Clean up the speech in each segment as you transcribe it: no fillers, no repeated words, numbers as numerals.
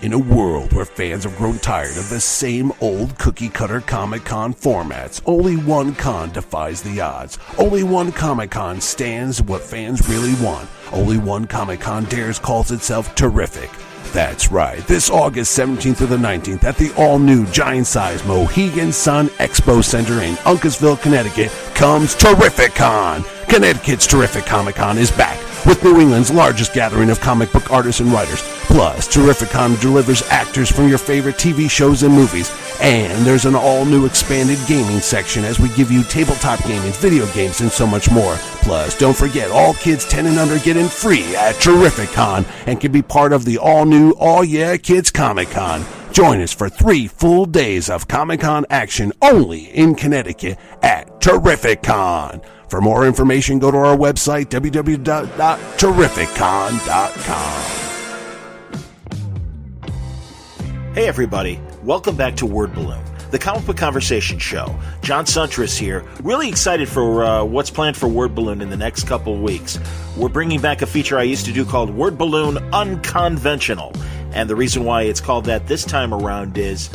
In a world where fans have grown tired of the same old cookie-cutter Comic-Con formats, only one con defies the odds. Only one Comic-Con stands what fans really want. Only one Comic-Con dares calls itself terrific. That's right, this August 17th through the 19th at the all-new giant-sized Mohegan Sun Expo Center in Uncasville, Connecticut comes Terrific-Con. Connecticut's Terrific Comic-Con is back with New England's largest gathering of comic book artists and writers. Plus, Terrific-Con delivers actors from your favorite TV shows and movies. And there's an all-new expanded gaming section as we give you tabletop gaming, video games, and so much more. Plus, don't forget, all kids 10 and under get in free at Terrific-Con and can be part of the all-new All Yeah Kids Comic-Con. Join us for 3 full days of Comic-Con action only in Connecticut at Terrific-Con. For more information, go to our website, www.terrificcon.com. Hey everybody, welcome back to Word Balloon, the comic book conversation show. John Suntress here, really excited for what's planned for Word Balloon in the next couple of weeks. We're bringing back a feature I used to do called Word Balloon Unconventional. And the reason why it's called that this time around is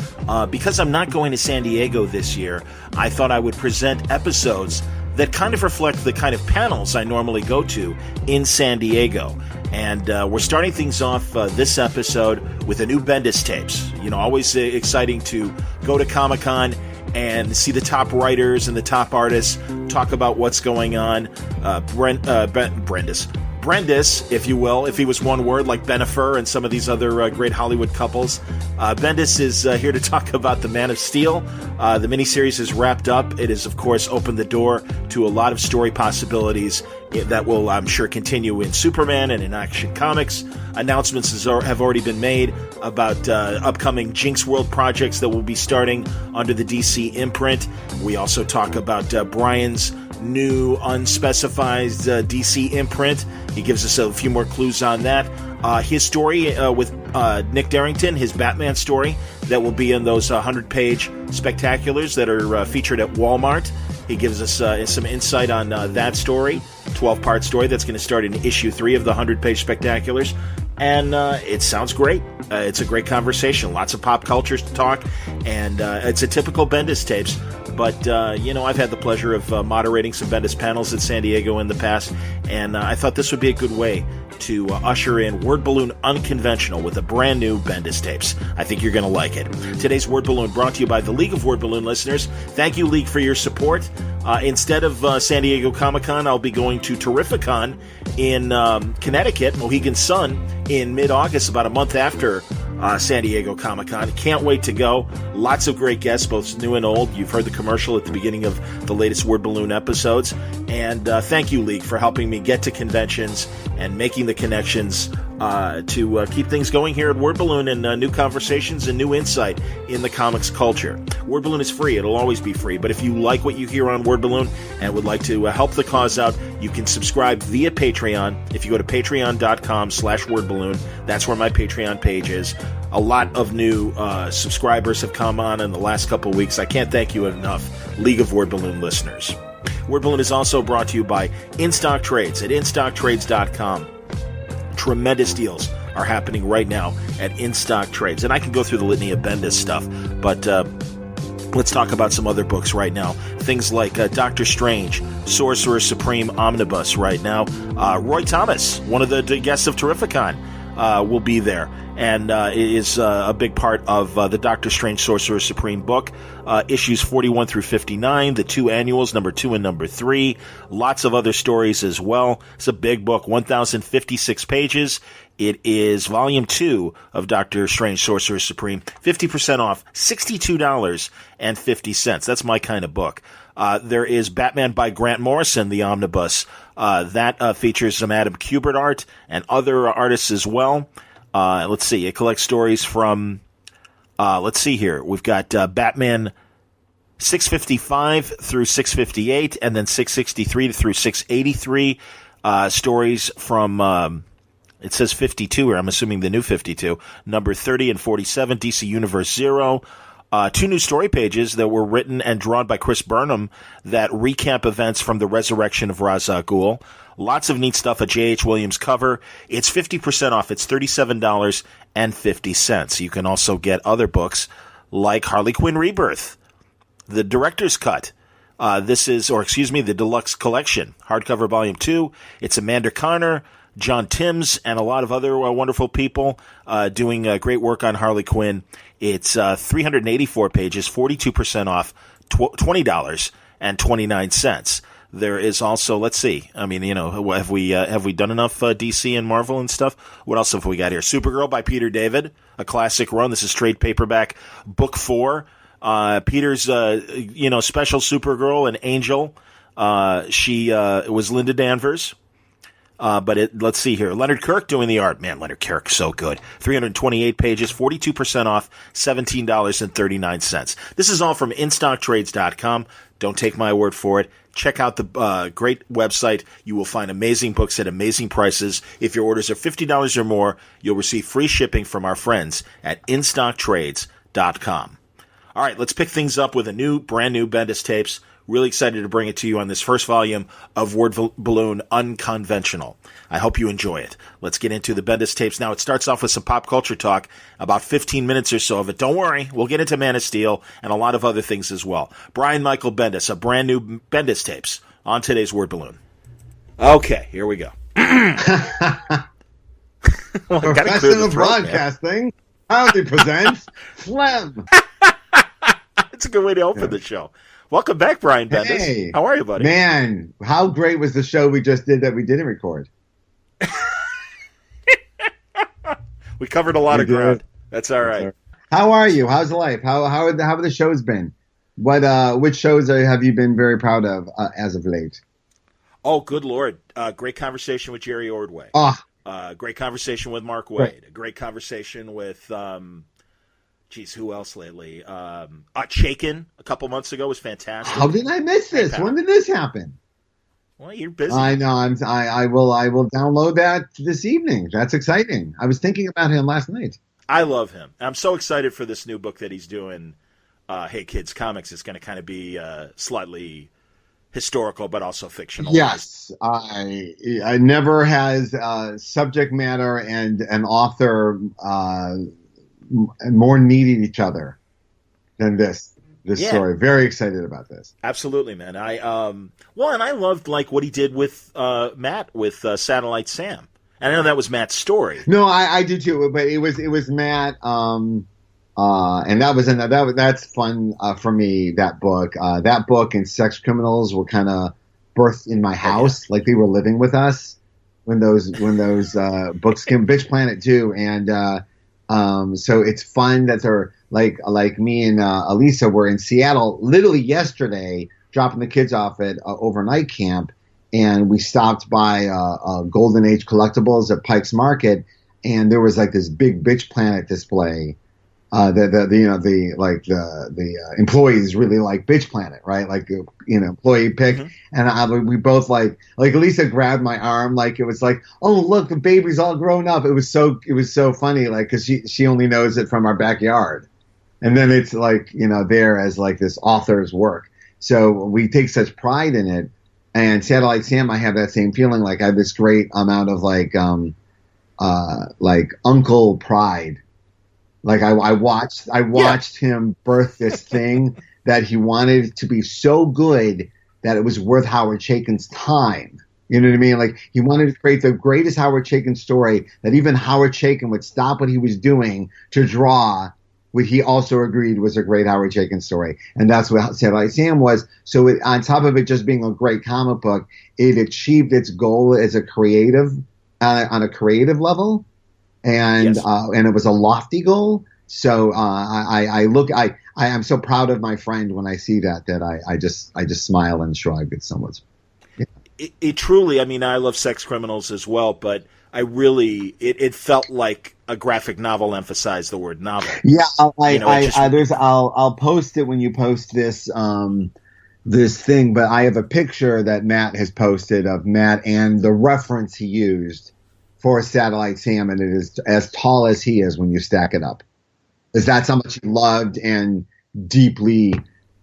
because I'm not going to San Diego this year, I thought I would present episodes that kind of reflect the kind of panels I normally go to in San Diego. And we're starting things off this episode with a new Bendis tapes. You know, always exciting to go to Comic-Con and see the top writers and the top artists talk about what's going on. Brendis, if you will, if he was one word, like Benifer and some of these other great Hollywood couples. Bendis is here to talk about The Man of Steel. The miniseries is wrapped up. It has, of course, opened the door to a lot of story possibilities that will, I'm sure, continue in Superman and in Action Comics. Announcements have already been made about upcoming Jinxworld projects that will be starting under the DC imprint. We also talk about Brian's new unspecified DC imprint. He gives us a few more clues on that. His story with Nick Derrington, his Batman story, that will be in those 100-page spectaculars that are featured at Wal Mart. He gives us some insight on that story, 12-part story that's going to start in issue 3 of the 100-page spectaculars. And it sounds great. It's a great conversation. Lots of pop culture talk. And it's a typical Bendis tapes. But, I've had the pleasure of moderating some Bendis panels at San Diego in the past. And I thought this would be a good way to usher in Word Balloon Unconventional with a brand new Bendis tapes. I think you're going to like it. Today's Word Balloon brought to you by the League of Word Balloon listeners. Thank you, League, for your support. Instead of San Diego Comic-Con, I'll be going to Terrific-Con in Connecticut, Mohegan Sun, in mid-August, about a month after San Diego Comic-Con. Can't wait to go. Lots of great guests, both new and old. You've heard the commercial at the beginning of the latest Word Balloon episodes. And thank you, League, for helping me get to conventions and making the connections to keep things going here at Word Balloon and new conversations and new insight in the comics culture. Word Balloon is free. It'll always be free. But if you like what you hear on Word Balloon and would like to help the cause out, you can subscribe via Patreon. If you go to patreon.com/wordballoon, that's where my Patreon page is. A lot of new subscribers have come on in the last couple of weeks. I can't thank you enough, League of Word Balloon listeners. Word Balloon is also brought to you by In-Stock Trades at instocktrades.com. Tremendous deals are happening right now at In-Stock Trades. And I can go through the litany of Bendis stuff, but let's talk about some other books right now. Things like Doctor Strange, Sorcerer Supreme Omnibus right now. Roy Thomas, one of the guests of Terrificon, will be there. And is a big part of the Doctor Strange Sorcerer Supreme book. Issues 41 through 59, the 2 annuals, number 2 and number 3. Lots of other stories as well. It's a big book, 1,056 pages. It is volume 2 of Doctor Strange Sorcerer Supreme. 50% off, $62.50. That's my kind of book. There is Batman by Grant Morrison, the omnibus. That features some Adam Kubert art and other artists as well. Let's see. It collects stories from, let's see here. We've got Batman 655 through 658, and then 663 through 683. Stories from, it says 52 here. I'm assuming the new 52. Number 30 and 47, DC Universe 0. 2 new story pages that were written and drawn by Chris Burnham that recap events from the resurrection of Ra's al Ghul. Lots of neat stuff. A J.H. Williams cover. It's 50% off. It's $37.50. You can also get other books like Harley Quinn Rebirth, the director's cut. The deluxe collection, hardcover volume 2. It's Amanda Conner, John Timms, and a lot of other wonderful people doing great work on Harley Quinn. It's 384 pages, 42% off, $20.29. There is also, let's see, I mean, have we done enough DC and Marvel and stuff? What else have we got here? Supergirl by Peter David, a classic run. This is trade paperback, book 4. Peter's, special Supergirl and Angel. She was Linda Danvers. Let's see here. Leonard Kirk doing the art. Man, Leonard Kirk, so good. 328 pages, 42% off, $17.39. This is all from InStockTrades.com. Don't take my word for it. Check out the great website. You will find amazing books at amazing prices. If your orders are $50 or more, you'll receive free shipping from our friends at InStockTrades.com. All right, let's pick things up with brand new Bendis tapes. Really excited to bring it to you on this first volume of Word Balloon Unconventional. I hope you enjoy it. Let's get into the Bendis tapes. Now, it starts off with some pop culture talk, about 15 minutes or so of it. Don't worry, we'll get into Man of Steel and a lot of other things as well. Brian Michael Bendis, a brand new Bendis tapes on today's Word Balloon. Okay, here we go. Professional broadcasting proudly presents Phlegm. It's a good way to open the show. Welcome back, Brian Bendis. Hey, how are you, buddy? Man, how great was the show we just did that we didn't record? We covered a lot of ground. That's all right. How are you? How's life? How have the shows been? Which shows have you been very proud of as of late? Oh, good Lord. Great conversation with Jerry Ordway. Great conversation with Mark Waid. Right. A great conversation with... who else lately? Chaykin a couple months ago was fantastic. How did I miss this? When did this happen? Well, you're busy. I know. I will download that this evening. That's exciting. I was thinking about him last night. I love him. I'm so excited for this new book that he's doing. Hey Kids Comics is going to kind of be slightly historical, but also fictional. Yes, I never has subject matter and an author more needed each other than this story. Very excited about this. Absolutely, man. And I loved what he did with Matt with Satellite Sam. And I know that was Matt's story. No, I do too. But it was Matt. And that's fun for me. That book and Sex Criminals were kind of birthed in my house, like they were living with us when those books came. Bitch Planet too, and. So it's fun that they're like me and Elisa were in Seattle literally yesterday, dropping the kids off at overnight camp, and we stopped by Golden Age Collectibles at Pike's Market, and there was this big Bitch Planet display. The employees really like Bitch Planet, right? Employee pick. Mm-hmm. And we both Lisa grabbed my arm, it was oh look, the baby's all grown up. It was so funny, because she only knows it from our backyard, and then it's there as this author's work. So we take such pride in it. And Satellite Sam, I have that same feeling. I have this great amount of uncle pride. I watched him birth this thing that he wanted to be so good that it was worth Howard Chaykin's time. You know what I mean? He wanted to create the greatest Howard Chaykin story that even Howard Chaykin would stop what he was doing to draw what he also agreed was a great Howard Chaykin story. And that's what Satellite Sam was. So on top of it just being a great comic book, it achieved its goal as a creative, on a creative level. And and it was a lofty goal. So I am so proud of my friend when I see that I just smile and shrug. It's somewhat. Yeah. It truly. I mean, I love Sex Criminals as well, but I really it felt like a graphic novel emphasized the word novel. Yeah, I'll post it when you post this this thing. But I have a picture that Matt has posted of Matt and the reference he used for Satellite Sam, and it is as tall as he is when you stack it up. Is that's how much he loved and deeply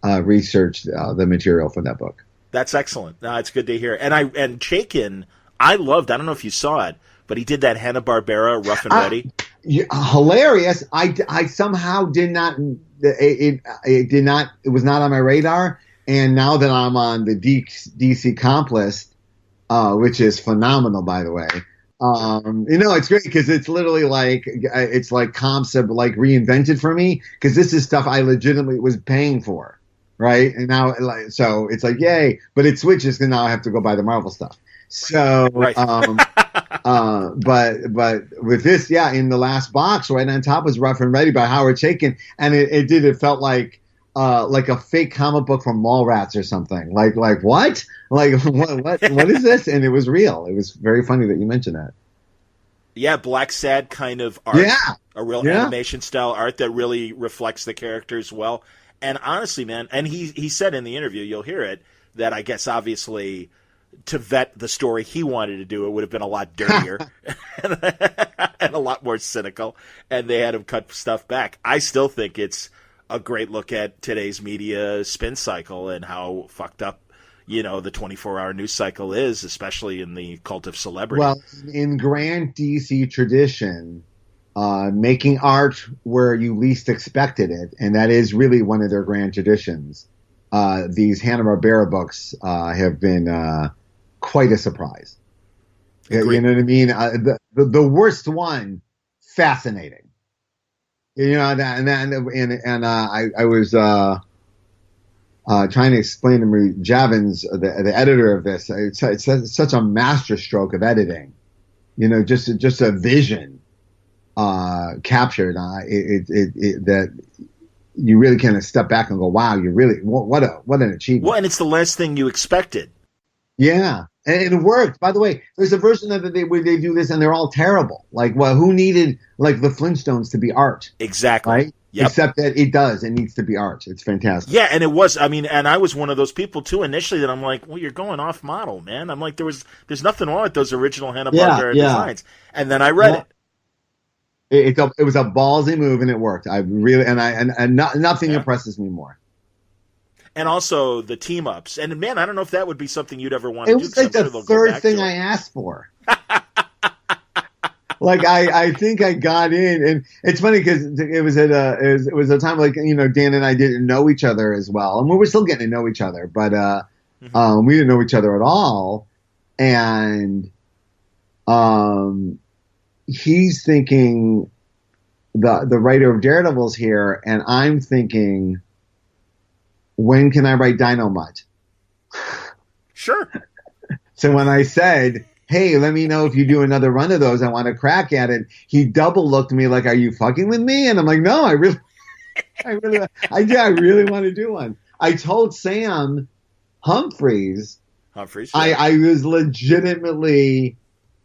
researched the material for that book. That's excellent. No, it's good to hear. And Chaykin, I loved. I don't know if you saw it, but he did that Hanna-Barbera Rough and Ready. Hilarious. I somehow did not. It did not. It was not on my radar. And now that I'm on the DC comp list, which is phenomenal, by the way. It's great because it's literally it's like comps have like reinvented for me because this is stuff I legitimately was paying for, right? And now, so it's like yay, but it switches because now I have to go buy the Marvel stuff. So, right. But with this, in the last box right on top was Rough and Ready by Howard Chaykin, and it felt like a fake comic book from Mallrats or something. Like what? Like what is this? And it was real. It was very funny that you mentioned that. Yeah, Black Sad kind of art. Yeah. A real animation style art that really reflects the characters well. And honestly, man, and he said in the interview, you'll hear it, that I guess obviously to vet the story he wanted to do, it would have been a lot dirtier and a lot more cynical. And they had him cut stuff back. I still think it's a great look at today's media spin cycle and how fucked up, the 24-hour news cycle is, especially in the cult of celebrity. Well, in grand DC tradition, making art where you least expected it, and that is really one of their grand traditions. These Hanna-Barbera books have been quite a surprise. Agreed. You know what I mean? The worst one, fascinating. I was trying to explain to Marie Javins, the editor of this. It's such a masterstroke of editing. Just a vision captured. That you really kind of step back and go, "Wow, you really what an achievement." Well, and it's the last thing you expected. Yeah. And it worked. By the way, there's a version of it where they do this and they're all terrible. Like, well, who needed like the Flintstones to be art? Exactly. Right? Yep. Except that it does. It needs to be art. It's fantastic. Yeah, and it was. I mean, and I was one of those people too initially that I'm like, well, you're going off model, man. I'm like, there's nothing wrong with those original Hanna-Barbera designs. And then I read it. It was a ballsy move and it worked. I really nothing impresses me more. And also the team ups. And man, I don't know if that would be something you'd ever want to do. It was like the third thing I asked for. Like I think I got in, and it's funny because it was a time like Dan and I didn't know each other as well, and we were still getting to know each other, but we didn't know each other at all, and he's thinking the writer of Daredevil's here, and I'm thinking, when can I write Dynamite? Sure. So when I said, hey, let me know if you do another run of those, I want to crack at it, he double looked at me like, are you fucking with me? And I'm like, no, I really want to do one. I told Sam Humphries, yeah. I was legitimately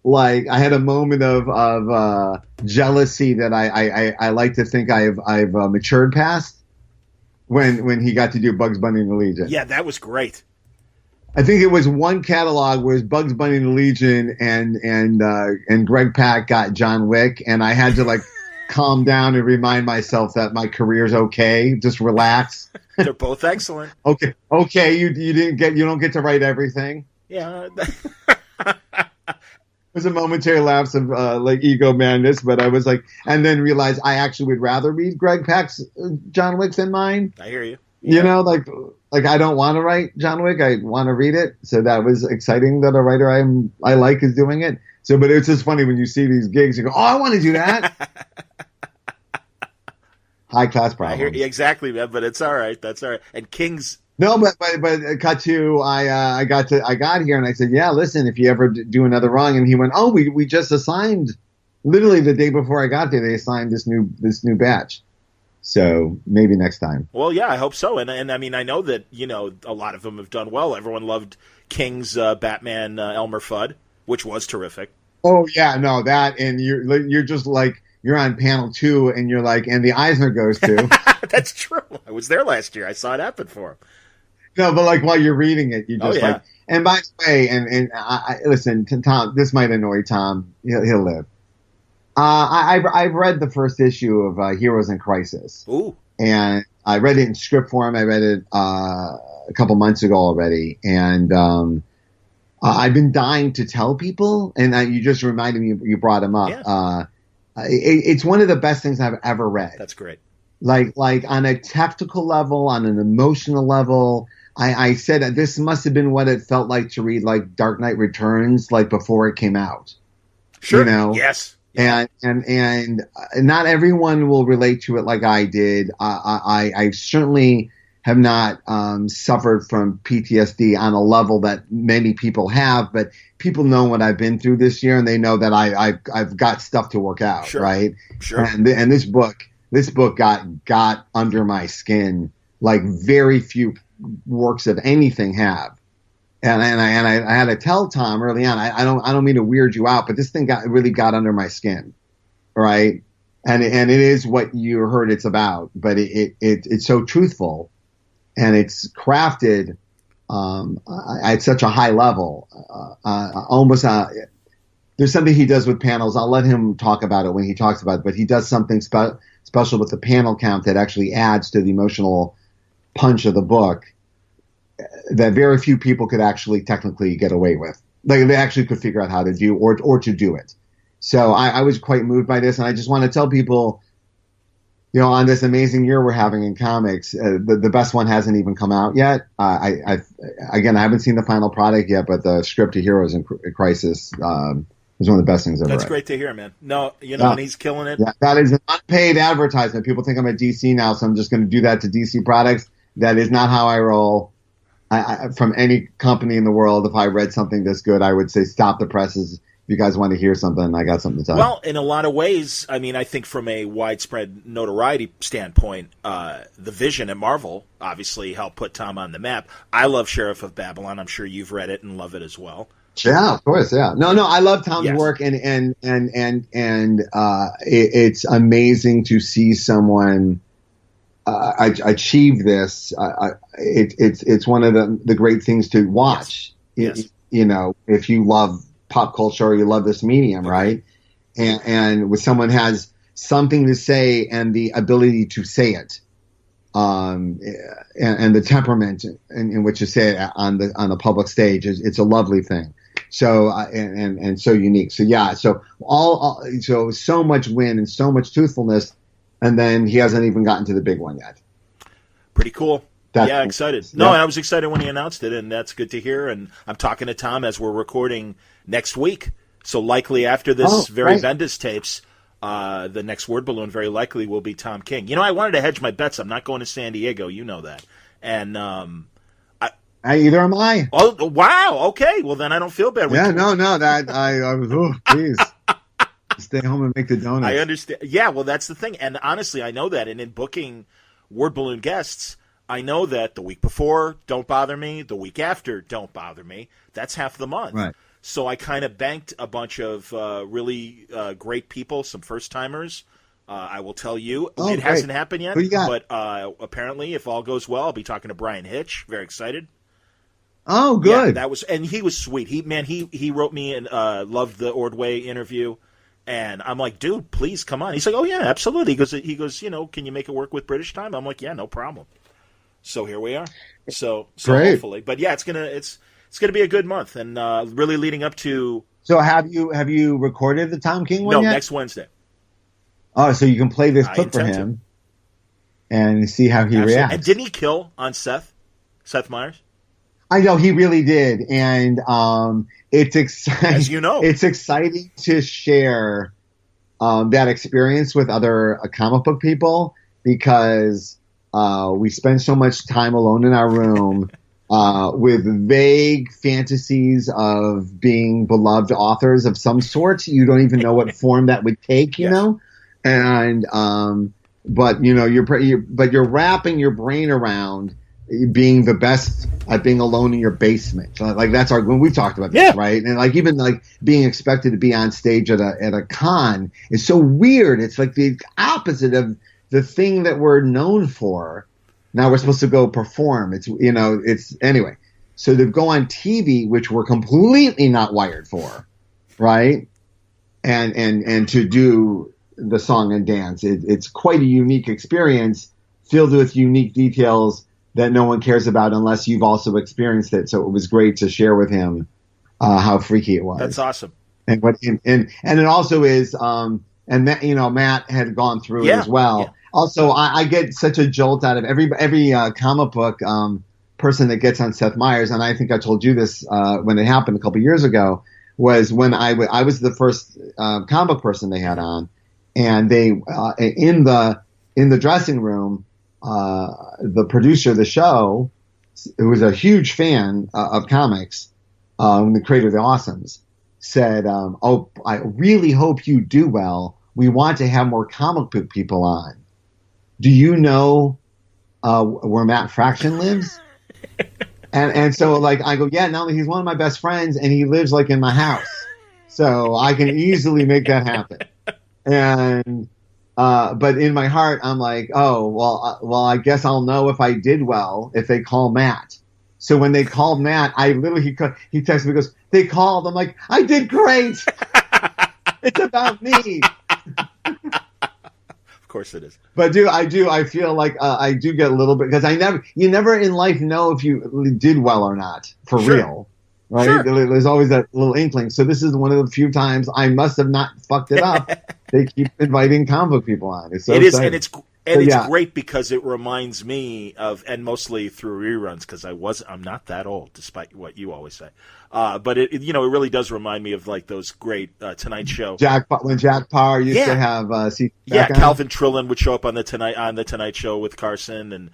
like, I had a moment of jealousy that I like to think I've matured past. When he got to do Bugs Bunny and the Legion. Yeah, that was great. I think it was one catalog where it was Bugs Bunny and the Legion and Greg Pak got John Wick, and I had to like calm down and remind myself that my career's okay. Just relax. They're both excellent. Okay, you don't get to write everything. Yeah. It was a momentary lapse of like ego madness, but I was like, and then realized I actually would rather read Greg Pak's John Wick than mine. I hear you. Yeah. Like I don't want to write John Wick. I want to read it. So that was exciting that a writer I like is doing it. So, but it's just funny when you see these gigs, you go, oh, I want to do that. High class problem. I hear exactly, man. But it's all right. That's all right. And King's. No, but cut to I got here and I said, yeah, listen, if you ever do another run, and he went, oh, we just assigned, literally the day before I got there, they assigned this new batch. So maybe next time. Well, yeah, I hope so. And I mean, I know that a lot of them have done well. Everyone loved King's Batman Elmer Fudd, which was terrific. Oh yeah, no, that, and you're just like, you're on panel 2 and you're like, and the Eisner goes to. That's true. I was there last year. I saw it happen for him. No, but like while you're reading it, you just like. And by the way, and I listen to Tom. This might annoy Tom. He'll live. I've read the first issue of Heroes in Crisis. Ooh. and I read it in script form. I read it a couple months ago already, and I've been dying to tell people. And you just reminded me, you brought him up. Yeah. It's one of the best things I've ever read. That's great. Like on a tactical level, on an emotional level. I said that this must have been what it felt like to read like Dark Knight Returns, like before it came out. Sure. You know? Yes. And not everyone will relate to it like I did. I certainly have not suffered from PTSD on a level that many people have, but people know what I've been through this year, and they know that I've got stuff to work out, sure. right? Sure. And this book got under my skin like very few works of anything have. And I had to tell Tom early on, I don't mean to weird you out, but this thing really got under my skin, right? And it is what you heard it's about, but it's so truthful, and it's crafted at such a high level. There's something he does with panels. I'll let him talk about it when he talks about it, but he does something special with the panel count that actually adds to the emotional punch of the book that very few people could actually technically get away with. Like they actually could figure out how to do or to do it. So I was quite moved by this, and I just want to tell people, you know, on this amazing year we're having in comics, the best one hasn't even come out yet. I haven't seen the final product yet, but the script to Heroes in Crisis was one of the best things I've ever read. That's great to hear, man. No, you know, and he's killing it. Yeah, that is an unpaid advertisement. People think I'm at DC now, so I'm just going to do that to DC products. That is not how I roll. From any company in the world, if I read something this good, I would say stop the presses. If you guys want to hear something, I got something to tell you. Well, in a lot of ways, I mean, I think from a widespread notoriety standpoint, the vision at Marvel obviously helped put Tom on the map. I love Sheriff of Babylon. I'm sure you've read it and love it as well. Yeah, of course. Yeah. No, I love Tom's Yes. work, and it's amazing to see someone achieve this. It's one of the great things to watch. Yes. You know, if you love pop culture or you love this medium, right? And when someone has something to say and the ability to say it, and the temperament in which you say it on the public stage, it's a lovely thing. So and so unique. So yeah. So so much win and so much truthfulness. And then he hasn't even gotten to the big one yet. Pretty cool. Yeah, excited. No, Yeah. and I was excited when he announced it, and that's good to hear. And I'm talking to Tom as we're recording next week. So likely after this Bendis tapes, the next word balloon very likely will be Tom King. You know, I wanted to hedge my bets. I'm not going to San Diego. You know that. And either am I. oh, wow. Okay. Well, then I don't feel bad. Yeah, no. That I was. Please. Stay home and make the donuts. I understand. Yeah, well, that's the thing. And honestly, I know that. And in booking Word Balloon guests, I know that the week before, don't bother me. The week after, don't bother me. That's half the month. Right. So I kind of banked a bunch of really great people, some first-timers. I will tell you, it hasn't happened yet. Who you got? But apparently, if all goes well, I'll be talking to Brian Hitch. Very excited. Oh, good. Yeah, and he was sweet. He wrote me and loved the Ordway interview. And I'm like, dude, please come on. He's like, oh yeah, absolutely. He goes, you know, can you make it work with British time? I'm like, yeah, no problem. So here we are. So Great. Hopefully, but yeah, it's gonna be a good month, and really leading up to. So have you recorded the Tom King one No, yet? next Wednesday. Oh, so you can play this clip for him and see how he reacts. And didn't he kill on Seth Meyers? I know he really did, and it's exciting. As you know, it's exciting to share that experience with other comic book people because we spend so much time alone in our room with vague fantasies of being beloved authors of some sort. You don't even know what form that would take, you know, and but you know you're wrapping your brain around being the best at being alone in your basement. Like that's when we talked about this, right? And like even like being expected to be on stage at a con is so weird. It's like the opposite of the thing that we're known for. Now we're supposed to go perform. It's anyway. So to go on TV, which we're completely not wired for, right? And to do the song and dance, it's quite a unique experience filled with unique details that no one cares about unless you've also experienced it. So it was great to share with him how freaky it was. That's awesome. And it also is, and Matt had gone through it as well. Yeah. Also, I get such a jolt out of every comic book person that gets on Seth Meyers, and I think I told you this when it happened a couple years ago, was when I was the first comic book person they had on, and they in the dressing room, the producer of the show, who was a huge fan of comics, the creator of the Awesomes, said, "Oh, I really hope you do well. We want to have more comic book people on. Do you know where Matt Fraction lives?" and so like I go, "Yeah, no, he's one of my best friends, and he lives like in my house, so I can easily make that happen." And but in my heart, I'm like, "Oh, well, I guess I'll know if I did well if they call Matt." So when they called Matt, I literally he texted me, goes, "They called." I'm like, "I did great. It's about me." Of course it is. But I feel like I do get a little bit, because you never in life know if you did well or not, for real, right? Sure. There's always that little inkling. So this is one of the few times I must have not fucked it up. They keep inviting comic book people on. It's so exciting. It's great because it reminds me of, and mostly through reruns, because I'm not that old, despite what you always say. But it really does remind me of like those great Tonight Show. When Jack Parr used to have Calvin Trillin would show up on the Tonight Show with Carson, and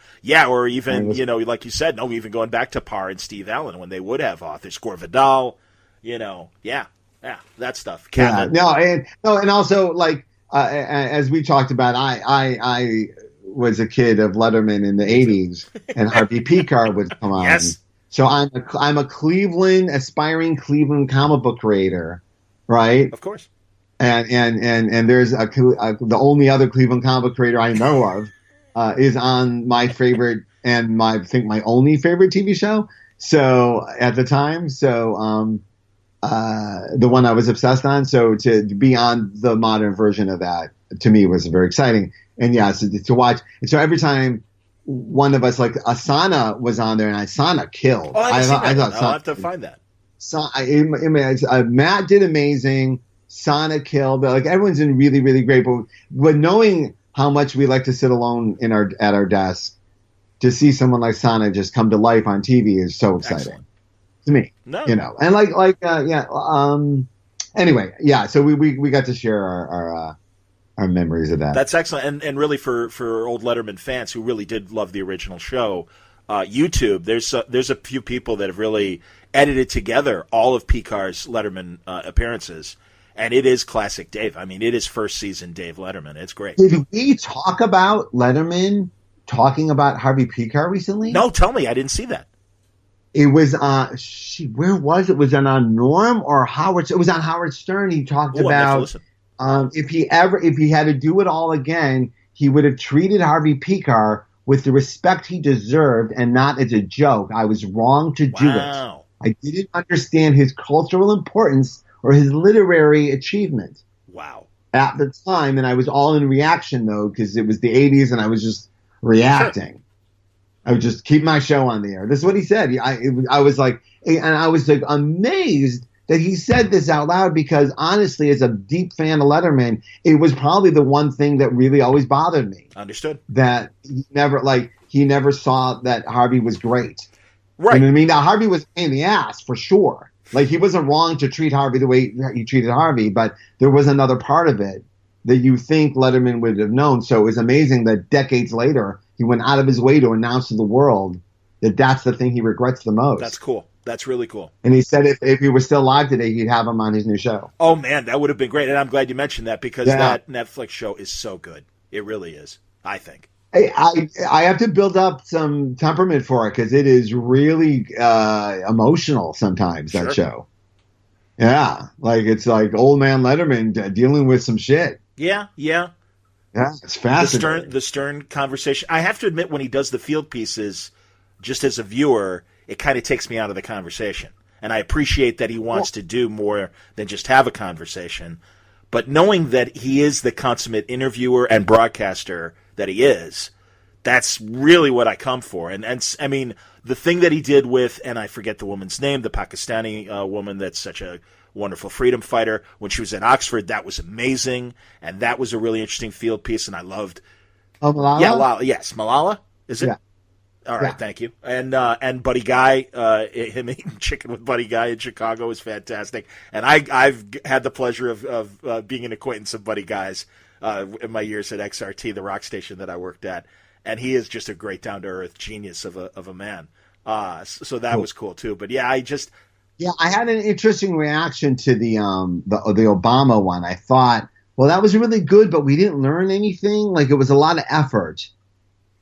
or even like you said, even going back to Parr and Steve Allen when they would have authors, Gore Vidal, that stuff. And also like. As we talked about, I was a kid of Letterman in the 80s, and Harvey Pekar would come on. Yes. So I'm a aspiring Cleveland comic book creator, right? Of course. And there's the only other Cleveland comic book creator I know of is on my favorite and my only favorite TV show. So at the time, the one I was obsessed on. So to be on the modern version of that, to me, was very exciting. And so to watch. And so every time one of us, like Asana was on there, and Asana killed. I thought I'll have to find that. Matt did amazing. Sana killed. But like everyone's in really, really great. But knowing how much we like to sit alone at our desk, to see someone like Sana just come to life on TV is so exciting. Excellent. To me, and anyway, so we got to share our memories of that. That's excellent, and really for old Letterman fans who really did love the original show, YouTube, there's a few people that have really edited together all of Pekar's Letterman appearances, and it is classic Dave. I mean, it is first season Dave Letterman. It's great. Did we talk about Letterman talking about Harvey Pekar recently? No, tell me, I didn't see that. It was where was it? Was it on Norm or Howard? It was on Howard Stern. He talked about if he had to do it all again, he would have treated Harvey Pekar with the respect he deserved and not as a joke. I was wrong to do it. I didn't understand his cultural importance or his literary achievement. Wow. At the time, and I was all in reaction though, because it was the 80s and I was just reacting. Sure. I would just keep my show on the air. This is what he said. I was like amazed that he said this out loud, because honestly, as a deep fan of Letterman, it was probably the one thing that really always bothered me. Understood. That he never saw that Harvey was great. Right. You know what I mean? Now, Harvey was in the ass for sure. Like, he wasn't wrong to treat Harvey the way he treated Harvey, but there was another part of it that you think Letterman would have known. So it was amazing that decades later, he went out of his way to announce to the world that that's the thing he regrets the most. That's cool. That's really cool. And he said if he was still alive today, he'd have him on his new show. Oh, man, that would have been great. And I'm glad you mentioned that, because that Netflix show is so good. It really is, I think. I have to build up some temperament for it, because it is really emotional sometimes, that show. Yeah, like it's like old man Letterman dealing with some shit. Yeah. Yeah, it's fascinating. The Stern conversation. I have to admit, when he does the field pieces, just as a viewer, it kind of takes me out of the conversation. And I appreciate that he wants to do more than just have a conversation. But knowing that he is the consummate interviewer and broadcaster that he is, That's really what I come for. And I mean, the thing that he did with, and I forget the woman's name, the Pakistani woman that's such a wonderful freedom fighter, when she was at Oxford, that was amazing. And that was a really interesting field piece, and I loved. Oh, Malala? Yeah, yes, Malala, is it? Yeah. All right, Thank you. And Buddy Guy, him eating chicken with Buddy Guy in Chicago is fantastic. And I've had the pleasure of being an acquaintance of Buddy Guy's in my years at XRT, the rock station that I worked at. And he is just a great down-to-earth genius of a man. So that was cool too. But yeah, I had an interesting reaction to the Obama one. I thought, well, that was really good, but we didn't learn anything. Like, it was a lot of effort,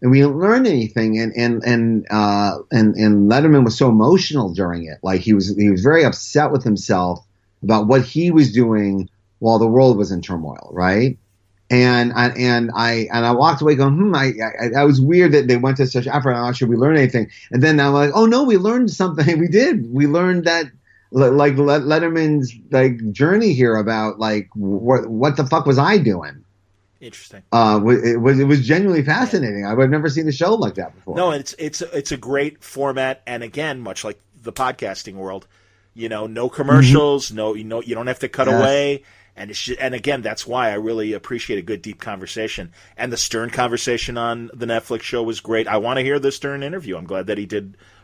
and we didn't learn anything. And Letterman was so emotional during it. Like, he was very upset with himself about what he was doing while the world was in turmoil, right? And I walked away going, I was weird that they went to such effort. I'm not sure we learned anything. And then I'm like, oh no, we learned something. We did. We learned that, like, Letterman's like journey here about like what the fuck was I doing? Interesting. It was genuinely fascinating. I've never seen a show like that before. No, it's a great format, and again, much like the podcasting world, no commercials, you don't have to cut away. And again, that's why I really appreciate a good, deep conversation. And the Stern conversation on the Netflix show was great. I want to hear the Stern interview. I'm glad that he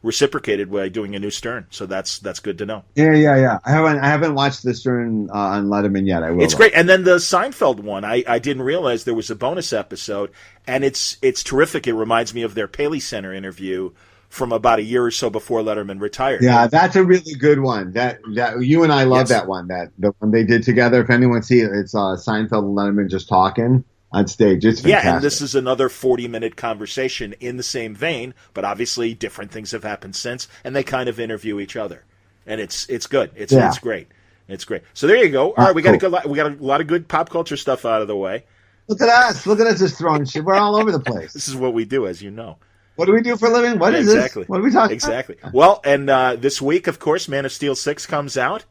reciprocated by doing a new Stern. So that's good to know. Yeah. I haven't watched the Stern on Letterman yet. I will. It's great. And then the Seinfeld one, I didn't realize there was a bonus episode, and it's terrific. It reminds me of their Paley Center interview from about a year or so before Letterman retired. Yeah, that's a really good one. That you and I love that one. That the one they did together. If anyone see it, it's Seinfeld and Letterman just talking on stage. It's fantastic. Yeah, and this is another 40-minute conversation in the same vein, but obviously different things have happened since, and they kind of interview each other, and it's good. It's great. It's great. So there you go. All right, we got a lot of good pop culture stuff out of the way. Look at us just throwing shit. We're all over the place. This is what we do, as you know. What do we do for a living? What is this? What are we talking about? Exactly. Well, and this week, of course, Man of Steel 6 comes out.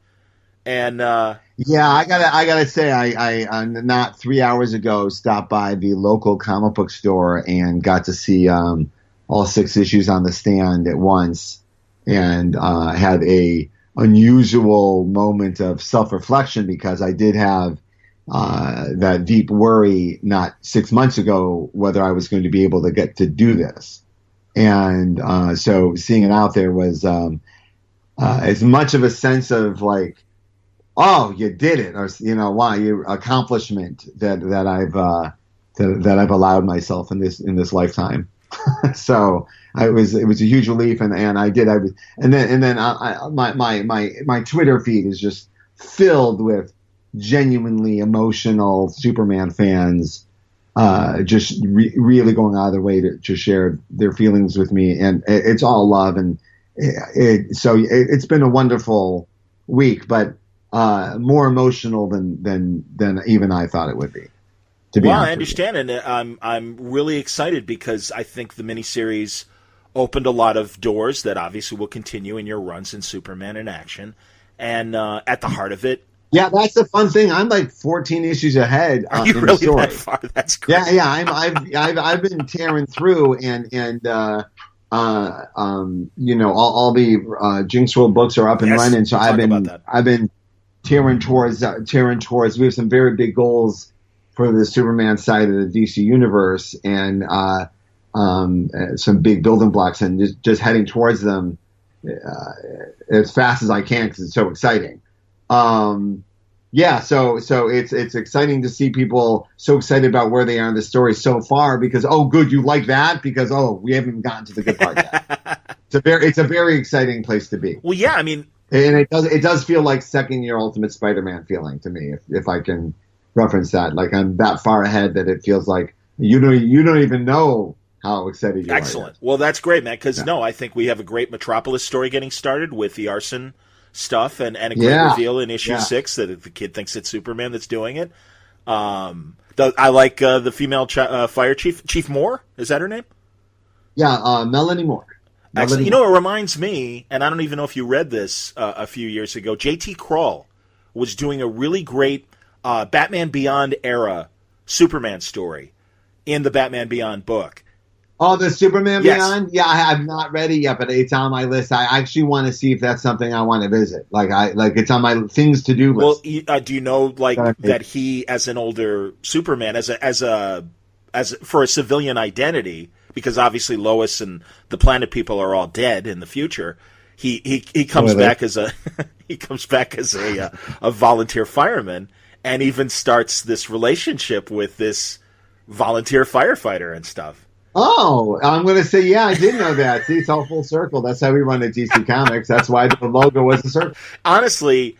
And I gotta say, I not 3 hours ago stopped by the local comic book store and got to see all 6 issues on the stand at once, and had a unusual moment of self-reflection, because I did have that deep worry not 6 months ago whether I was going to be able to get to do this. And so seeing it out there was as much of a sense of like, oh, you did it, or your accomplishment that I've allowed myself in this lifetime. So it was a huge relief, and my Twitter feed is just filled with genuinely emotional Superman fans. Just really going out of their way to share their feelings with me, and it's all love, and it's been a wonderful week, but more emotional than even I thought it would be. Well, I understand, and I'm really excited because I think the miniseries opened a lot of doors that obviously will continue in your runs in Superman in Action, and at the heart of it. Yeah, that's the fun thing. I'm like 14 issues ahead. Are you really that far? That's great. Yeah. I've been tearing through, and all the Jinxworld books are up and running. So I've been tearing towards. We have some very big goals for the Superman side of the DC universe, and some big building blocks, and just heading towards them as fast as I can because it's so exciting. So it's exciting to see people so excited about where they are in the story so far, because good, you like that, because we haven't even gotten to the good part yet. It's a very exciting place to be. Well, yeah, I mean, and it does feel like second year Ultimate Spider-Man feeling to me, if I can reference that. Like, I'm that far ahead that it feels like you don't even know how excited you are. Excellent. Well, that's great, man. Because I think we have a great Metropolis story getting started with the arson stuff, and a great reveal in issue 6 that the kid thinks it's Superman that's doing it. I like the female fire chief Moore. Is that her name? Yeah, Melanie Moore. Excellent. It reminds me, and I don't even know if you read this a few years ago. J.T. Kroll was doing a really great Batman Beyond era Superman story in the Batman Beyond book. Oh, the Superman Yes. Beyond? Yeah, I'm not ready yet, but it's on my list. I actually want to see if that's something I want to visit. It's on my things to do Well, list. do you know that he, as an older Superman, for a civilian identity, because obviously Lois and the planet people are all dead in the future. He comes back as a a volunteer fireman, and even starts this relationship with this volunteer firefighter and stuff. Oh, I'm going to say, yeah, I did know that. See, it's all full circle. That's how we run at DC Comics. That's why the logo was a circle. Honestly,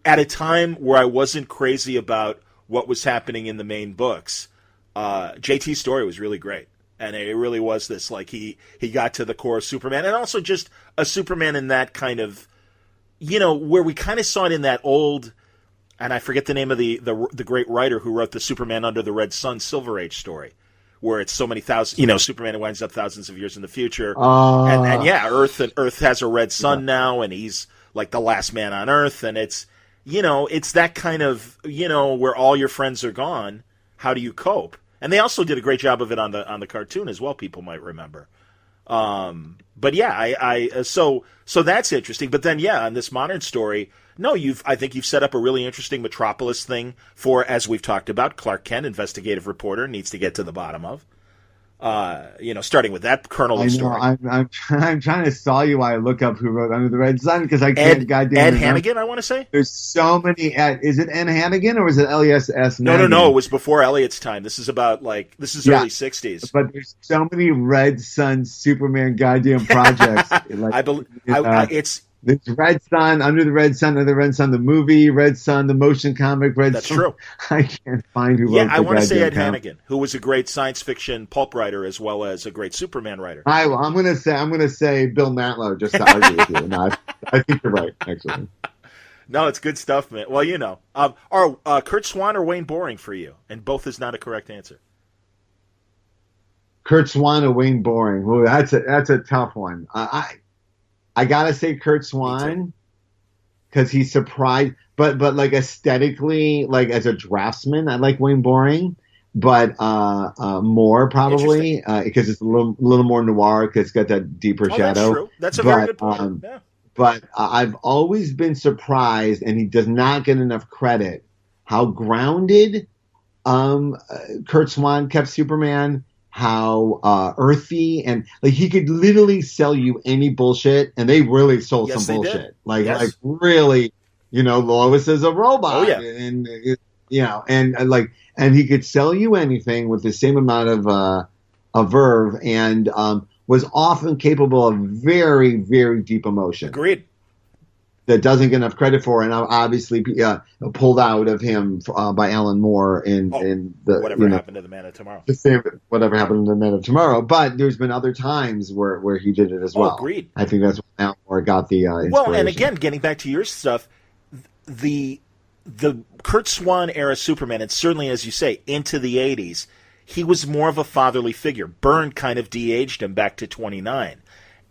at a time where I wasn't crazy about what was happening in the main books, JT's story was really great. And it really was this, like, he got to the core of Superman, and also just a Superman in that kind of, where we kind of saw it in that old, and I forget the name of the great writer who wrote the Superman Under the Red Sun Silver Age story, where it's so many thousand, Superman winds up thousands of years in the future. And yeah, Earth has a red sun now, and he's like the last man on Earth. And it's, it's that kind of, where all your friends are gone. How do you cope? And they also did a great job of it on the cartoon as well. People might remember. But yeah, so that's interesting. But then, yeah, on this modern story, no, I think you've set up a really interesting Metropolis thing for, as we've talked about, Clark Kent, investigative reporter, needs to get to the bottom of. Starting with that kernel of story. I'm trying to stall you while I look up who wrote Under the Red Sun, because I can't goddamn Ed remember. Hannigan, I want to say. There's so many. Is it Ed Hannigan or is it L.E.S.S. No. It was before Elliot's time. This is about early '60s. But there's so many Red Sun Superman goddamn projects. I believe There's Red Sun, Under the Red Sun, the movie, Red Sun, the motion comic, Red Sun. That's true. I can't find who wrote Yeah, I want to say Ed comic. Hannigan, who was a great science fiction pulp writer as well as a great Superman writer. I'm gonna say Bill Mantlo, just to argue with you. No, I think you're right, actually. No, it's good stuff, man. Well, are Kurt Swan or Wayne Boring for you? And both is not a correct answer. Kurt Swan or Wayne Boring? Ooh, that's a tough one. I gotta say Kurt Swan, because he's surprised, but like aesthetically, like as a draftsman, I like Wayne Boring, but more probably because it's a little more noir, because it's got that deeper shadow. That's true. That's a very good point. Yeah. But I've always been surprised, and he does not get enough credit, how grounded Kurt Swan kept Superman. How earthy, and like he could literally sell you any bullshit, and they really sold some bullshit. Like really, Lois is a robot. Oh, yeah. And he could sell you anything with the same amount of verve, and was often capable of very, very deep emotion. Agreed. That doesn't get enough credit for, and obviously pulled out of him by Alan Moore in the Whatever Happened to the Man of Tomorrow. Whatever Happened to the Man of Tomorrow. But there's been other times where he did it as well. Agreed. I think that's when Alan Moore got the inspiration. Well, and again, getting back to your stuff, the Kurt Swan era Superman, and certainly, as you say, into the 80s, he was more of a fatherly figure. Byrne kind of de-aged him back to 29.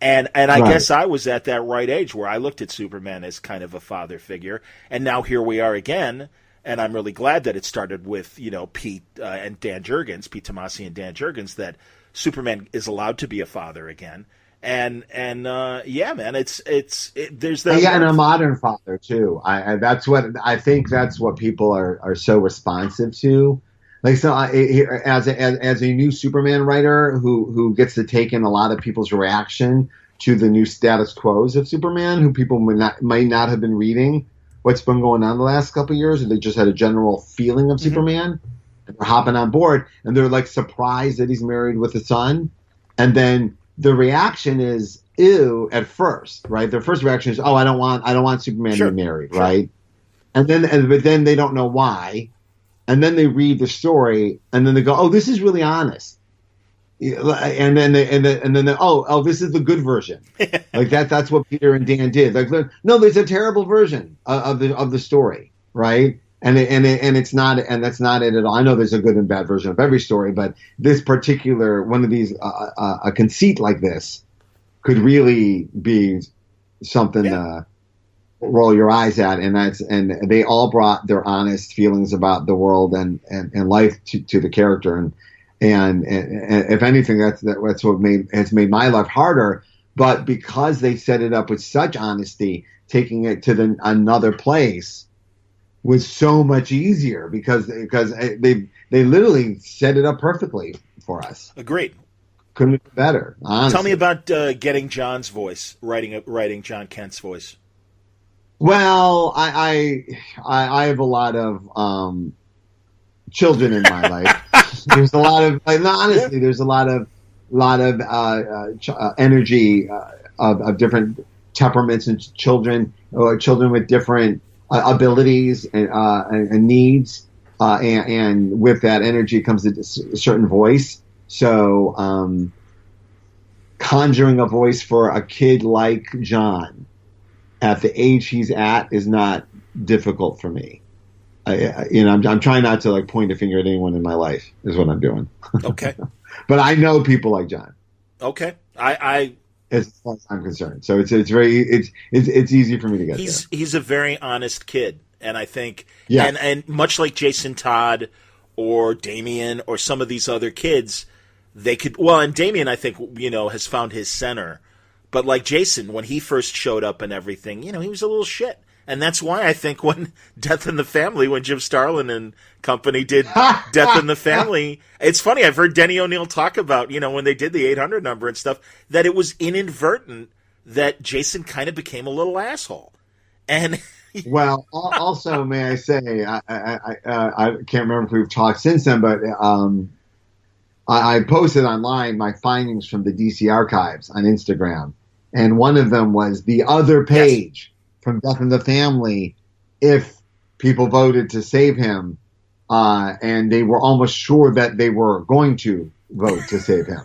And I guess I was at that right age where I looked at Superman as kind of a father figure. And now here we are again. And I'm really glad that it started with, Pete and Dan Jurgens, Pete Tomasi and Dan Jurgens, that Superman is allowed to be a father again. And yeah, man, there's that. Yeah, and a modern father too. I think that's what people are so responsive to. Like, so as a new Superman writer who gets to take in a lot of people's reaction to the new status quos of Superman, who people might not have been reading what's been going on the last couple of years, or they just had a general feeling of Superman, and they're hopping on board, and they're like surprised that he's married with a son, and then the reaction is ew at first, right? Their first reaction is, oh, I don't want Superman to be married, right? But then they don't know why. And then they read the story, and then they go, "Oh, this is really honest." And then oh, this is the good version. Like that's what Peter and Dan did. Like, no, there's a terrible version of the story, right? And it's not, and that's not it at all. I know there's a good and bad version of every story, but this particular one of these, a conceit like this, could really be something. Yeah. Roll your eyes at, and they all brought their honest feelings about the world and life to the character, and if anything, that's what has made my life harder. But because they set it up with such honesty, taking it to another place was so much easier because they literally set it up perfectly for us. Agreed. Couldn't have been better. Honestly. Tell me about getting John's voice, writing John Kent's voice. Well, I have a lot of children in my life. There's a lot of honestly. There's a lot of energy of different temperaments and children with different abilities and needs, and with that energy comes a certain voice. So, conjuring a voice for a kid like John at the age he's at is not difficult for me. I'm trying not to point a finger at anyone in my life is what I'm doing. Okay. But I know people like John. Okay. I as far as I'm concerned. So it's easy for me to get there. He's a very honest kid. And I think, yes. and much like Jason Todd or Damian or some of these other kids, they could, and Damian, I think, has found his center. But like Jason, when he first showed up and everything, he was a little shit. And that's why I think when Death in the Family, when Jim Starlin and company did Death in the Family, it's funny, I've heard Denny O'Neil talk about, when they did the 800 number and stuff, that it was inadvertent that Jason kind of became a little asshole. And well, also, may I say, I can't remember if we've talked since then, but I posted online my findings from the DC archives on Instagram. And one of them was the other page from Death in the Family if people voted to save him, and they were almost sure that they were going to vote to save him.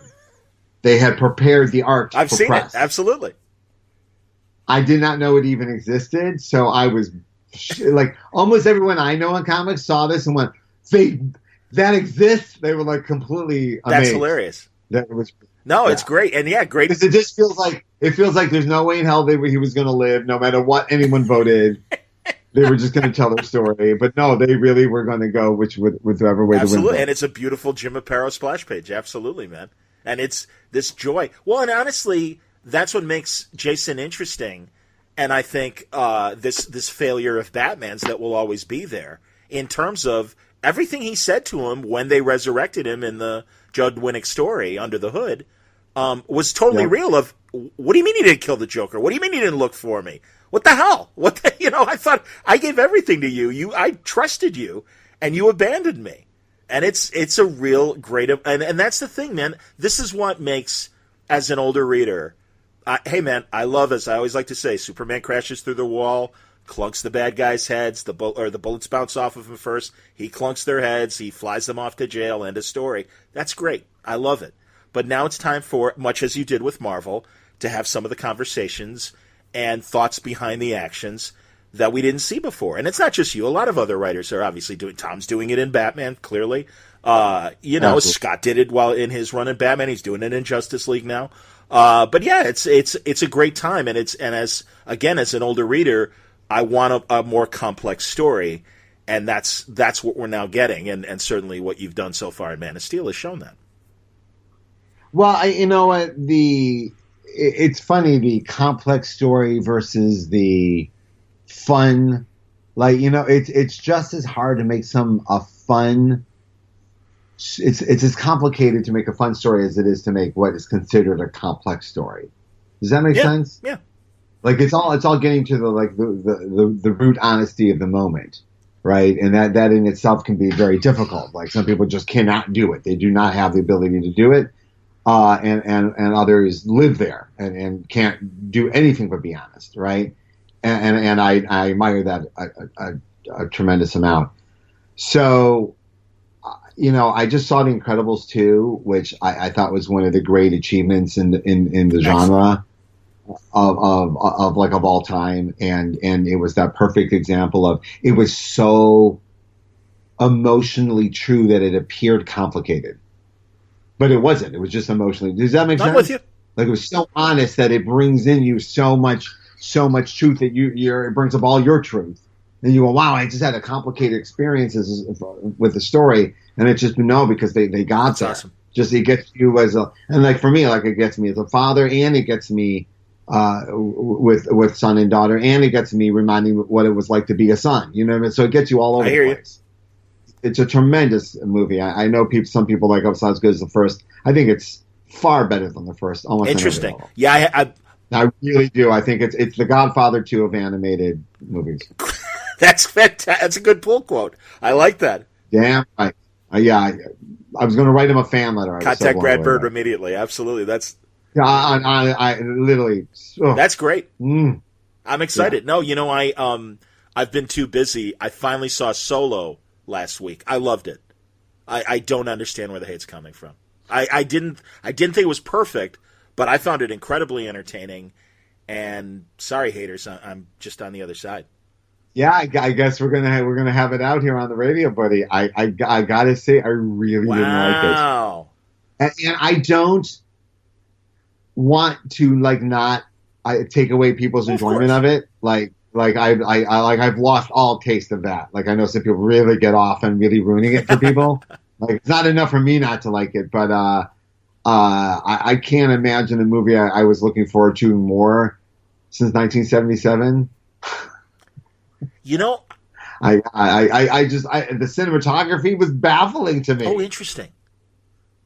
They had prepared the art I've for seen press. It, absolutely. I did not know it even existed, so I was almost everyone I know in comics saw this and went, that exists? They were completely amazed. That's hilarious. That it was. No, it's great, and great. Because it just feels like there's no way in hell he was going to live, no matter what anyone voted. They were just going to tell their story, but no, they really were going to go with whoever way the wind blows. And it's a beautiful Jim Aparo splash page, absolutely, man. And it's this joy. Well, and honestly, that's what makes Jason interesting. And I think this failure of Batman's that will always be there in terms of everything he said to him when they resurrected him in the Judd Winnick story, Under the Hood, was totally real. Of what do you mean he didn't kill the Joker? What do you mean he didn't look for me? What the hell? I thought I gave everything to you. I trusted you, and you abandoned me. And it's a real great, and that's the thing, man. This is what makes, as an older reader, hey man, I love, as I always like to say, Superman crashes through the wall, clunks the bad guys' heads, the bullets bounce off of him first, he clunks their heads, he flies them off to jail, end of story. That's great. I love it. But now it's time for, much as you did with Marvel, to have some of the conversations and thoughts behind the actions that we didn't see before. And it's not just you. A lot of other writers are obviously doing. Tom's doing it in Batman, clearly. Scott did it while in his run in Batman. He's doing it in Justice League now. But yeah, it's a great time, and as an older reader, I want a more complex story, and that's what we're now getting, and certainly what you've done so far in Man of Steel has shown that. Well, you know what, it's funny, the complex story versus the fun, it's just as hard to make a fun. It's as complicated to make a fun story as it is to make what is considered a complex story. Does that make sense? Yeah. It's all getting to the root honesty of the moment, right? And that in itself can be very difficult. Some people just cannot do it; they do not have the ability to do it, and others live there and can't do anything but be honest, right? And I admire that a tremendous amount. So. I just saw The Incredibles 2, which I thought was one of the great achievements in the genre of all time, and it was that perfect example of, it was so emotionally true that it appeared complicated, but it wasn't. It was just emotionally. Does that make sense? I'm with you. It was so honest that it brings in you so much truth that it brings up all your truth, And you go, wow, I just had a complicated experiences with the story, and it's just no, because they got That's there. awesome. Just it gets you as a, and like for me, like it gets me as a father, and it gets me with son and daughter, and it gets me reminding me what it was like to be a son. You know what I mean? So it gets you all over the place. It's a tremendous movie. I know some people like, oh, it's not as good as the first. I think it's far better than the first. Almost interesting. Yeah, I really do. I think it's the Godfather 2 of animated movies. That's fantastic. That's a good pull quote. I like that. Damn right. Yeah, I was going to write him a fan letter. Contact Brad Bird immediately. Absolutely. That's. Yeah, I literally. Oh. That's great. Mm. I'm excited. Yeah. No, I've been too busy. I finally saw Solo last week. I loved it. I don't understand where the hate's coming from. I didn't think it was perfect, but I found it incredibly entertaining. And sorry, haters, I'm just on the other side. Yeah, I guess we're gonna have it out here on the radio, buddy. I gotta say, I really didn't like it. Wow. And I don't want to not take away people's enjoyment of it. I've lost all taste of that. Like I know some people really get off on really ruining it for people. Like it's not enough for me not to like it, but I can't imagine a movie I was looking forward to more since 1977. You know, the cinematography was baffling to me. Oh, interesting.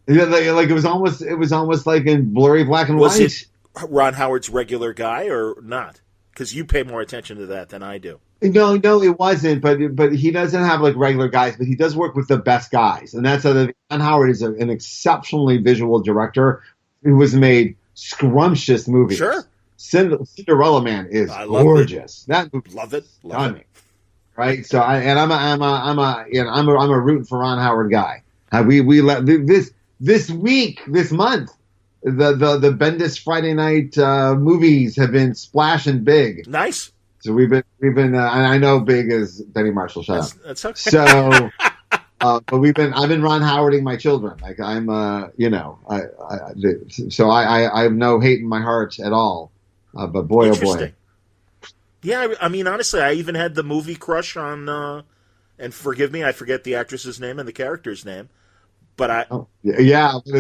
Like it was almost like in blurry black and white. Was it Ron Howard's regular guy or not? Because you pay more attention to that than I do. No, it wasn't. But he doesn't have like regular guys, but he does work with the best guys, and that's Ron Howard is an exceptionally visual director who has made scrumptious movies. Sure. Cinderella Man is gorgeous. That movie, love it. Right. So I'm a rooting for Ron Howard guy. We let this month. The Bendis Friday night movies have been splashing big. Nice. So we've been, and I know big is Benny Marshall. Shut up. That's okay. So, but I've been Ron Howarding my children. Like I'm, so I have no hate in my heart at all. But boy, oh boy. Yeah, I mean, honestly, I even had the movie crush on, and forgive me, I forget the actress's name and the character's name. But what is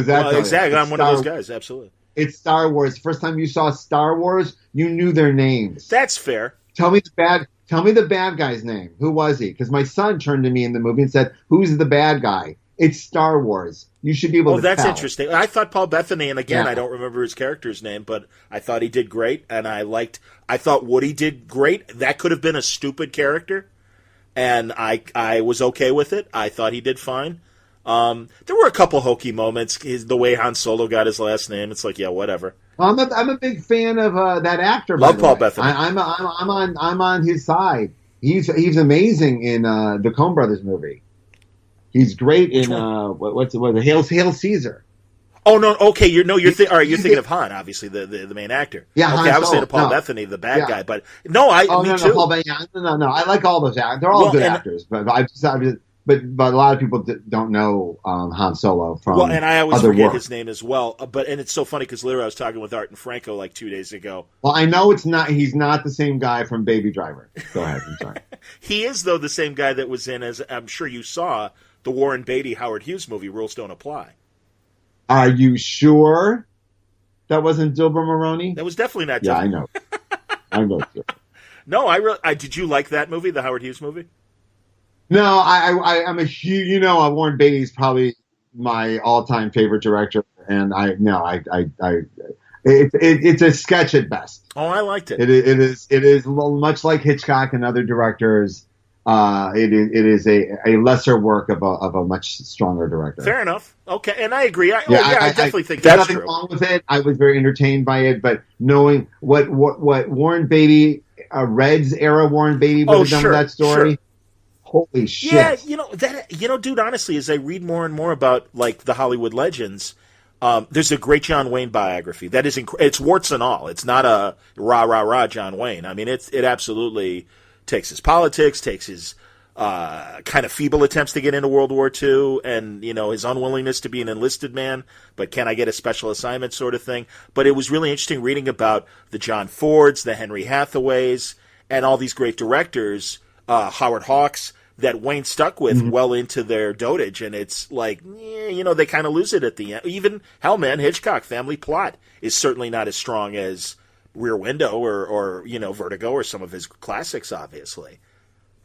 that? Well, exactly. I'm one of those guys. Absolutely. It's Star Wars. First time you saw Star Wars, you knew their names. That's fair. Tell me the bad guy's name. Who was he? Because my son turned to me in the movie and said, "Who's the bad guy?" It's Star Wars. You should be able to tell. Oh, that's interesting. I thought Paul Bettany, and again, I don't remember his character's name, but I thought he did great, and I thought Woody did great. That could have been a stupid character, and I was okay with it. I thought he did fine. There were a couple hokey moments. The way Han Solo got his last name, it's like, yeah, whatever. Well, I'm a big fan of that actor. Love Paul Bettany. I'm on his side. He's amazing in the Coen Brothers movie. He's great in what's Hail Caesar. Oh no! Okay, you're thinking of Han, obviously the main actor. Yeah, okay. I was saying Paul Bettany, the bad guy, but no, me too. Paul Bettany. No. I like all those actors. They're all good actors, but But a lot of people don't know Han Solo from. Well, and I always forget his name as well. And it's so funny because literally I was talking with Art and Franco like 2 days ago. Well, I know it's not. He's not the same guy from Baby Driver. Go ahead. I'm sorry. He is though the same guy that was in, as I'm sure you saw, the Warren Beatty Howard Hughes movie. Rules Don't Apply. Are you sure that wasn't Dilbert Maroney? That was definitely not. Yeah, I know. I know. Too. No, I did you like that movie, the Howard Hughes movie? No, I'm a huge. Warren Beatty's probably my all-time favorite director, and it's a sketch at best. Oh, I liked it. It is much like Hitchcock and other directors. It is a lesser work of a much stronger director. Fair enough. Okay, and I agree. I definitely think that's true. There's nothing wrong with it. I was very entertained by it, but knowing what Warren Beatty, Red's era Warren Beatty would have done with that story. Sure. Holy shit! Yeah, dude. Honestly, as I read more and more about like the Hollywood legends, there's a great John Wayne biography that is it's warts and all. It's not a rah John Wayne. I mean, it absolutely takes his politics, takes his kind of feeble attempts to get into World War II, and his unwillingness to be an enlisted man, but can I get a special assignment sort of thing. But it was really interesting reading about the John Fords, the Henry Hathaways, and all these great directors. Howard Hawks, that Wayne stuck with well into their dotage, and it's like, they kind of lose it at the end. Even Hellman, Hitchcock, Family Plot is certainly not as strong as Rear Window or Vertigo or some of his classics, obviously.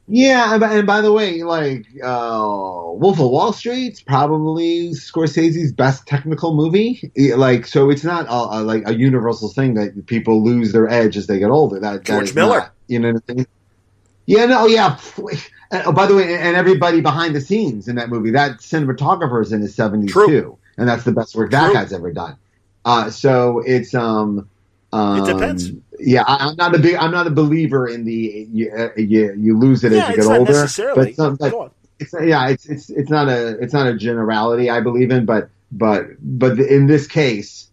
Yeah, and by the way, Wolf of Wall Street's probably Scorsese's best technical movie. So it's not a universal thing that people lose their edge as they get older. George Miller. Not, you know what I mean? Yeah, no, yeah. Oh, by the way, and everybody behind the scenes in that movie, that cinematographer is in his 70s too, and that's the best work that guy's ever done. So it's it depends. Yeah, I'm not a believer in the you lose it as you get older. Necessarily. But it's not a generality I believe in, but in this case,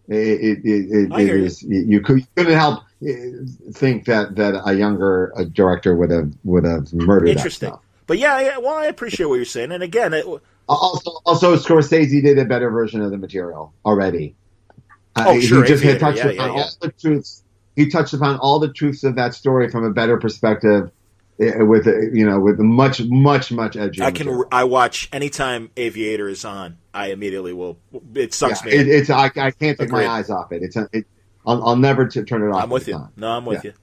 it is you couldn't help think that a younger director would have murdered Interesting. that stuff. But well, I appreciate what you're saying, and again, also Scorsese did a better version of the material already. Sure. He touched upon all the truths. He touched upon all the truths of that story from a better perspective, with much edgier. I watch anytime Aviator is on. I immediately will. It sucks me. I can't take my eyes off it. I'll never turn it off. I'm with you. No, I'm with you.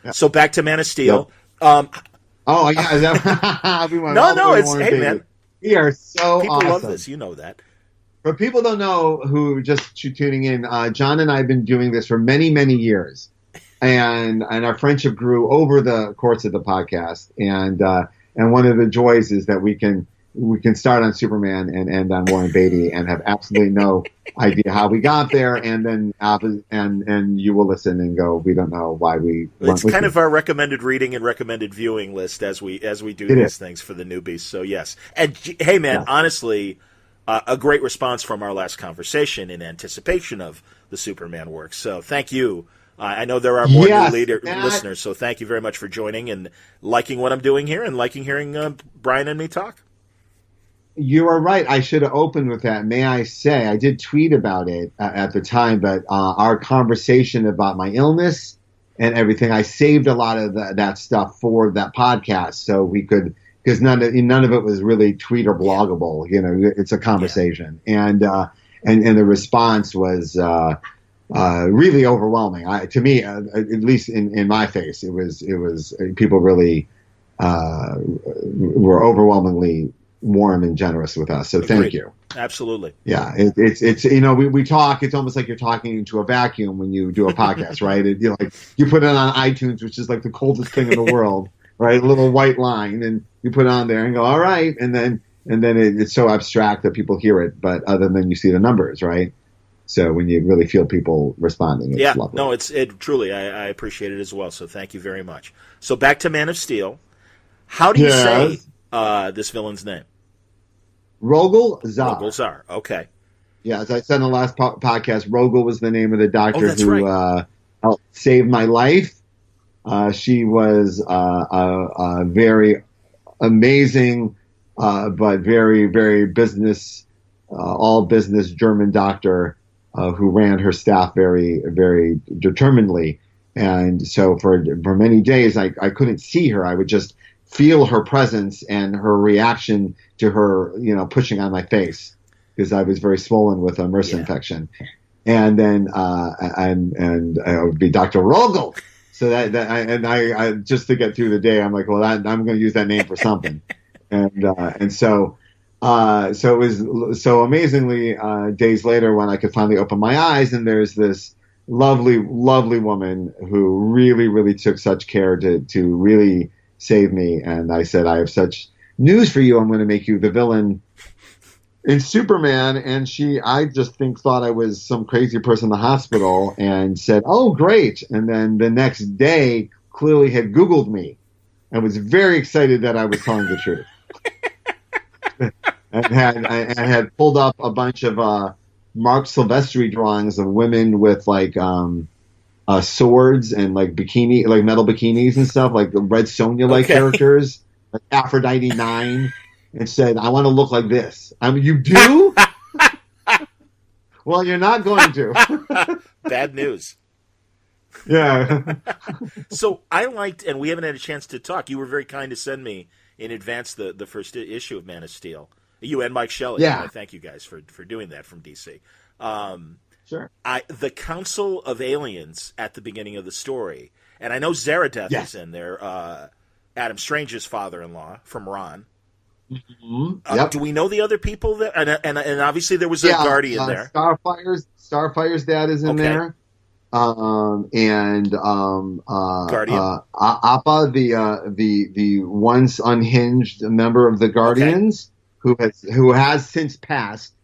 Yeah. So back to Man of Steel. Yep. No, it's hey man. We are so people awesome. love this. You know that. For people don't know who just tuning in, John and I have been doing this for many, many years, and our friendship grew over the course of the podcast. And one of the joys is that we can start on Superman and end on Warren Beatty and have absolutely no idea how we got there, and then and you will listen and go, we don't know why we. It's kind of our recommended reading and recommended viewing list as we do these things for the newbies. So yes, and hey man, honestly. A great response from our last conversation in anticipation of the Superman work. So thank you. I know there are more new listeners, so thank you very much for joining and liking what I'm doing here and liking hearing Brian and me talk. You are right. I should have opened with that. May I say, I did tweet about it at the time, but our conversation about my illness and everything, I saved a lot of that stuff for that podcast so we could – because none of it was really tweet or bloggable. It's a conversation, and the response was really overwhelming. To me, at least in my face, it was people really were overwhelmingly warm and generous with us. So thank you. Absolutely. Yeah, it's we talk. It's almost like you're talking into a vacuum when you do a podcast, right? You put it on iTunes, which is like the coldest thing in the world. Right, a little white line, and you put it on there and go, all right, and then it's so abstract that people hear it, but other than you see the numbers, right? So when you really feel people responding, it's lovely. No, it truly, I appreciate it as well. So thank you very much. So back to Man of Steel. How do you say this villain's name? Rogol Zar. Rogol Zar. Okay. Yeah, as I said in the last podcast, Rogol was the name of the doctor who right. Helped save my life. She was a very amazing, but very, very all business German doctor who ran her staff very, very determinedly. And so for many days, I couldn't see her. I would just feel her presence and her reaction to her, pushing on my face because I was very swollen with a MRSA infection. And then I would be Dr. Rogol. So I just to get through the day, I'm like, well, I'm going to use that name for something, and so it was so amazingly days later when I could finally open my eyes, and there's this lovely, lovely woman who really, really took such care to really save me, and I said, I have such news for you. I'm going to make you the villain in Superman, and I just thought I was some crazy person in the hospital and said, oh, great. And then the next day clearly had Googled me and was very excited that I was telling the truth. and had pulled up a bunch of Mark Silvestri drawings of women with swords and bikini, metal bikinis and stuff, like the Red Sonja characters, like Aphrodite 9. And said, I want to look like this. You do? Well, you're not going to. Bad news. Yeah. So I liked, and we haven't had a chance to talk. You were very kind to send me in advance the first issue of Man of Steel. You and Mike Shelley. Yeah. I thank you guys for doing that from DC. Sure. The Council of Aliens at the beginning of the story, and I know Zaradeth is in there. Adam Strange's father-in-law from Ron. Mm-hmm. Yep. Do we know the other people that? And obviously there was a Guardian there. Starfire's dad is in there. And Guardian. Appa, the once unhinged member of the Guardians, who has since passed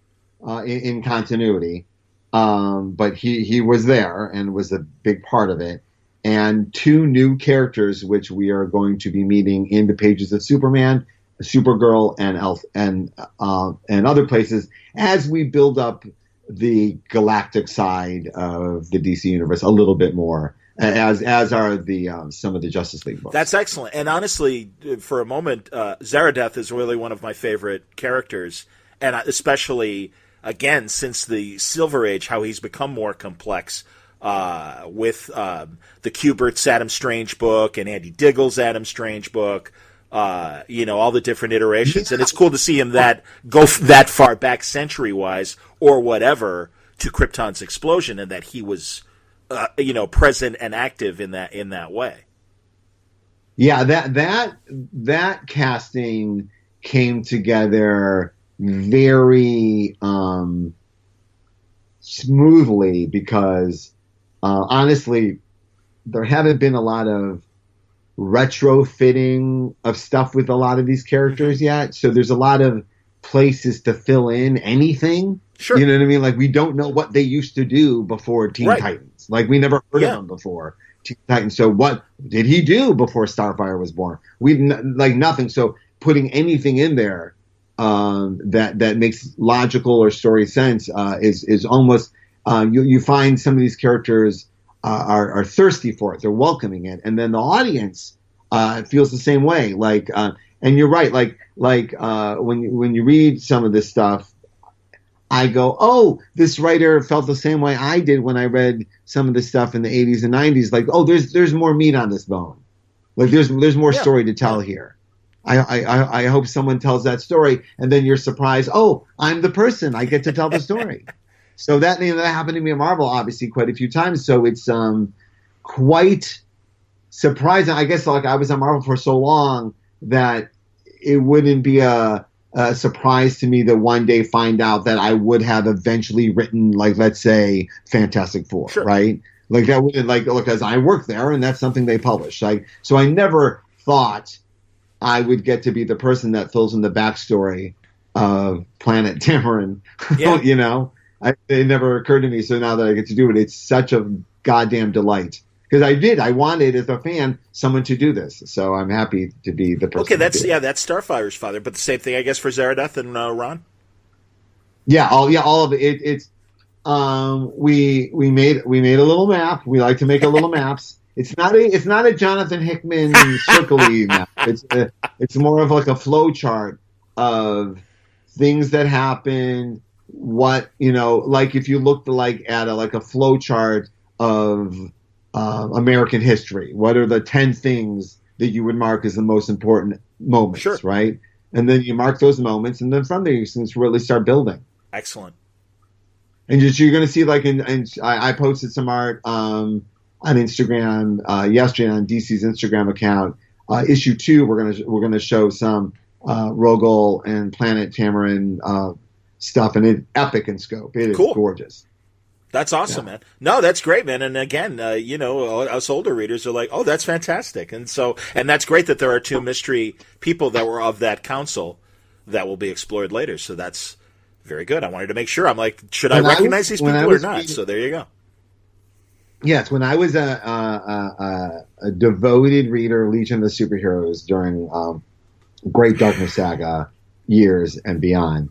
in continuity, but he was there and was a big part of it. And two new characters, which we are going to be meeting in the pages of Superman, Supergirl, and Elf, and other places as we build up the galactic side of the DC universe a little bit more, as are the some of the Justice League books. That's excellent. And honestly, for a moment, Zaradeth is really one of my favorite characters, and especially again since the Silver Age, how he's become more complex with the Kubert's Adam Strange book and Andy Diggle's Adam Strange book. All the different iterations, and it's cool to see him go that far back century-wise or whatever to Krypton's explosion, and that he was, present and active in that way. Yeah, that casting came together very smoothly because honestly, there haven't been a lot of retrofitting of stuff with a lot of these characters yet. So there's a lot of places to fill in anything. Sure. You know what I mean? Like, we don't know what they used to do before Teen Titans. Like, we never heard of them before Teen Titans. So what did he do before Starfire was born? Nothing. So putting anything in there that makes logical or story sense is almost you find some of these characters are thirsty for it. They're welcoming it, and then the audience feels the same way. And you're right. When you read some of this stuff, I go, "Oh, this writer felt the same way I did when I read some of this stuff in the 80s and 90s. Like, oh, there's more meat on this bone. Like, there's more story to tell here. I hope someone tells that story, and then you're surprised. Oh, I'm the person. I get to tell the story." So that happened to me at Marvel, obviously, quite a few times. So it's quite surprising. I guess I was at Marvel for so long that it wouldn't be a surprise to me that one day find out that I would have eventually written, let's say, Fantastic Four, right? Like, that wouldn't, because I work there and that's something they publish. So I never thought I would get to be the person that fills in the backstory of Planet Tamarin, It never occurred to me, so now that I get to do it, it's such a goddamn delight. Because I wanted, as a fan, someone to do this. So I'm happy to be the person. Okay, that's Starfire's father, but the same thing, I guess, for Zaradeth and Ron? Yeah, all of it. It's we made a little map. We like to make a little maps. It's not a Jonathan Hickman circle-y map. It's more of like a flow chart of things that happen. What, if you looked at a flow chart of American history, what are the 10 things that you would mark as the most important moments, right? And then you mark those moments, and then from there you can really start building. Excellent. And you're going to see, I posted some art on Instagram yesterday on DC's Instagram account. Issue 2, we're gonna show some Rogol and Planet Tamarin stuff, and it's epic in scope. It is gorgeous. That's awesome, man. No, that's great, man. And again, us older readers are like, "Oh, that's fantastic," and that's great that there are two mystery people that were of that council that will be explored later. So that's very good. I wanted to make sure. I'm like, should I recognize these people or not? So there you go. Yes, when I was a devoted reader of Legion of the Superheroes during Great Darkness Saga years and beyond.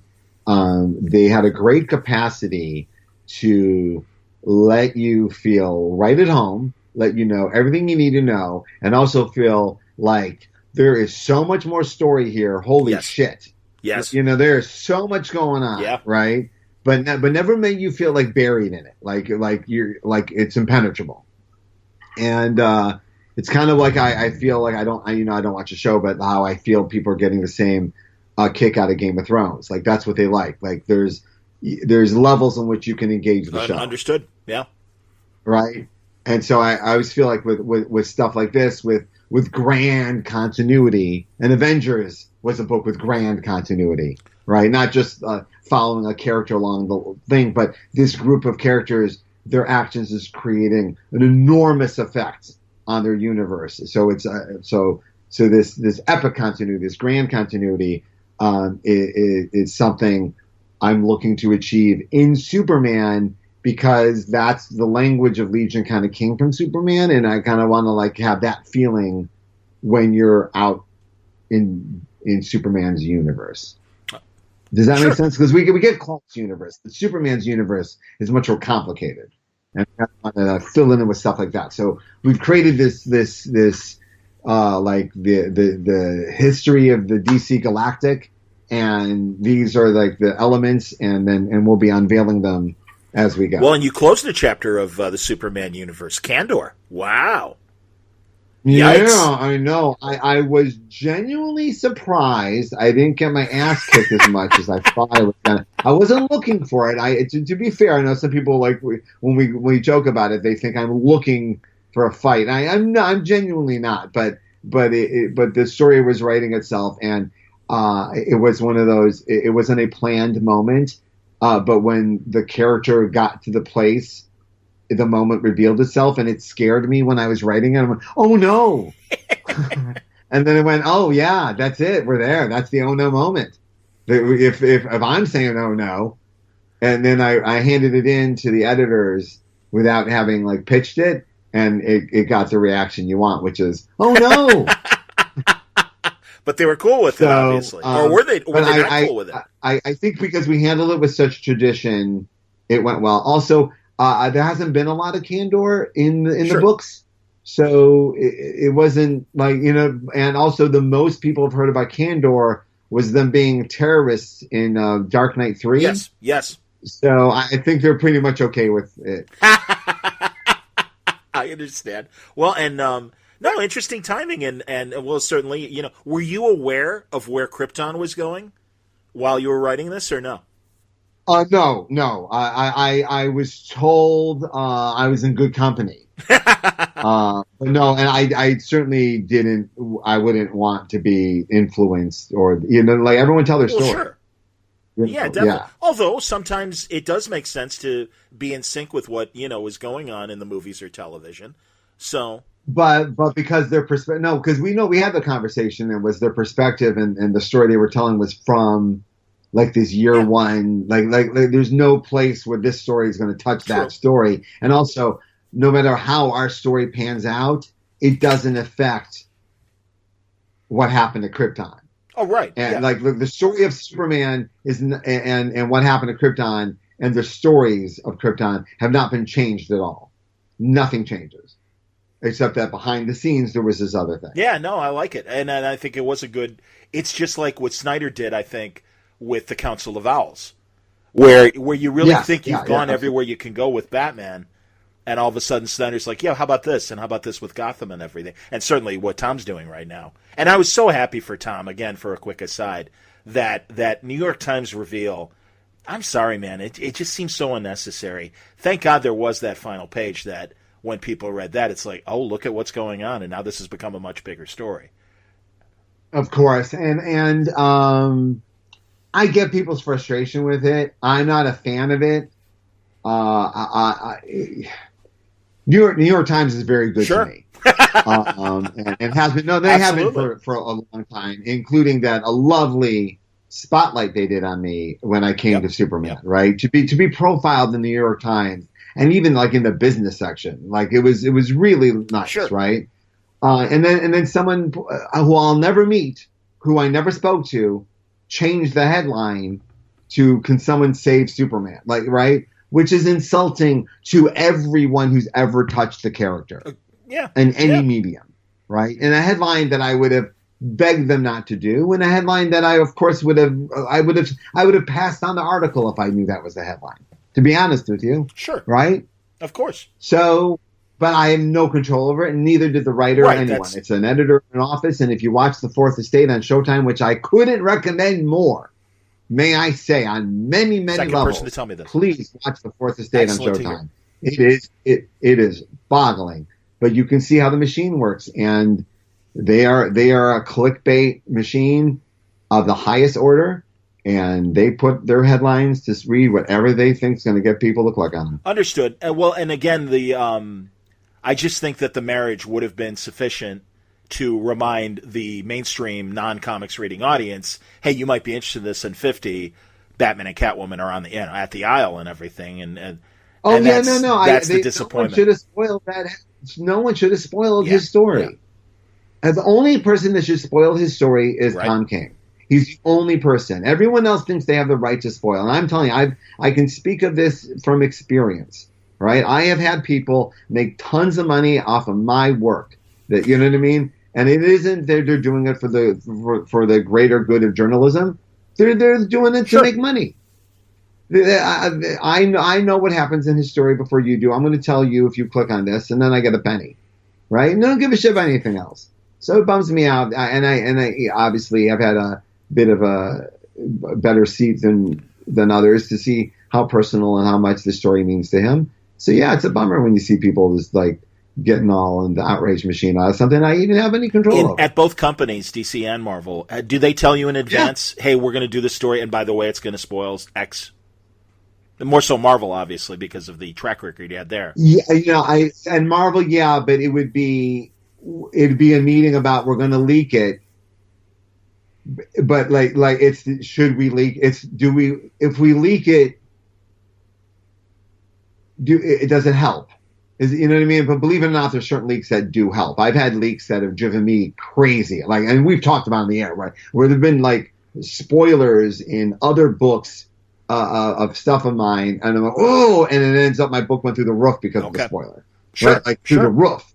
They had a great capacity to let you feel right at home, let you know everything you need to know, and also feel like there is so much more story here. Holy shit. Yes. There is so much going on, right? But never made you feel buried in it, like it's impenetrable. And it's kind of like I feel like I don't watch a show, but how I feel people are getting the same kick out of Game of Thrones. Like that's what they like. Like there's levels in which you can engage the show. Understood. Yeah. Right. And so I always feel like with stuff like this, with grand continuity, and Avengers was a book with grand continuity, right? Not just following a character along the thing, but this group of characters, their actions is creating an enormous effect on their universe. So it's so this epic continuity, this grand continuity, is something I'm looking to achieve in Superman, because that's the language of Legion kind of came from Superman, and I kind of want to like have that feeling when you're out in Superman's universe. Does that make sense? Because we get Clark's universe, but Superman's universe is much more complicated, and I want to fill in with stuff like that. So we've created this like the history of the DC Galactic, and these are like the elements, and we'll be unveiling them as we go. Well, and you closed a chapter of the Superman universe, Kandor. Wow. Yeah, Yikes. I know. I was genuinely surprised. I didn't get my ass kicked as much as I thought I was gonna. I wasn't looking for it. To be fair, I know some people like when we joke about it, they think I'm looking for a fight. I'm not. I'm genuinely not. But the story was writing itself, and it was one of those. It wasn't a planned moment. But when the character got to the place, the moment revealed itself, and it scared me when I was writing it. I went, oh no. And then it went, oh yeah, that's it. We're there. That's the oh no moment. If I'm saying oh no, and then I handed it in to the editors without having like pitched it, and it got the reaction you want, which is, oh no. But they were cool with it, obviously. Or were they not cool with it? I think because we handled it with such tradition, it went well. Also, there hasn't been a lot of Kandor in the books. So it wasn't like, and also the most people have heard about Kandor was them being terrorists in Dark Knight 3. Yes. So I think they're pretty much okay with it. I understand. Well, and no, interesting timing, and well, certainly, were you aware of where Krypton was going while you were writing this, or no? No. I was told I was in good company. But no, and I certainly didn't. I wouldn't want to be influenced, or like everyone tell their story. Sure. Yeah, definitely. Yeah. Although sometimes it does make sense to be in sync with what is going on in the movies or television. So. But because their perspective, no, because we had the conversation, and was their perspective, and the story they were telling was from like this year one, like there's no place where this story is going to touch that story. And also, no matter how our story pans out, it doesn't affect what happened to Krypton. Oh, right. And like the story of Superman is, and what happened to Krypton, and the stories of Krypton have not been changed at all. Nothing changes. Except that behind the scenes, there was this other thing. Yeah, no, I like it. And I think it was a good... It's just like what Snyder did, I think, with the Council of Owls. Where you really think you've gone everywhere you can go with Batman, and all of a sudden Snyder's like, yeah, how about this? And how about this with Gotham and everything? And certainly what Tom's doing right now. And I was so happy for Tom, again, for a quick aside, that New York Times reveal... I'm sorry, man. It just seems so unnecessary. Thank God there was that final page that... When people read that, it's like, oh, look at what's going on, and now this has become a much bigger story. Of course, and I get people's frustration with it. I'm not a fan of it. New York Times is very good to me, and has been. No, they have been for a long time, including that a lovely spotlight they did on me when I came to Superman. Right, to be profiled in the New York Times. And even like in the business section, like it was really nice, right? And then someone who I'll never meet, who I never spoke to, changed the headline to "Can someone save Superman?" Like, right, which is insulting to everyone who's ever touched the character, in any medium, right? And a headline that I would have begged them not to do, and a headline that I, of course, would have passed on the article if I knew that was the headline. To be honest with you. Sure. Right? Of course. So but I have no control over it, and neither did the writer or anyone. It's an editor in an office, and if you watch The Fourth Estate on Showtime, which I couldn't recommend more, may I say, on many, many levels, to tell me this. Please watch The Fourth Estate on Showtime. It is boggling, but you can see how the machine works, and they are a clickbait machine of the highest order, and they put their headlines to read whatever they think is going to get people to click on them. Understood. Well, and again, I just think that the marriage would have been sufficient to remind the mainstream non-comics reading audience, hey, you might be interested in this in 50. Batman and Catwoman are on the at the aisle and everything, and that's the disappointment. No one should have spoiled that. No one should have spoiled his story. Yeah. And the only person that should spoil his story is Tom King. He's the only person. Everyone else thinks they have the right to spoil. And I'm telling you, I can speak of this from experience, right? I have had people make tons of money off of my work. That, you know what I mean? And it isn't that they're doing it for the greater good of journalism. They're doing it to make money. I know what happens in his story before you do. I'm going to tell you if you click on this, and then I get a penny, right? And I don't give a shit about anything else. So it bums me out. And I obviously have had a bit of a better seat than others to see how personal and how much the story means to him. So yeah, it's a bummer when you see people just like getting all in the outrage machine out of something I even have any control over. At both companies, DC and Marvel, do they tell you in advance, hey, we're going to do this story, and by the way, it's going to spoil X? More so Marvel, obviously, because of the track record you had there. Yeah, and Marvel, but it'd be a meeting about we're going to leak it. But like it's should we leak? If we leak it, it doesn't help. You know what I mean? But believe it or not, there's certain leaks that do help. I've had leaks that have driven me crazy. And we've talked about in the air, right? Where there've been like spoilers in other books of stuff of mine, and I'm like, and it ends up my book went through the roof because of the spoiler, right? Like through the roof.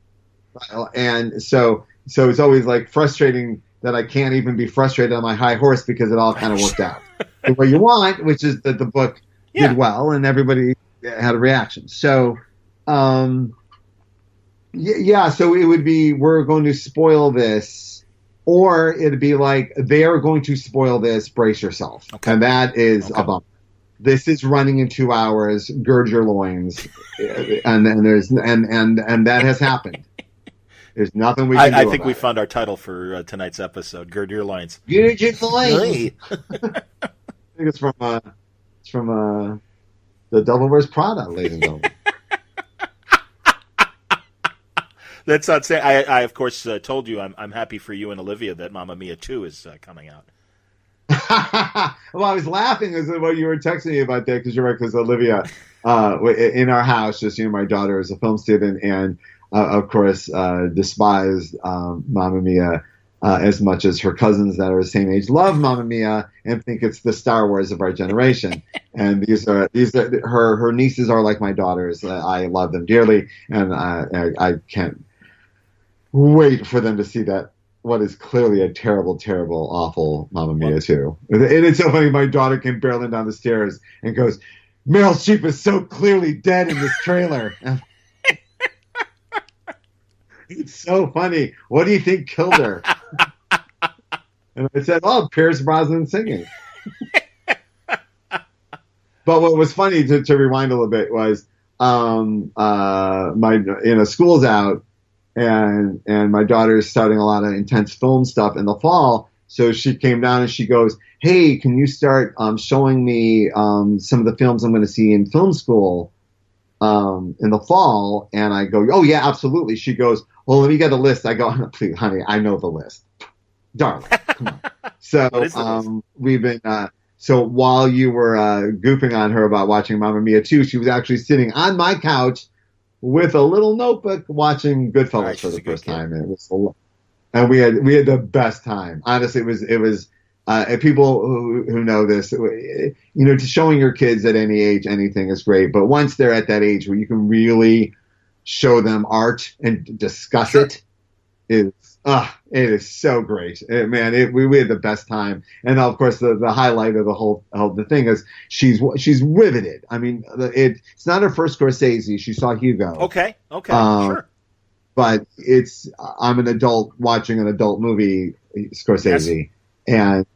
And so it's always like frustrating that I can't even be frustrated on my high horse because it all kind of worked out the way you want, which is that the book did well and everybody had a reaction. So, so it would be, we're going to spoil this, or it'd be like, they are going to spoil this, brace yourself. Okay. And that is a bummer. This is running in 2 hours, gird your loins. and that has happened. There's nothing we can do. I think we found our title for tonight's episode. Gird your loins. Gird your loins. I think it's from The Devil Wears Prada, ladies and gentlemen. That's not saying. I of course told you I'm happy for you and Olivia that Mamma Mia 2 is coming out. Well, I was laughing as what you were texting me about that because you're right. Because Olivia, in our house, just my daughter is a film student and. Of course, despised Mamma Mia as much as her cousins that are the same age love Mamma Mia and think it's the Star Wars of our generation. And these are her nieces are like my daughters. I love them dearly, and I can't wait for them to see that what is clearly a terrible, terrible, awful Mamma Mia too. And it's so funny. My daughter came barreling down the stairs and goes, "Meryl Streep is so clearly dead in this trailer." It's so funny. What do you think killed her? And I said, Pierce Brosnan singing. But what was funny, to rewind a little bit, was school's out, and my daughter is starting a lot of intense film stuff in the fall. So she came down and she goes, "Hey, can you start showing me some of the films I'm going to see in film school in the fall?" And I go, "Oh yeah, absolutely." She goes, "Well, let me get a list." I go, "Please, honey, I know the list." Darling, come on. So we've been so while you were goofing on her about watching Mamma Mia 2, she was actually sitting on my couch with a little notebook watching Goodfellas for the first time, and it was and we had the best time. Honestly, it was people who know this, to showing your kids at any age anything is great, but once they're at that age where you can really show them art and discuss it, it is so great, we had the best time. And of course, the highlight of the thing is she's riveted. I mean, it's not her first Scorsese. She saw Hugo. Okay, sure. But I'm an adult watching an adult movie, Scorsese, yes.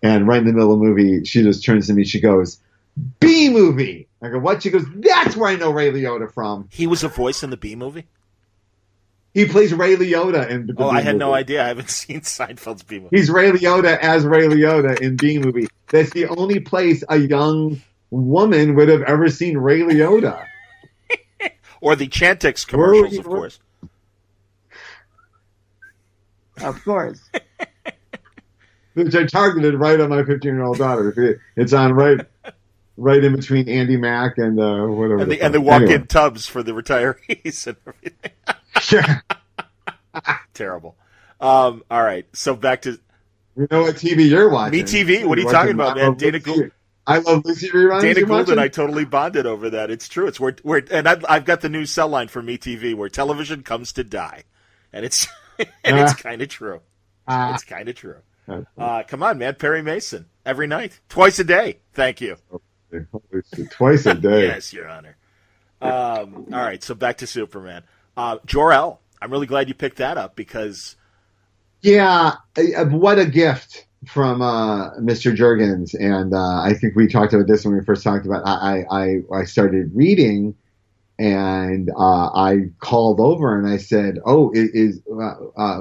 And right in the middle of the movie, she just turns to me. She goes, "B movie." I go, "What?" She goes, "That's where I know Ray Liotta from." He was a voice in the B movie? He plays Ray Liotta in the B movie. I had no idea. I haven't seen Seinfeld's B movie. He's Ray Liotta as Ray Liotta in B movie. That's the only place a young woman would have ever seen Ray Liotta. Or the Chantix commercials, of course. Of course. Which I targeted right on my 15-year-old daughter. It's on right in between Andy Mack and whatever. And the walk-in tubs for the retirees and everything. Sure. Terrible. All right, so back to... You know what TV you're watching. Me TV? What are you talking about, man? Dana Gould. I love Lucy reruns. Dana Gould and I totally bonded over that. It's true. It's where and I've got the new cell line for Me TV, where television comes to die, and it's it's kind of true. It's kind of true. Come on, man. Perry Mason every night, twice a day. Thank you. Twice a day. Yes, Your Honor. All right, so back to Superman. Jor-El. I'm really glad you picked that up because. Yeah, what a gift from Mr. Jurgens, and I think we talked about this when we first talked about. I started reading, and I called over and I said, "Oh,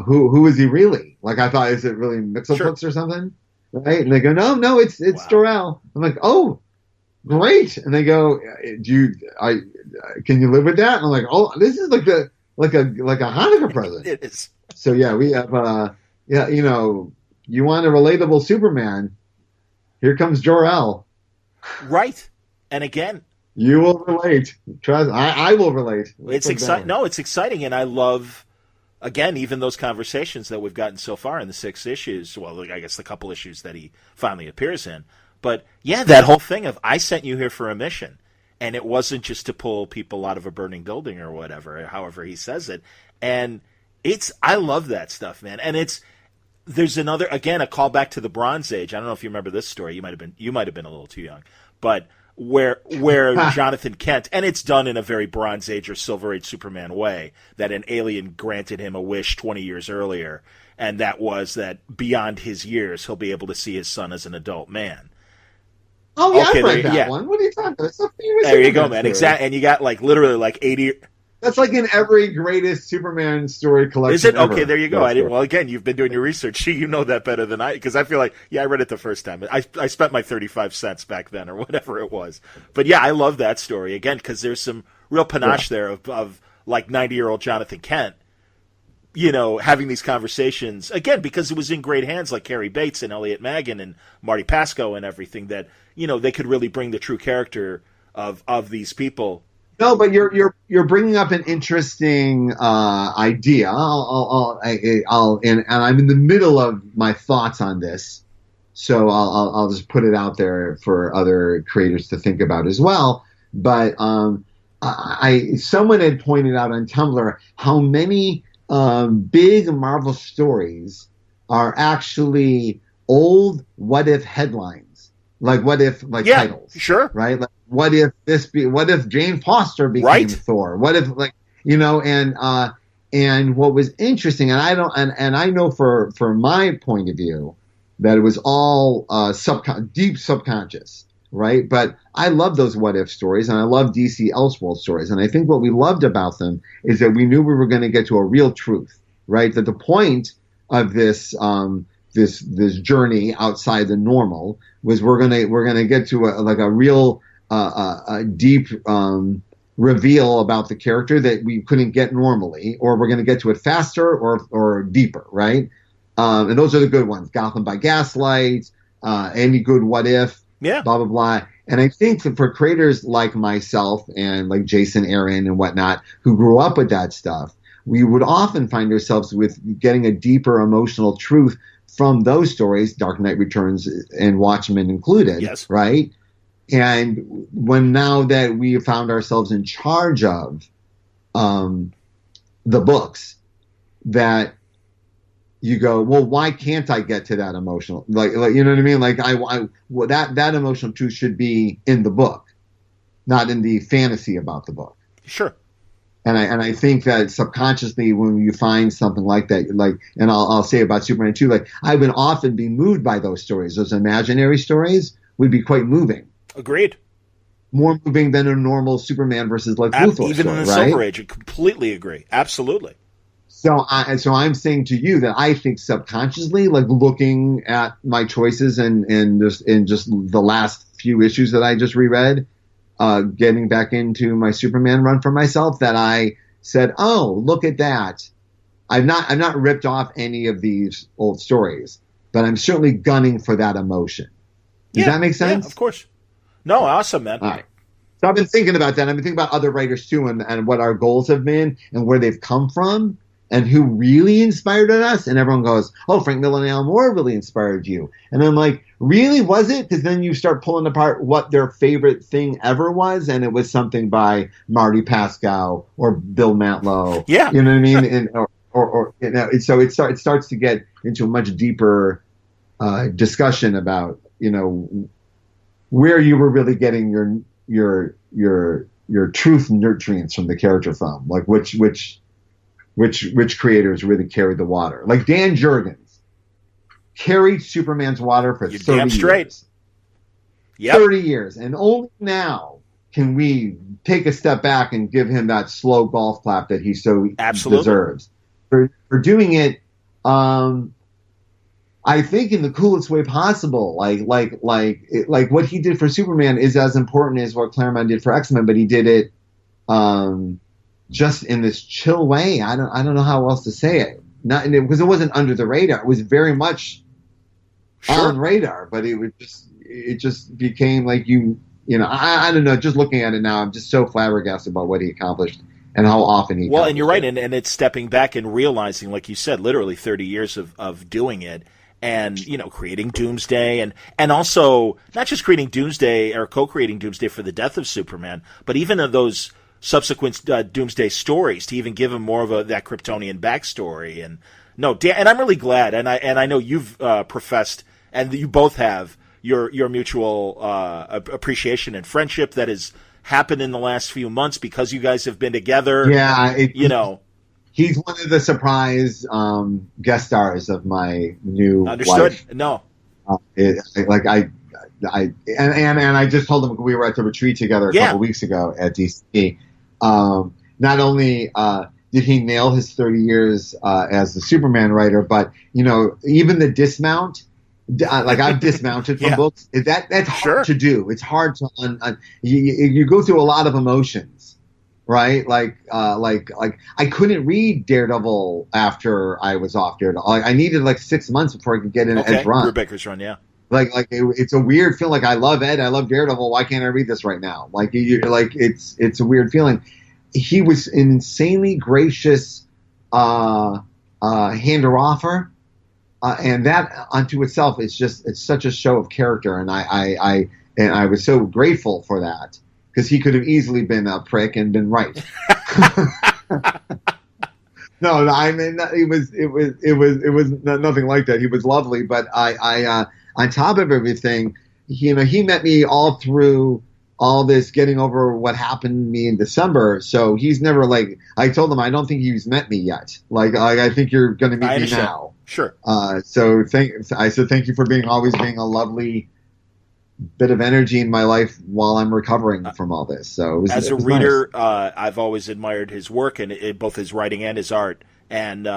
who is he really?" Like I thought, is it really Mixelputs or something? Right? And they go, "No, it's wow. Jor-El." I'm like, "Oh, great!" And they go, can you live with that?" And I'm like, "Oh, this is like a Hanukkah present." It is. So yeah, we have you want a relatable Superman? Here comes Jor-El. Right, and again, you will relate. Trust, I will relate. It's exciting. No, it's exciting, and I love. Again, even those conversations that we've gotten so far in the 6 issues. Well, I guess the couple issues that he finally appears in. But yeah, that whole thing of I sent you here for a mission, and it wasn't just to pull people out of a burning building or whatever, however he says it. And I love that stuff, man. And there's another, again, a callback to the Bronze Age. I don't know if you remember this story. You might have been a little too young, but where Jonathan Kent, and it's done in a very Bronze Age or Silver Age Superman way, that an alien granted him a wish 20 years earlier, and that was that beyond his years, he'll be able to see his son as an adult man. Oh, yeah, okay, I've read that one. What are you talking about? There you go, man. Exactly. And you got literally 80... That's like in every greatest Superman story collection. Is it? Okay, ever. There you go. Well, again, you've been doing your research. You know that better than I, because I feel like, I read it the first time. I spent my 35 cents back then or whatever it was. But yeah, I love that story, again, because there's some real panache there of 90-year-old Jonathan Kent, having these conversations, again, because it was in great hands like Cary Bates and Elliot Maggin and Marty Pasco and everything that, they could really bring the true character of these people. No, but you're bringing up an interesting idea. And I'm in the middle of my thoughts on this, so I'll just put it out there for other creators to think about as well. But someone had pointed out on Tumblr how many big Marvel stories are actually old what if headlines, like what if titles, sure, right? Like, what if Jane Foster became Thor? What if and what was interesting, and I know for my point of view that it was all deep subconscious, right? But I love those what if stories, and I love DC Elseworld stories, and I think what we loved about them is that we knew we were going to get to a real truth, right? That the point of this this journey outside the normal was we're gonna get to a real a deep reveal about the character that we couldn't get normally, or we're going to get to it faster or deeper, right? And those are the good ones. Gotham by Gaslight, any good what if, blah, blah, blah. And I think that for creators like myself and like Jason Aaron and whatnot, who grew up with that stuff, we would often find ourselves with getting a deeper emotional truth from those stories, Dark Knight Returns and Watchmen included, right? And now that we have found ourselves in charge of the books, that you go, well, why can't I get to that emotional? Like you know what I mean? Like well, that emotional truth should be in the book, not in the fantasy about the book. Sure. And I think that subconsciously, when you find something like that, like, and I'll say about Superman 2, like, I would often be moved by those stories. Those imaginary stories would be quite moving. Agreed. More moving than a normal Superman versus Lex Luthor even story, in the Silver Age. I completely agree. Absolutely. So I'm saying to you that I think subconsciously, like looking at my choices and just the last few issues that I just reread, getting back into my Superman run for myself, that I said, oh, look at that. I've not ripped off any of these old stories, but I'm certainly gunning for that emotion. Does that make sense? Yeah, of course. No, awesome, man. All right. So I've been thinking about that. I've been thinking about other writers too, and what our goals have been and where they've come from and who really inspired us. And everyone goes, oh, Frank Miller and Alan Moore really inspired you. And I'm like, really, was it? Because then you start pulling apart what their favorite thing ever was, and it was something by Marty Pascoe or Bill Mantlo. Yeah. You know what I mean? And or you know, so it starts to get into a much deeper discussion about, you know, where you were really getting your truth nutrients from the character from, like which creators really carried the water. Like Dan Jurgens carried Superman's water for 30 damn straight. years. Yep. 30 years. And only now can we take a step back and give him that slow golf clap that he so Absolutely. deserves. For doing it, I think in the coolest way possible. Like what he did for Superman is as important as what Claremont did for X-Men, but he did it just in this chill way. I don't know how else to say it. Not because it wasn't under the radar. It was very much on radar, but it just became like you know, I don't know. Just looking at it now, I'm just so flabbergasted about what he accomplished and how often he. Well, and you're right, and it's stepping back and realizing, like you said, literally 30 years of doing it. And, you know, creating Doomsday and also not just creating Doomsday or co-creating Doomsday for the death of Superman, but even of those subsequent Doomsday stories to even give him more of that Kryptonian backstory. And and I'm really glad. And I know you've professed, and you both have your mutual appreciation and friendship that has happened in the last few months because you guys have been together. Yeah, He's one of the surprise guest stars of my new Understood. wife. No. I just told him we were at the retreat together a couple weeks ago at DC. Not only did he nail his 30 years as the Superman writer, but, you know, even the dismount, like I've dismounted from books. That's hard to do. It's hard to you go through a lot of emotions. Right, like I couldn't read Daredevil after I was off Daredevil. I needed like 6 months before I could get in Ed's run. Brubaker's run, yeah. It's a weird feeling. Like I love Ed, I love Daredevil. Why can't I read this right now? It's a weird feeling. He was an insanely gracious hander offer, and that unto itself is it's such a show of character. And I was so grateful for that. Because he could have easily been a prick and been right. No, I mean it was nothing like that. He was lovely, but I on top of everything, you know, he met me all through all this getting over what happened to me in December. So he's never I told him I don't think he's met me yet. I think you're going to meet me now. Sure. So I said thank you for always being a lovely bit of energy in my life while I'm recovering from all this. So as a reader, nice. I've always admired his work and both his writing and his art. And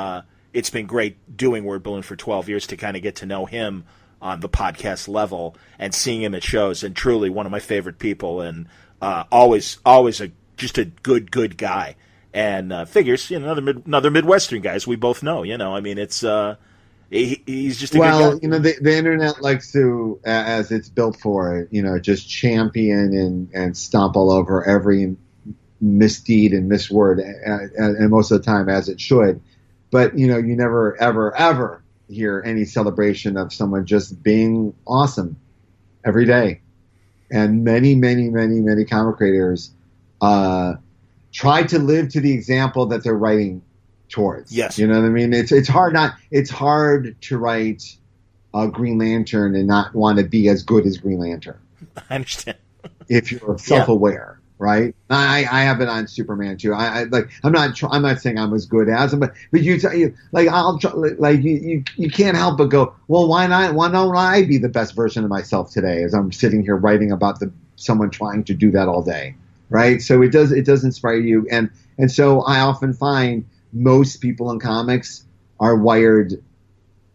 it's been great doing Word Balloon for 12 years to kind of get to know him on the podcast level and seeing him at shows. And truly one of my favorite people, and always just a good guy. And figures, you know, another Midwestern guy, as we both know. You know, I mean, it's. He's just a good guy. Well, you know, the internet likes to, as it's built for it, you know, just champion and stomp all over every misdeed and misword, and most of the time as it should. But, you know, you never, ever, ever hear any celebration of someone just being awesome every day. And many comic creators try to live to the example that they're writing towards. Yes. You know what I mean? It's hard to write a Green Lantern and not want to be as good as Green Lantern. I understand. If you're self-aware, right? I have it on Superman too. I'm not saying I'm as good as him, but you can't help but go, well, why not? Why don't I be the best version of myself today as I'm sitting here writing about someone trying to do that all day, right? So it does inspire you, and so I often find most people in comics are wired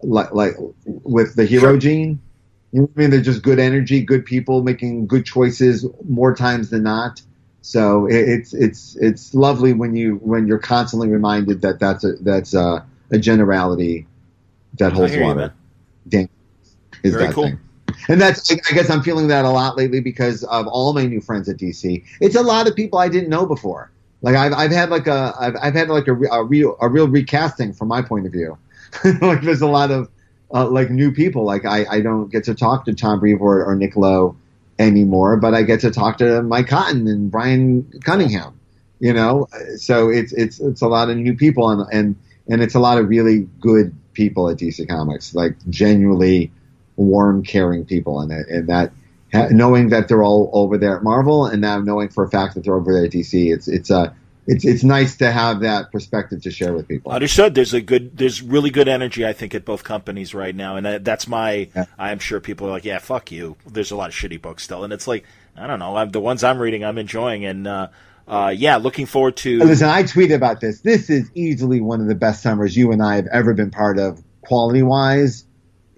like with the hero gene. You know what I mean? They're just good energy, good people making good choices more times than not. So it's lovely when you're constantly reminded that that's a generality that holds water. Is very that cool. Thing. And I guess I'm feeling that a lot lately because of all my new friends at DC. It's a lot of people I didn't know before. Like I've had a real recasting from my point of view. Like there's a lot of like new people. Like I don't get to talk to Tom Brevoort or Nick Lowe anymore, but I get to talk to Mike Cotton and Brian Cunningham. You know, so it's a lot of new people and it's a lot of really good people at DC Comics, like genuinely warm, caring people, and that knowing that they're all over there at Marvel, and now knowing for a fact that they're over there at DC, it's nice to have that perspective to share with people. Understood. There's really good energy, I think, at both companies right now, and that's I'm sure people are like, yeah, fuck you. There's a lot of shitty books still, and it's like, I don't know, the ones I'm reading, I'm enjoying, and looking forward to. Listen, I tweeted about this. This is easily one of the best summers you and I have ever been part of, quality wise,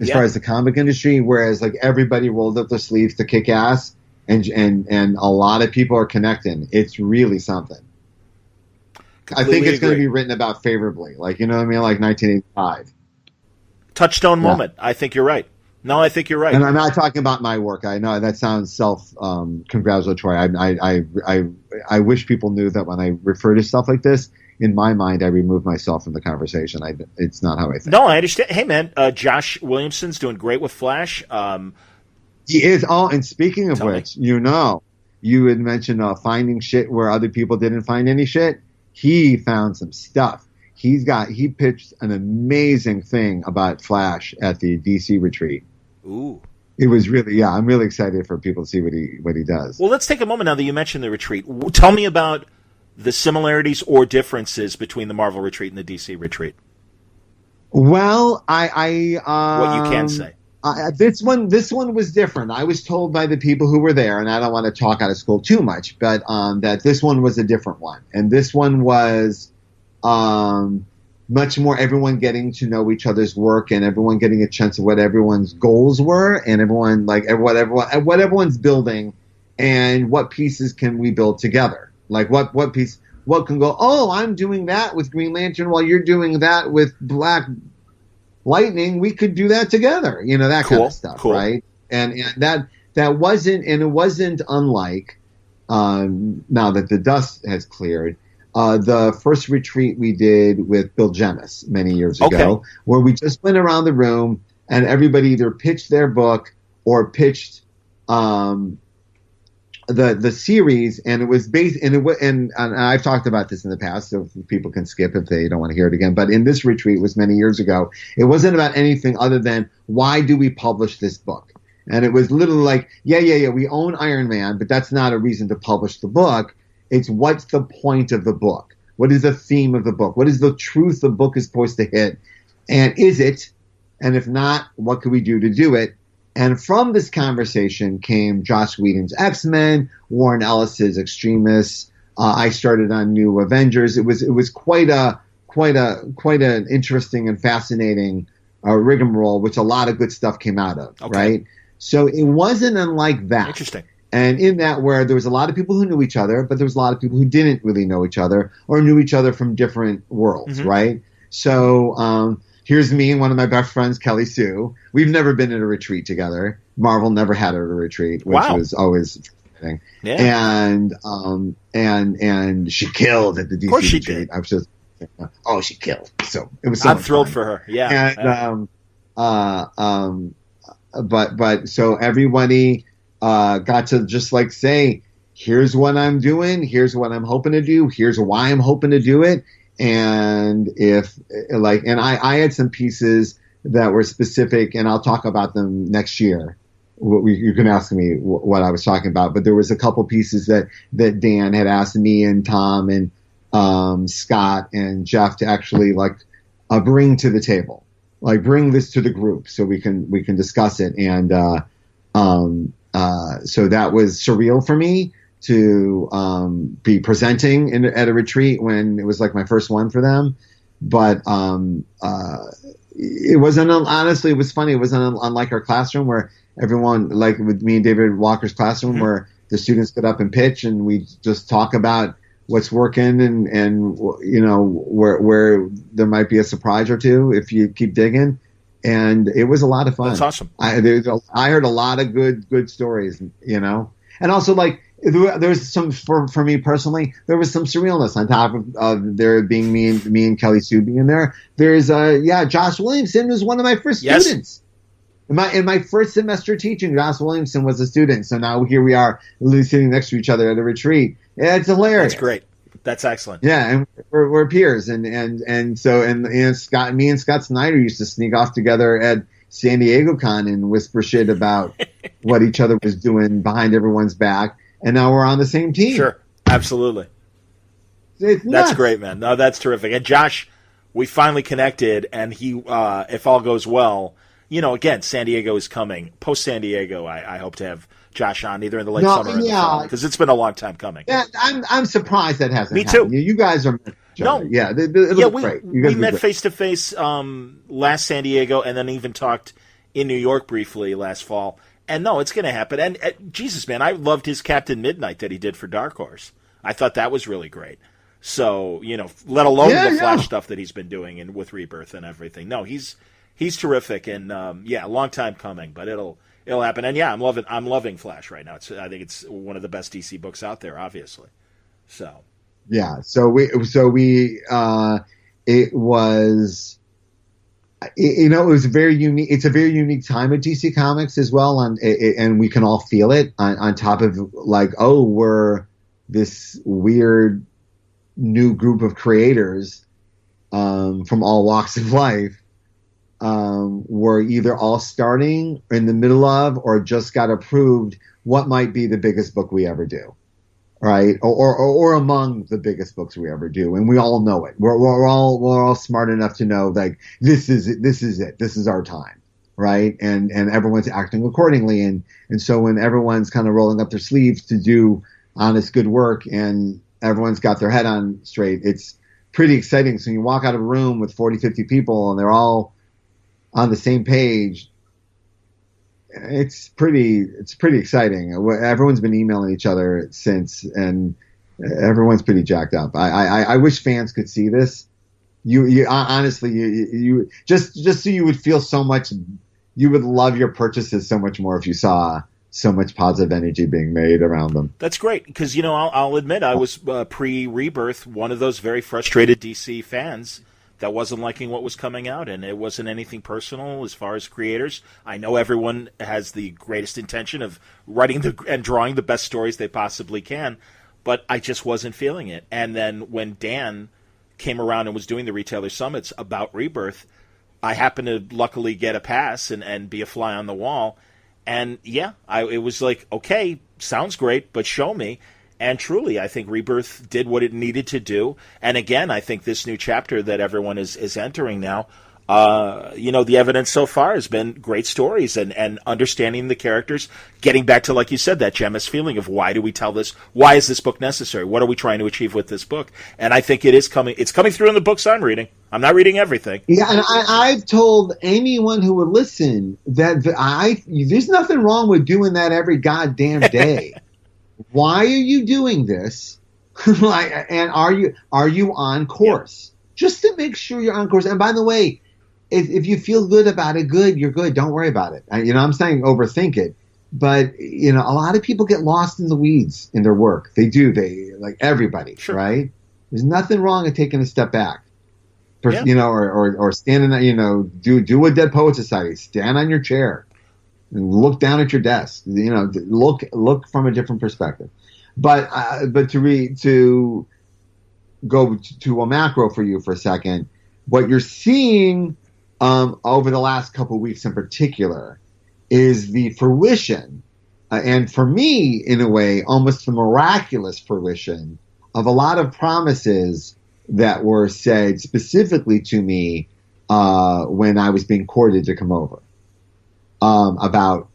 as far as the comic industry. Whereas like everybody rolled up their sleeves to kick ass, and a lot of people are connecting. It's really something. I think it's going to be written about favorably, like, you know what I mean, like 1985. Touchstone moment. I think you're right. No, I think you're right. And I'm not talking about my work. I know that sounds self-congratulatory. I wish people knew that when I refer to stuff like this, in my mind, I remove myself from the conversation. It's not how I think. No, I understand. Hey, man, Josh Williamson's doing great with Flash. He is. Oh, and speaking of which, you had mentioned finding shit where other people didn't find any shit. He found some stuff. He pitched an amazing thing about Flash at the DC retreat. Ooh. It was really, I'm really excited for people to see what he does. Well, let's take a moment now that you mentioned the retreat. Tell me about the similarities or differences between the Marvel retreat and the DC retreat. Well, what you can say. This one was different. I was told by the people who were there, and I don't want to talk out of school too much, but that this one was a different one, and this one was much more everyone getting to know each other's work, and everyone getting a sense of what everyone's goals were, and everyone what everyone's building, and what pieces can we build together. Like what can go. Oh, I'm doing that with Green Lantern while you're doing that with Black Lightning. We could do that together, that kind of stuff, right? And that wasn't, and it wasn't unlike now that the dust has cleared, the first retreat we did with Bill Jemas many years ago, where we just went around the room and everybody either pitched their book or pitched the series, and it was based, and I've talked about this in the past, so people can skip if they don't want to hear it again. But in this retreat, was many years ago, it wasn't about anything other than why do we publish this book? And it was literally like, we own Iron Man, but that's not a reason to publish the book. It's what's the point of the book? What is the theme of the book? What is the truth the book is supposed to hit? And is it? And if not, what can we do to do it? And from this conversation came Joss Whedon's X-Men, Warren Ellis's Extremists. I started on New Avengers. It was quite an interesting and fascinating rigmarole, which a lot of good stuff came out of. Right? So it wasn't unlike that. Interesting. And in that, where there was a lot of people who knew each other, but there was a lot of people who didn't really know each other or knew each other from different worlds. Right? So here's me and one of my best friends, Kelly Sue. We've never been at a retreat together. Marvel never had a retreat, which was always fascinating. Yeah. And she killed at the DC of course she retreat. did. I was just, she killed. So it was so I'm thrilled fun. for her. Yeah. And but so everybody got to just like say, here's what I'm doing, here's what I'm hoping to do, here's why I'm hoping to do it. And I had some pieces that were specific, and I'll talk about them next year. You can ask me what I was talking about, but there was a couple pieces that Dan had asked me and Tom and Scott and Jeff to actually bring to the table, bring this to the group so we can discuss it. And so that was surreal for me to be presenting at a retreat when it was my first one for them. But it wasn't, honestly, it was funny. It wasn't unlike our classroom where everyone, with me and David Walker's classroom, where the students get up and pitch and we just talk about what's working and where there might be a surprise or two if you keep digging. And it was a lot of fun. That's awesome. I heard a lot of good stories, and also there's some, for me personally, there was some surrealness on top of there being me and Kelly Sue being there. There's Josh Williamson was one of my first students. In my first semester teaching, Josh Williamson was a student. So now here we are sitting next to each other at a retreat. It's hilarious. That's great. That's excellent. Yeah, and we're peers, and so Scott, me and Scott Snyder used to sneak off together at San Diego Con and whisper shit about what each other was doing behind everyone's back. And now we're on the same team. Sure, absolutely. That's great, man. No, that's terrific. And Josh, we finally connected, and he, if all goes well, again, San Diego is coming. Post San Diego, I hope to have Josh on either in the late summer or the fall, because it's been a long time coming. Yeah, I'm surprised that hasn't happened. Me too. You guys are yeah, it looks great. We met face to face last San Diego, and then even talked in New York briefly last fall. And no, it's going to happen. And Jesus, man, I loved his Captain Midnight that he did for Dark Horse. I thought that was really great. So, let alone the Flash stuff that he's been doing and with Rebirth and everything. No, he's terrific, and a long time coming, but it'll happen. And I'm loving Flash right now. I think it's one of the best DC books out there, obviously. So it was. It was very unique. It's a very unique time at DC Comics as well, and we can all feel it on top of we're this weird new group of creators from all walks of life. We're either all starting in the middle of or just got approved what might be the biggest book we ever do. Right, or among the biggest books we ever do, and we all know it. We're all smart enough to know this is it. This is our time, right? And everyone's acting accordingly. And so when everyone's kind of rolling up their sleeves to do honest, good work, and everyone's got their head on straight, it's pretty exciting. So you walk out of a room with 40, 50 people, and they're all on the same page. It's pretty exciting. Everyone's been emailing each other since, and everyone's pretty jacked up. I wish fans could see this. You honestly, you just so you would feel so much. You would love your purchases so much more if you saw so much positive energy being made around them. That's great, because I'll admit I was pre-Rebirth one of those very frustrated DC fans that wasn't liking what was coming out, and it wasn't anything personal as far as creators. I know everyone has the greatest intention of writing and drawing the best stories they possibly can, but I just wasn't feeling it. And then when Dan came around and was doing the retailer summits about Rebirth, I happened to luckily get a pass and be a fly on the wall. And it was okay, sounds great, but show me. And truly, I think Rebirth did what it needed to do. And again, I think this new chapter that everyone is entering now, the evidence so far has been great stories and understanding the characters, getting back to, like you said, that Gemma's feeling of why do we tell this? Why is this book necessary? What are we trying to achieve with this book? And I think it's coming through in the books I'm reading. I'm not reading everything. Yeah, and I've told anyone who would listen that there's nothing wrong with doing that every goddamn day. Why are you doing this? And are you on course? Yeah. Just to make sure you're on course. And by the way, if you feel good about it, you're good. Don't worry about it. I'm saying overthink it. But, a lot of people get lost in the weeds in their work. They do. Everybody, sure. Right? There's nothing wrong with taking a step back. Or standing, do a Dead Poet Society. Stand on your chair. And look down at your desk. Look from a different perspective. But to go to a macro for you for a second, what you're seeing over the last couple of weeks in particular is the fruition, and for me, in a way, almost the miraculous fruition of a lot of promises that were said specifically to me when I was being courted to come over, about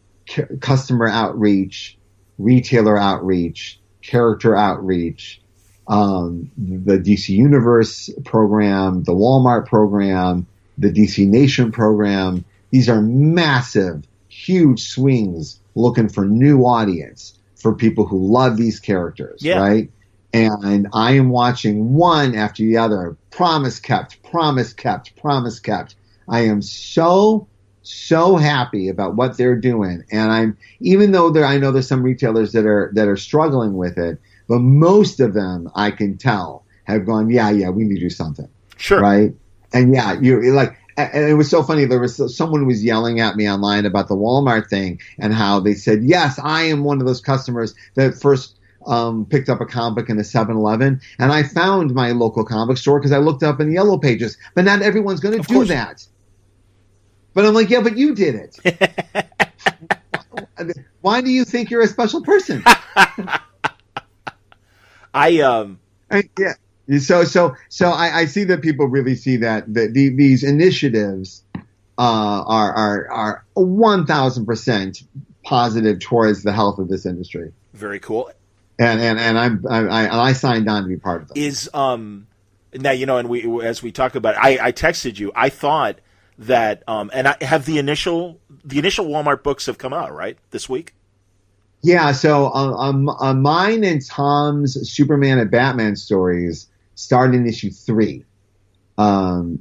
customer outreach, retailer outreach, character outreach, the DC Universe program, the Walmart program, the DC Nation program. These are massive, huge swings looking for new audience, for people who love these characters, right? And I am watching one after the other. Promise kept, promise kept, promise kept. I am so happy about what they're doing. And even though I know there's some retailers that are struggling with it, but most of them, I can tell, have gone, yeah, we need to do something. Sure. Right? And and it was so funny. There was someone who was yelling at me online about the Walmart thing and how they said, yes, I am one of those customers that first picked up a comic book in a 7-Eleven, and I found my local comic store because I looked up in the yellow pages. But not everyone's going to do that. But I'm like, yeah, but you did it. Why do you think you're a special person? So I see that people really see that these initiatives are 1,000% positive towards the health of this industry. Very cool. And I signed on to be part of them. Is now, and as we talked about, I texted you. I thought that and I have the initial Walmart books have come out, right, this week. Yeah, so mine and Tom's Superman and Batman stories started in issue 3.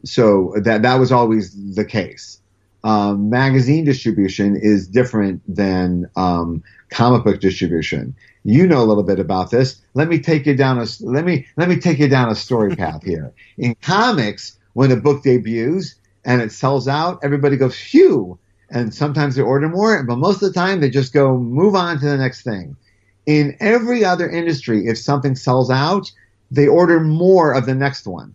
So that was always the case. Magazine distribution is different than comic book distribution. You know a little bit about this. Let me take you down a story path here. In comics, when a book debuts and it sells out, everybody goes, phew. And sometimes they order more, but most of the time they just go, move on to the next thing. In every other industry, if something sells out, they order more of the next one.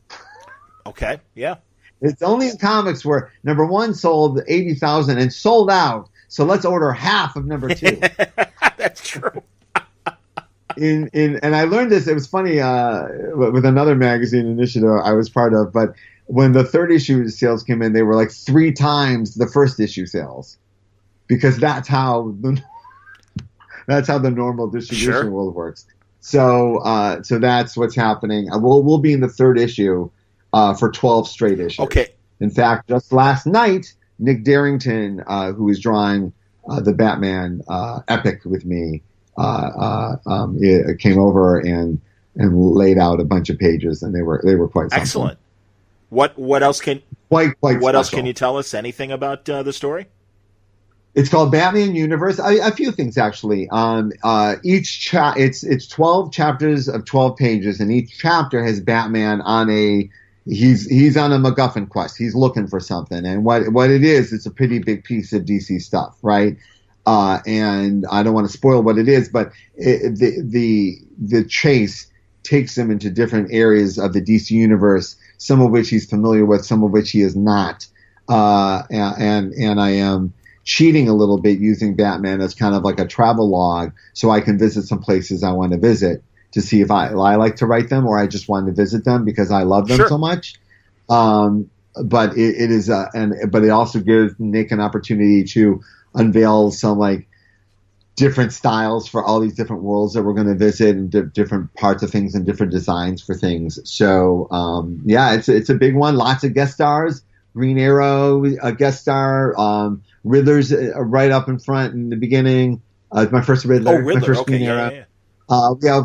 Okay, yeah. It's only in comics where number 1 sold 80,000 and sold out, so let's order half of number 2. That's true. And I learned this, it was funny, with another magazine initiative I was part of, but when the 3rd issue sales came in, they were like 3 times the 1st issue sales, because that's how the normal distribution world works. So that's what's happening. We'll be in the 3rd issue for 12 straight issues. Okay. In fact, just last night, Nick Derrington, who is drawing the Batman epic with me, came over and laid out a bunch of pages, and they were quite something. Excellent. What else can quite what else can you tell us? Anything about the story? It's called Batman Universe. A few things actually. It's 12 chapters of 12 pages, and each chapter has Batman on he's on a MacGuffin quest. He's looking for something, and what it is, it's a pretty big piece of DC stuff, right? And I don't want to spoil what it is, but the chase takes him into different areas of the DC universe, some of which he's familiar with, some of which he is not. And I am cheating a little bit using Batman as kind of like a travel log, so I can visit some places I want to visit to see if I like to write them, or I just want to visit them because I love them so much. But but it also gives Nick an opportunity to unveil some like different styles for all these different worlds that we're going to visit, and different parts of things and different designs for things. So it's a big one. Lots of guest stars. Green Arrow, a guest star. Riddler's right up in front in the beginning. My first Riddler. Riddler. My first Okay, Green Arrow.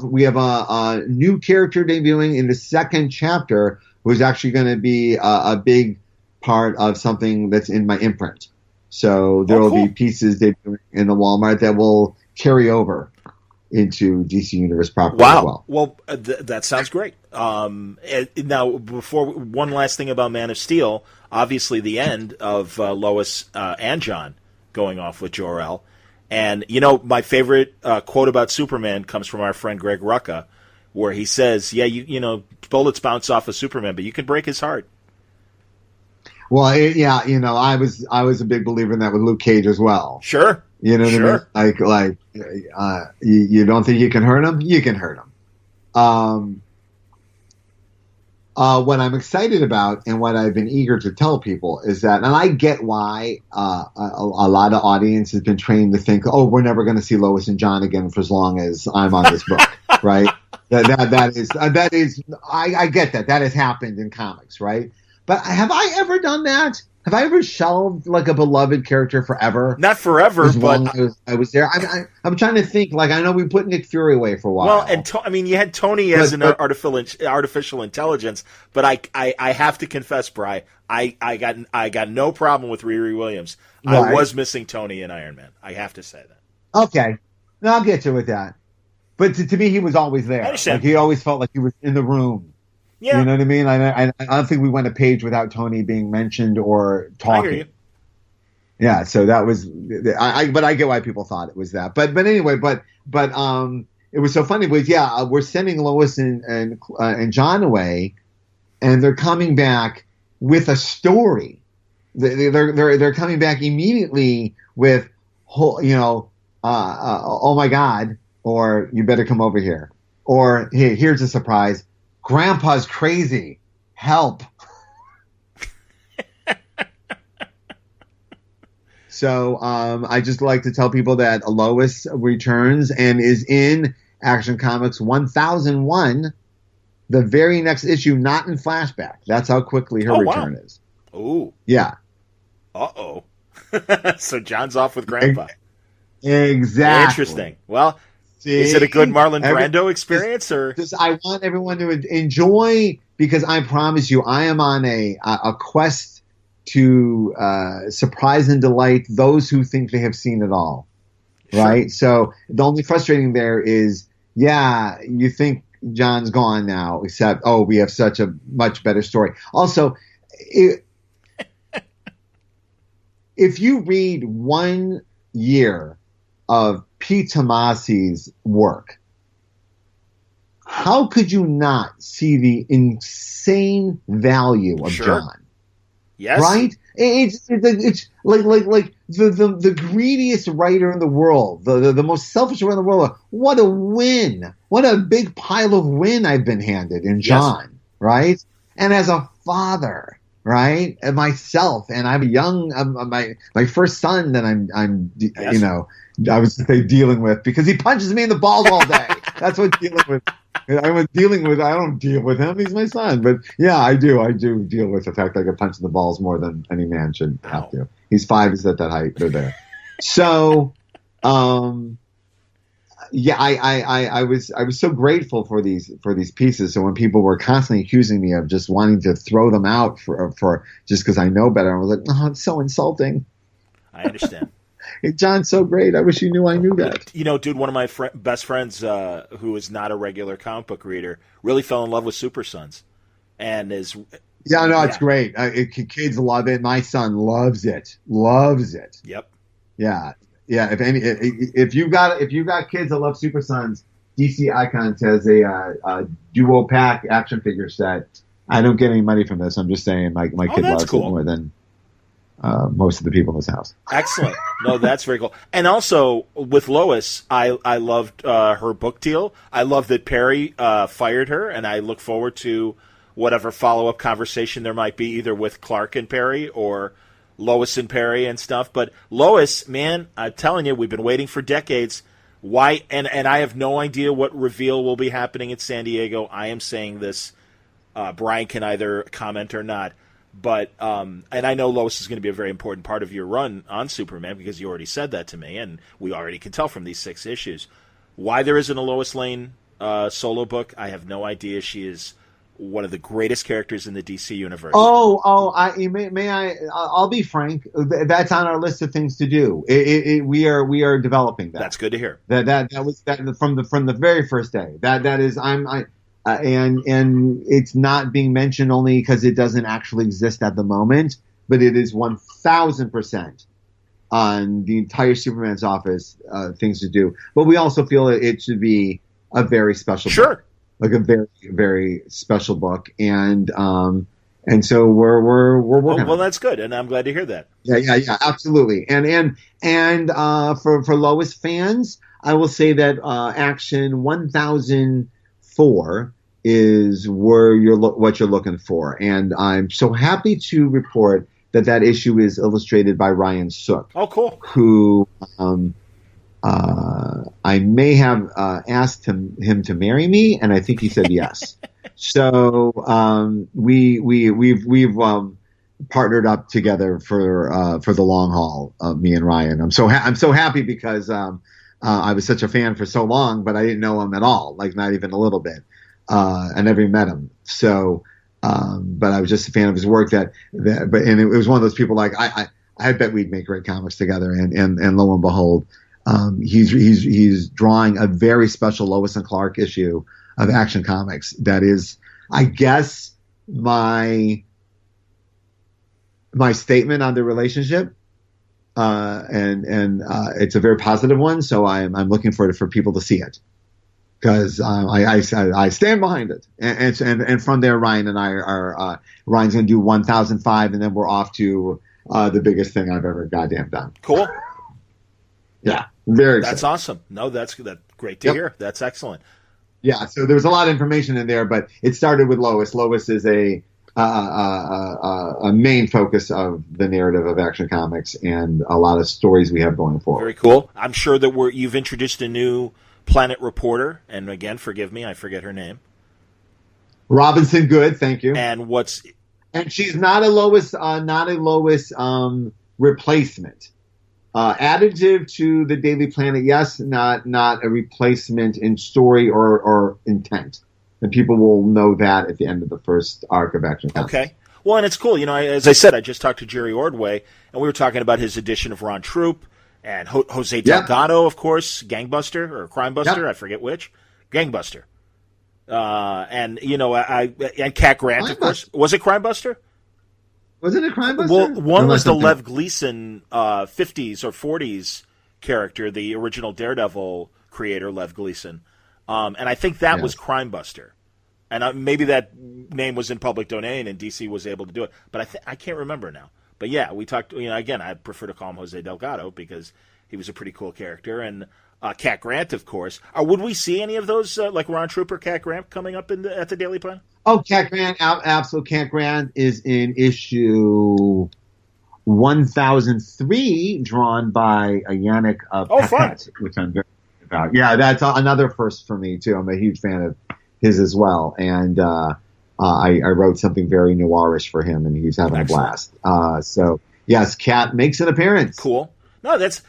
We have a new character debuting in the 2nd chapter, who's actually going to be a big part of something that's in my imprint. So there will be pieces debuting in the Walmart that will carry over into DC Universe property as well. Well, that sounds great. Now, before one last thing about Man of Steel, obviously the end of Lois and John going off with Jor-El. And, my favorite quote about Superman comes from our friend Greg Rucka, where he says, bullets bounce off of Superman, but you can break his heart. Well, I was a big believer in that with Luke Cage as well. Sure. You know what I mean? You don't think you can hurt him? You can hurt him. What I'm excited about and what I've been eager to tell people is that, and I get why a lot of audience has been trained to think, oh, we're never going to see Lois and John again for as long as I'm on this book, right? That is, I get that. That has happened in comics, right? But have I ever done that? Have I ever shelved like a beloved character forever? Not forever, but I was there. I'm trying to think. Like, I know we put Nick Fury away for a while. Well, and you had Tony as an artificial intelligence, but I have to confess, Bri, I got no problem with Riri Williams. Right. I was missing Tony in Iron Man. I have to say that. Okay, now I'll get you with that. But to me, he was always there. I understand. Like, he always felt like he was in the room. Yeah. You know what I mean? I don't think we went a page without Tony being mentioned or talking. I hear you. Yeah, so that was but I get why people thought it was that. But anyway, but it was so funny was we're sending Lois and John away, and they're coming back with a story. They're coming back immediately with oh my God, or you better come over here, or hey, here's a surprise. Grandpa's crazy. Help. So I just like to tell people that Lois returns and is in Action Comics 1001, the very next issue, not in flashback. That's how quickly her return is. Oh. Yeah. Uh-oh. So John's off with Grandpa. Exactly. Interesting. Well, is it a good Marlon Brando experience, or? I want everyone to enjoy, because I promise you, I am on a quest to surprise and delight those who think they have seen it all. Sure. Right? So the only frustrating there is, you think John's gone now, except, we have such a much better story. Also, if you read 1 year of Pete Tomasi's work, how could you not see the insane value of John? Yes. Right? It's like the greediest writer in the world, the most selfish writer in the world. What a win. What a big pile of win I've been handed in John, yes. Right? And as a father, right? And myself, and I'm young, my first son that I'm yes. I was dealing with, because he punches me in the balls all day. That's what dealing with. I don't deal with him. He's my son. But yeah, I do deal with the fact that I get punched in the balls more than any man should have to. He's 5. He's at that height. They're there. So, I was so grateful for these pieces. So when people were constantly accusing me of just wanting to throw them out for just because I know better, I was like, oh, it's so insulting. I understand. Hey, John's so great. I wish you knew I knew that. Dude, one of my best friends, who is not a regular comic book reader, really fell in love with Super Sons, and is. Yeah, no, it's great. Kids love it. My son loves it. Loves it. Yep. Yeah. If you've got kids that love Super Sons, DC Icons has a duo pack action figure set. I don't get any money from this. I'm just saying my kid loves it more than most of the people in this house. Excellent. No, that's very cool. And also with Lois, I loved her book deal. I love that Perry fired her, and I look forward to whatever follow-up conversation there might be, either with Clark and Perry or Lois and Perry and stuff. But Lois, man, I'm telling you, we've been waiting for decades. Why? And I have no idea what reveal will be happening at San Diego. I am saying this. Brian can either comment or not. But and I know Lois is going to be a very important part of your run on Superman, because you already said that to me, and we already can tell from these 6 issues. Why there isn't a Lois Lane solo book, I have no idea. She is one of the greatest characters in the DC universe. I'll be frank. That's on our list of things to do. We are developing that. That's good to hear. That was from the very first day. That is and it's not being mentioned only because it doesn't actually exist at the moment, but it is 1,000% on the entire Superman's office things to do. But we also feel that it should be a very special book. like a very, very special book. And so we're working. Well, that's good, and I'm glad to hear that. Yeah, absolutely. And for Lois fans, I will say that Action 1004 is what you're looking for, and I'm so happy to report that issue is illustrated by Ryan Sook. Oh, cool. Who I may have asked him to marry me, and I think he said yes. So we've partnered up together for the long haul. Me and Ryan. I'm so happy because I was such a fan for so long, but I didn't know him at all, like not even a little bit. I never met him. So, but I was just a fan of his work. And it was one of those people like I bet we'd make great comics together. And lo and behold, he's drawing a very special Lois and Clark issue of Action Comics. That is, I guess, my statement on the relationship. And it's a very positive one. So I'm looking for people to see it. Because I stand behind it, and from there Ryan and I are Ryan's going to do 1005, and then we're off to the biggest thing I've ever goddamn done. Cool. Yeah, very excited. That's awesome. No, that's great to hear. That's excellent. Yeah, so there was a lot of information in there, but it started with Lois. Lois is a main focus of the narrative of Action Comics and a lot of stories we have going forward. Very cool. I'm sure that you've introduced a new Planet reporter, and again, forgive me, I forget her name. Robinson Good, thank you. And she's not a Lois, replacement. Additive to the Daily Planet, yes, not a replacement in story or intent. And people will know that at the end of the first arc of Action Comics. Okay. Well, and it's cool. As I said, I just talked to Jerry Ordway, and we were talking about his edition of Ron Troop. And Jose Delgado, of course, Gangbuster or Crimebuster, I forget which, Gangbuster. And Cat Grant, of course. Was it Crimebuster? Wasn't it Crimebuster? Well, one was the Lev Gleason 50s or 40s character, the original Daredevil creator, Lev Gleason. And I think that was Crimebuster. And maybe that name was in public domain and DC was able to do it. But I can't remember now. But yeah, we talked, again, I prefer to call him Jose Delgado because he was a pretty cool character. And Cat Grant, of course. Would we see any of those, like Ron Trooper, Cat Grant, coming up at the Daily Planet? Oh, Cat Grant, absolutely. Cat Grant is in issue 1003, drawn by Yannick Paquette, which I'm very excited about. Yeah, that's another first for me, too. I'm a huge fan of his as well. And I wrote something very noirish for him, and he's having a blast. So, yes, Cat makes an appearance. Cool. No, that's...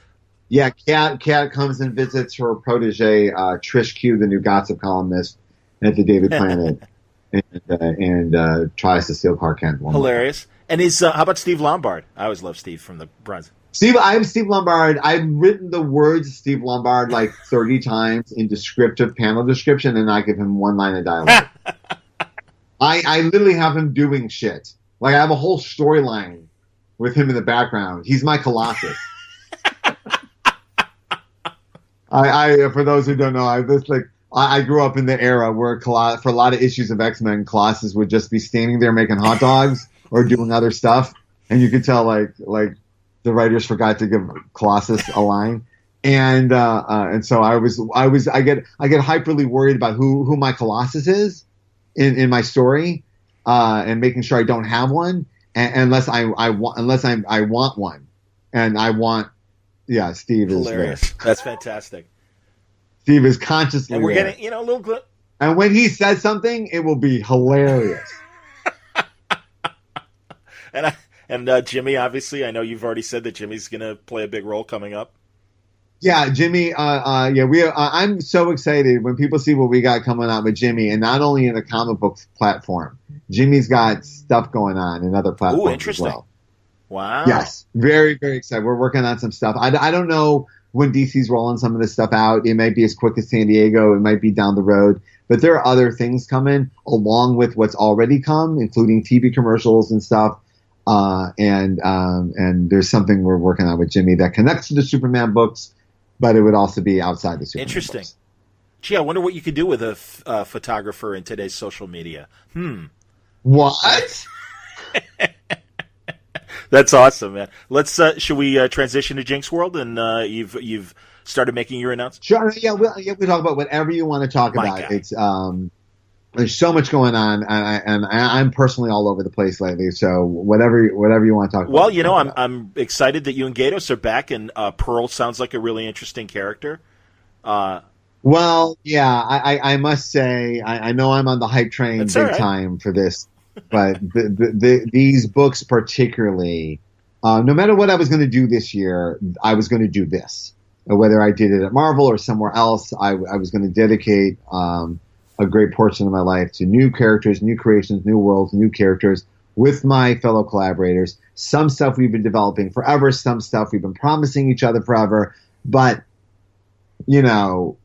Yeah, Cat comes and visits her protege, Trish Q, the new gossip columnist at the Daily Planet, and tries to steal Clark Kent. Hilarious. And how about Steve Lombard? I always love Steve from the Bruns. I'm Steve Lombard. I've written the words Steve Lombard like 30 times in descriptive panel description, and I give him one line of dialogue. I literally have him doing shit. Like, I have a whole storyline with him in the background. He's my Colossus. For those who don't know, I grew up in the era where for a lot of issues of X-Men, Colossus would just be standing there making hot dogs or doing other stuff, and you could tell like the writers forgot to give Colossus a line, and so I get hyperly worried about who my Colossus is in my story, and making sure I don't have one, unless I want one, and I want. Yeah, Steve is hilarious. There. That's fantastic. Steve is consciously and we're there. Getting a little clip. And when he says something, it will be hilarious. and Jimmy, obviously, I know you've already said that Jimmy's going to play a big role coming up. Yeah, Jimmy. I'm so excited when people see what we got coming out with Jimmy, and not only in the comic books platform. Jimmy's got stuff going on in other platforms. Ooh, interesting. As well. Wow. Yes, very, very excited. We're working on some stuff. I don't know when DC's rolling some of this stuff out. It might be as quick as San Diego. It might be down the road. But there are other things coming along with what's already come, including TV commercials and stuff. And there's something we're working on with Jimmy that connects to the Superman books, but it would also be outside the Superman Interesting. books. Gee, I wonder what you could do with a photographer in today's social media. What? That's awesome, man. Let's should we transition to Jinxworld, and you've started making your announcement? Sure. Yeah, we talk about whatever you want to talk My about. God. It's there's so much going on, and I'm personally all over the place lately. So whatever you want to talk about. Well, you know, I'm excited that you and Gaydos are back, and Pearl sounds like a really interesting character. Well, yeah, I must say, I know I'm on the hype train That's big all right. time for this, but these books particularly, no matter what I was going to do this year, I was going to do this. Whether I did it at Marvel or somewhere else, I was going to dedicate a great portion of my life to new characters, new creations, new worlds, new characters with my fellow collaborators. Some stuff we've been developing forever, some stuff we've been promising each other forever, but, you know,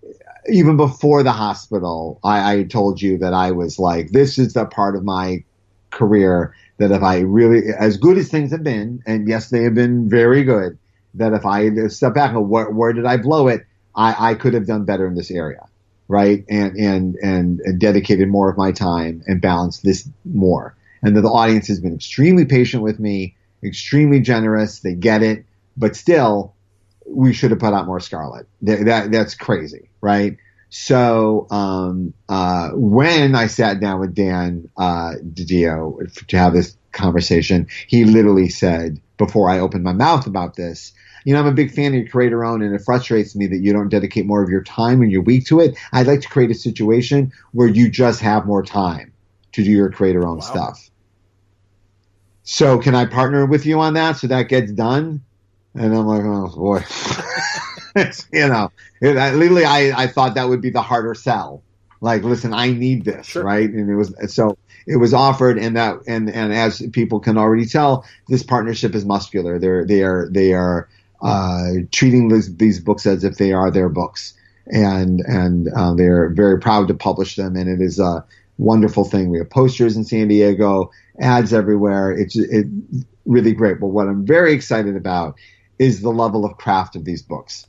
even before the hospital, I told you that I was like, this is the part of my career that if I really, as good as things have been, and yes, they have been very good, that if I step back and where did I blow it, I could have done better in this area, right? And dedicated more of my time and balanced this more. And the audience has been extremely patient with me, extremely generous. They get it, but still, we should have put out more Scarlet. That's crazy, right? So when I sat down with Dan DiDio to have this conversation, he literally said, before I opened my mouth about this, you know, I'm a big fan of your creator own, and it frustrates me that you don't dedicate more of your time and your week to it. I'd like to create a situation where you just have more time to do your creator own stuff. So can I partner with you on that so that gets done? And I'm like, oh boy, you know, literally, I thought that would be the harder sell. Like, listen, I need this, Sure. right? And it was offered, and as people can already tell, this partnership is muscular. They are treating these books as if they are their books, and they're very proud to publish them, and it is a wonderful thing. We have posters in San Diego, ads everywhere. It's really great. But what I'm very excited about is the level of craft of these books.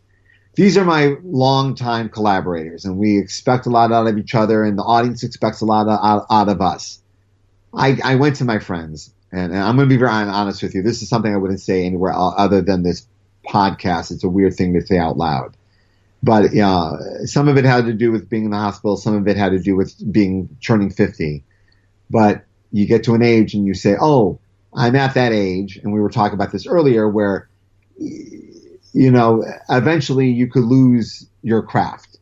These are my longtime collaborators, and we expect a lot out of each other, and the audience expects a lot out of us. I went to my friends, and I'm going to be very honest with you. This is something I wouldn't say anywhere other than this podcast. It's a weird thing to say out loud. But some of it had to do with being in the hospital. Some of it had to do with turning 50. But you get to an age and you say, oh, I'm at that age. And we were talking about this earlier where, you know, eventually you could lose your craft.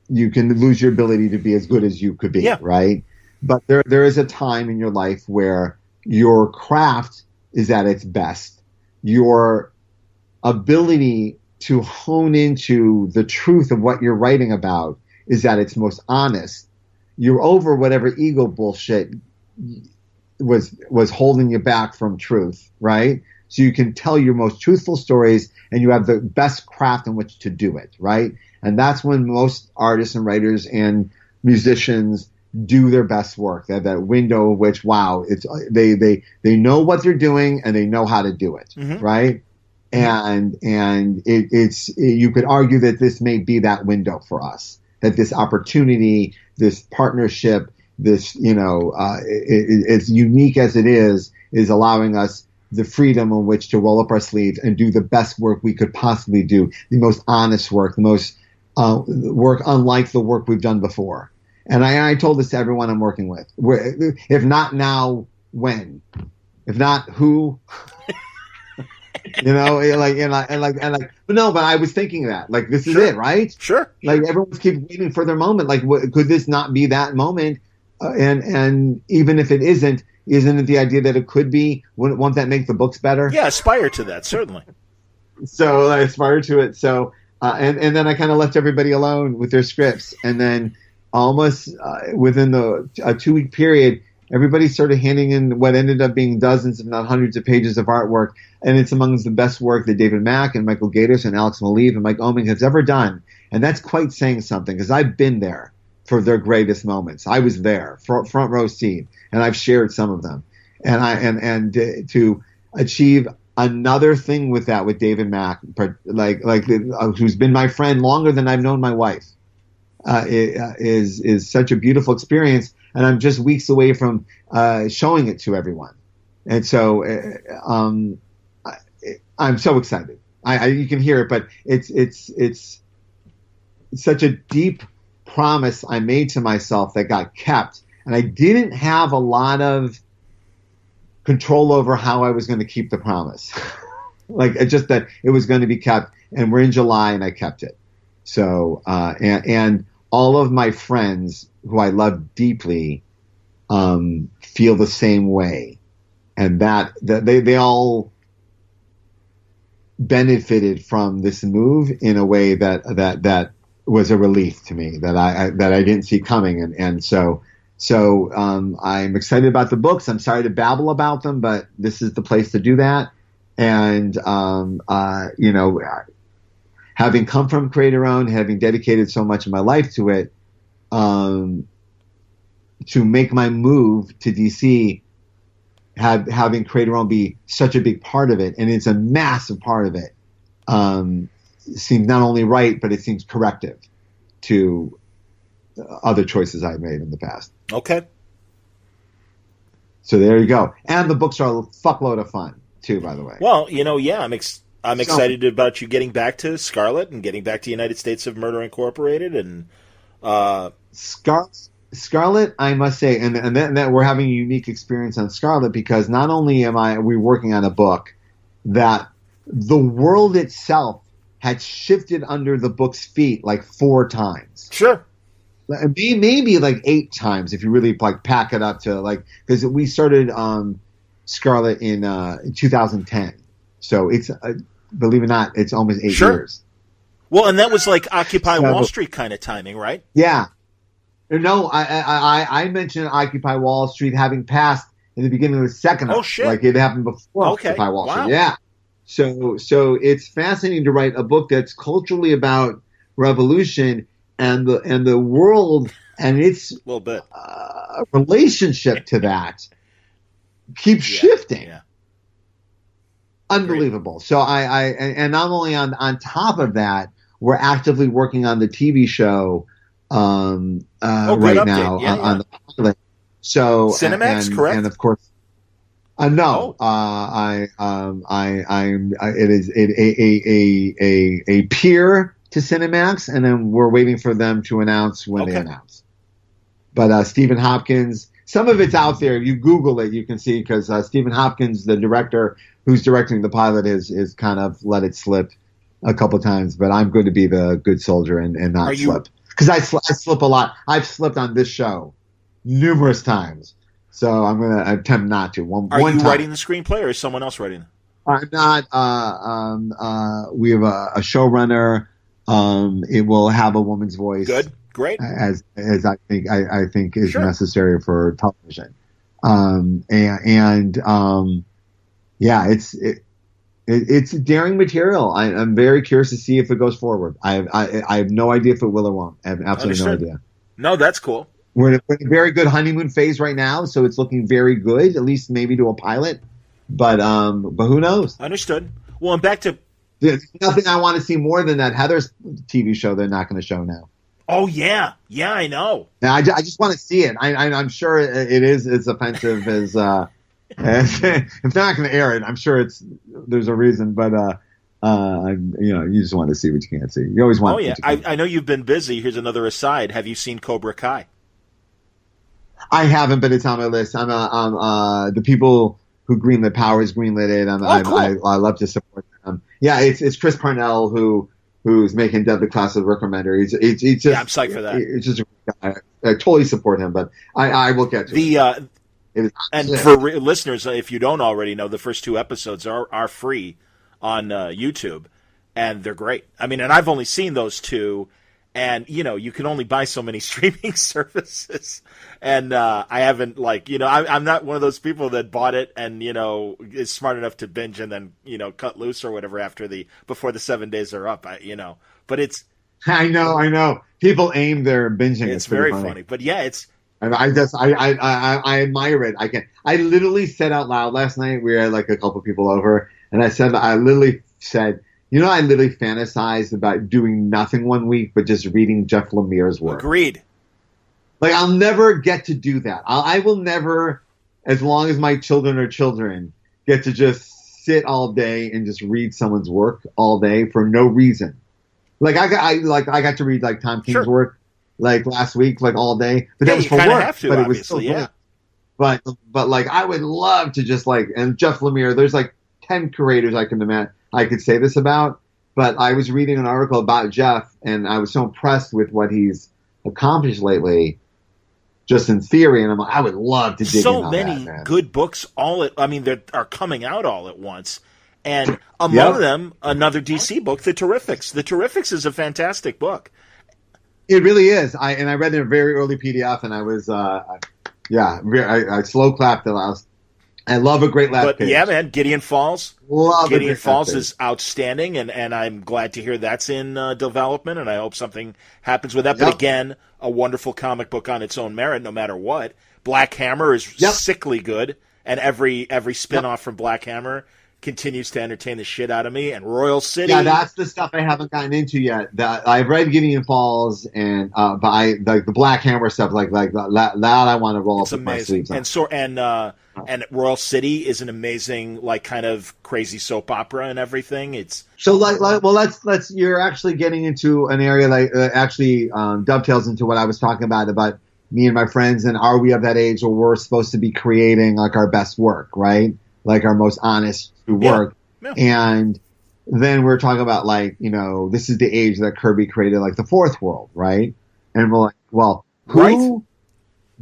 You can lose your ability to be as good as you could be, right? But there is a time in your life where your craft is at its best. Your ability to hone into the truth of what you're writing about is at its most honest. You're over whatever ego bullshit was holding you back from truth, right? So you can tell your most truthful stories, and you have the best craft in which to do it, right? And that's when most artists and writers and musicians do their best work. They have that window of which, wow, it's they know what they're doing and they know how to do it, right? And it's you could argue that this may be that window for us, that this opportunity, this partnership, this, you know, as unique as it is allowing us the freedom in which to roll up our sleeves and do the best work we could possibly do, the most honest work, the most work unlike the work we've done before. And I told this to everyone I'm working with. If not now, when? If not, who? You know, but no, but I was thinking that, like, this is it, right? Sure. Like, everyone's keep waiting for their moment. Like, could this not be that moment? And even if it isn't it the idea that it could be? Won't that make the books better? Yeah, aspire to that, certainly. So I aspire to it. So, and then I kind of left everybody alone with their scripts. And then almost within a 2-week period, everybody started handing in what ended up being dozens, if not hundreds of pages of artwork. And it's amongst the best work that David Mack and Michael Gaydos and Alex Malev and Mike Oeming has ever done. And that's quite saying something, because I've been there for their greatest moments. I was there, front row seat, and I've shared some of them. And to achieve another thing with that, with David Mack, who's been my friend longer than I've known my wife, is such a beautiful experience, and I'm just weeks away from showing it to everyone, and so I'm so excited. You can hear it, but it's such a deep promise I made to myself that got kept, and I didn't have a lot of control over how I was going to keep the promise. Like, it's just that it was going to be kept, and we're in July, and I kept it. So, and all of my friends who I love deeply feel the same way, and that they all benefited from this move in a way that was a relief to me, that I didn't see coming, and so I'm excited about the books. I'm sorry to babble about them, but this is the place to do that. And having come from Creator Own, having dedicated so much of my life to it, to make my move to DC, having Creator Own be such a big part of it, and it's a massive part of it, seems not only right, but it seems corrective to other choices I've made in the past. Okay. So there you go. And the books are a fuckload of fun too, by the way. Well, I'm excited about you getting back to Scarlet and getting back to United States of Murder Incorporated, and Scarlet, I must say, and that we're having a unique experience on Scarlet, because not only we working on a book that the world itself had shifted under the book's feet like 4 times. Sure. Maybe like 8 times if you really like pack it up to, like, because we started Scarlet in 2010, so it's believe it or not, it's almost 8 years. Well, and that was like Occupy Wall Street kind of timing, right? Yeah. No, I mentioned Occupy Wall Street having passed in the beginning of the second. Oh shit! Like it happened before Occupy Wall Street. Yeah. So it's fascinating to write a book that's culturally about revolution and the world and its little bit relationship to that keeps shifting. Yeah. Unbelievable. Great. So and not only on top of that, we're actively working on the TV show right now on the pilot. So Cinemax, correct? And of course, no. It is a peer to Cinemax, and then we're waiting for them to announce when they announce. But Stephen Hopkins, some of it's out there. If you Google it, you can see, because Stephen Hopkins, the director who's directing the pilot, is kind of let it slip a couple times. But I'm going to be the good soldier and not slip, because I slip a lot. I've slipped on this show numerous times. So I'm going to attempt not to. Are you writing the screenplay, or is someone else writing it? I'm not. We have a showrunner. It will have a woman's voice. Good, great. As I think is necessary for television. It's daring material. I'm very curious to see if it goes forward. I have no idea if it will or won't. I have absolutely no idea. No, that's cool. We're in a very good honeymoon phase right now, so it's looking very good, at least maybe to a pilot. But who knows? Understood. Well, and back to... There's nothing I want to see more than that Heather's TV show they're not going to show now. Oh, yeah. Yeah, I know. Now, I just want to see it. I'm sure it is as offensive as... if they're not going to air it, I'm sure there's a reason, but you just want to see what you can't see. You always want. Oh yeah, I know you've been busy. Here's another aside. Have you seen Cobra Kai? I haven't, but it's on my list. I'm the people who greenlit Powers greenlit it. Cool. I love to support them. Yeah, it's Chris Parnell who's making Deadly Class of recommender. He's just, I'm psyched for that. It's just a guy. I totally support him, but I will get to it. And for listeners, if you don't already know, the first 2 episodes are free on YouTube, and they're great. I mean, and I've only seen those 2, and you can only buy so many streaming services, and I haven't I'm not one of those people that bought it and is smart enough to binge and then cut loose or whatever before the 7 days are up. But it's I know people aim their binging. It's very funny, but yeah, it's. And I admire it. I literally said out loud last night. We had like a couple people over, and I literally said, You know, I literally fantasized about doing nothing one week, but just reading Jeff Lemire's work. Agreed. Like, I'll never get to do that. I will never, as long as my children are children, get to just sit all day and just read someone's work all day for no reason. Like, I got to read like Tom King's work like last week, like all day, but that was for work. Have to, but obviously, it was still yeah. But like, I would love to just like, and Jeff Lemire, there's like 10 creators I can imagine I could say this about, but I was reading an article about Jeff, and I was so impressed with what he's accomplished lately, just in theory, and I'm like, I would love to dig in on that. So many good books that are coming out all at once, and among them, another DC book, The Terrifics. The Terrifics is a fantastic book. It really is. I read it in a very early PDF, and I was, I slow clapped it. I love a great last page. Yeah, man, Gideon Falls. Gideon Falls is outstanding, and I'm glad to hear that's in development, and I hope something happens with that. But again, a wonderful comic book on its own merit, no matter what. Black Hammer is sickly good, and every spin-off from Black Hammer continues to entertain the shit out of me. And Royal City. Yeah, that's the stuff I haven't gotten into yet. I've read Gideon Falls, and but I like the Black Hammer stuff. Like that I want to roll up with my sleeves on. And Royal City is an amazing, like, kind of crazy soap opera and everything. It's so let's. You're actually getting into an area that actually dovetails into what I was talking about me and my friends, and are we of that age where we're supposed to be creating like our best work, right? Like our most honest work. Yeah. And then we're talking about like, you know, this is the age that Kirby created like the Fourth World, right? And we're like, well, who? Right.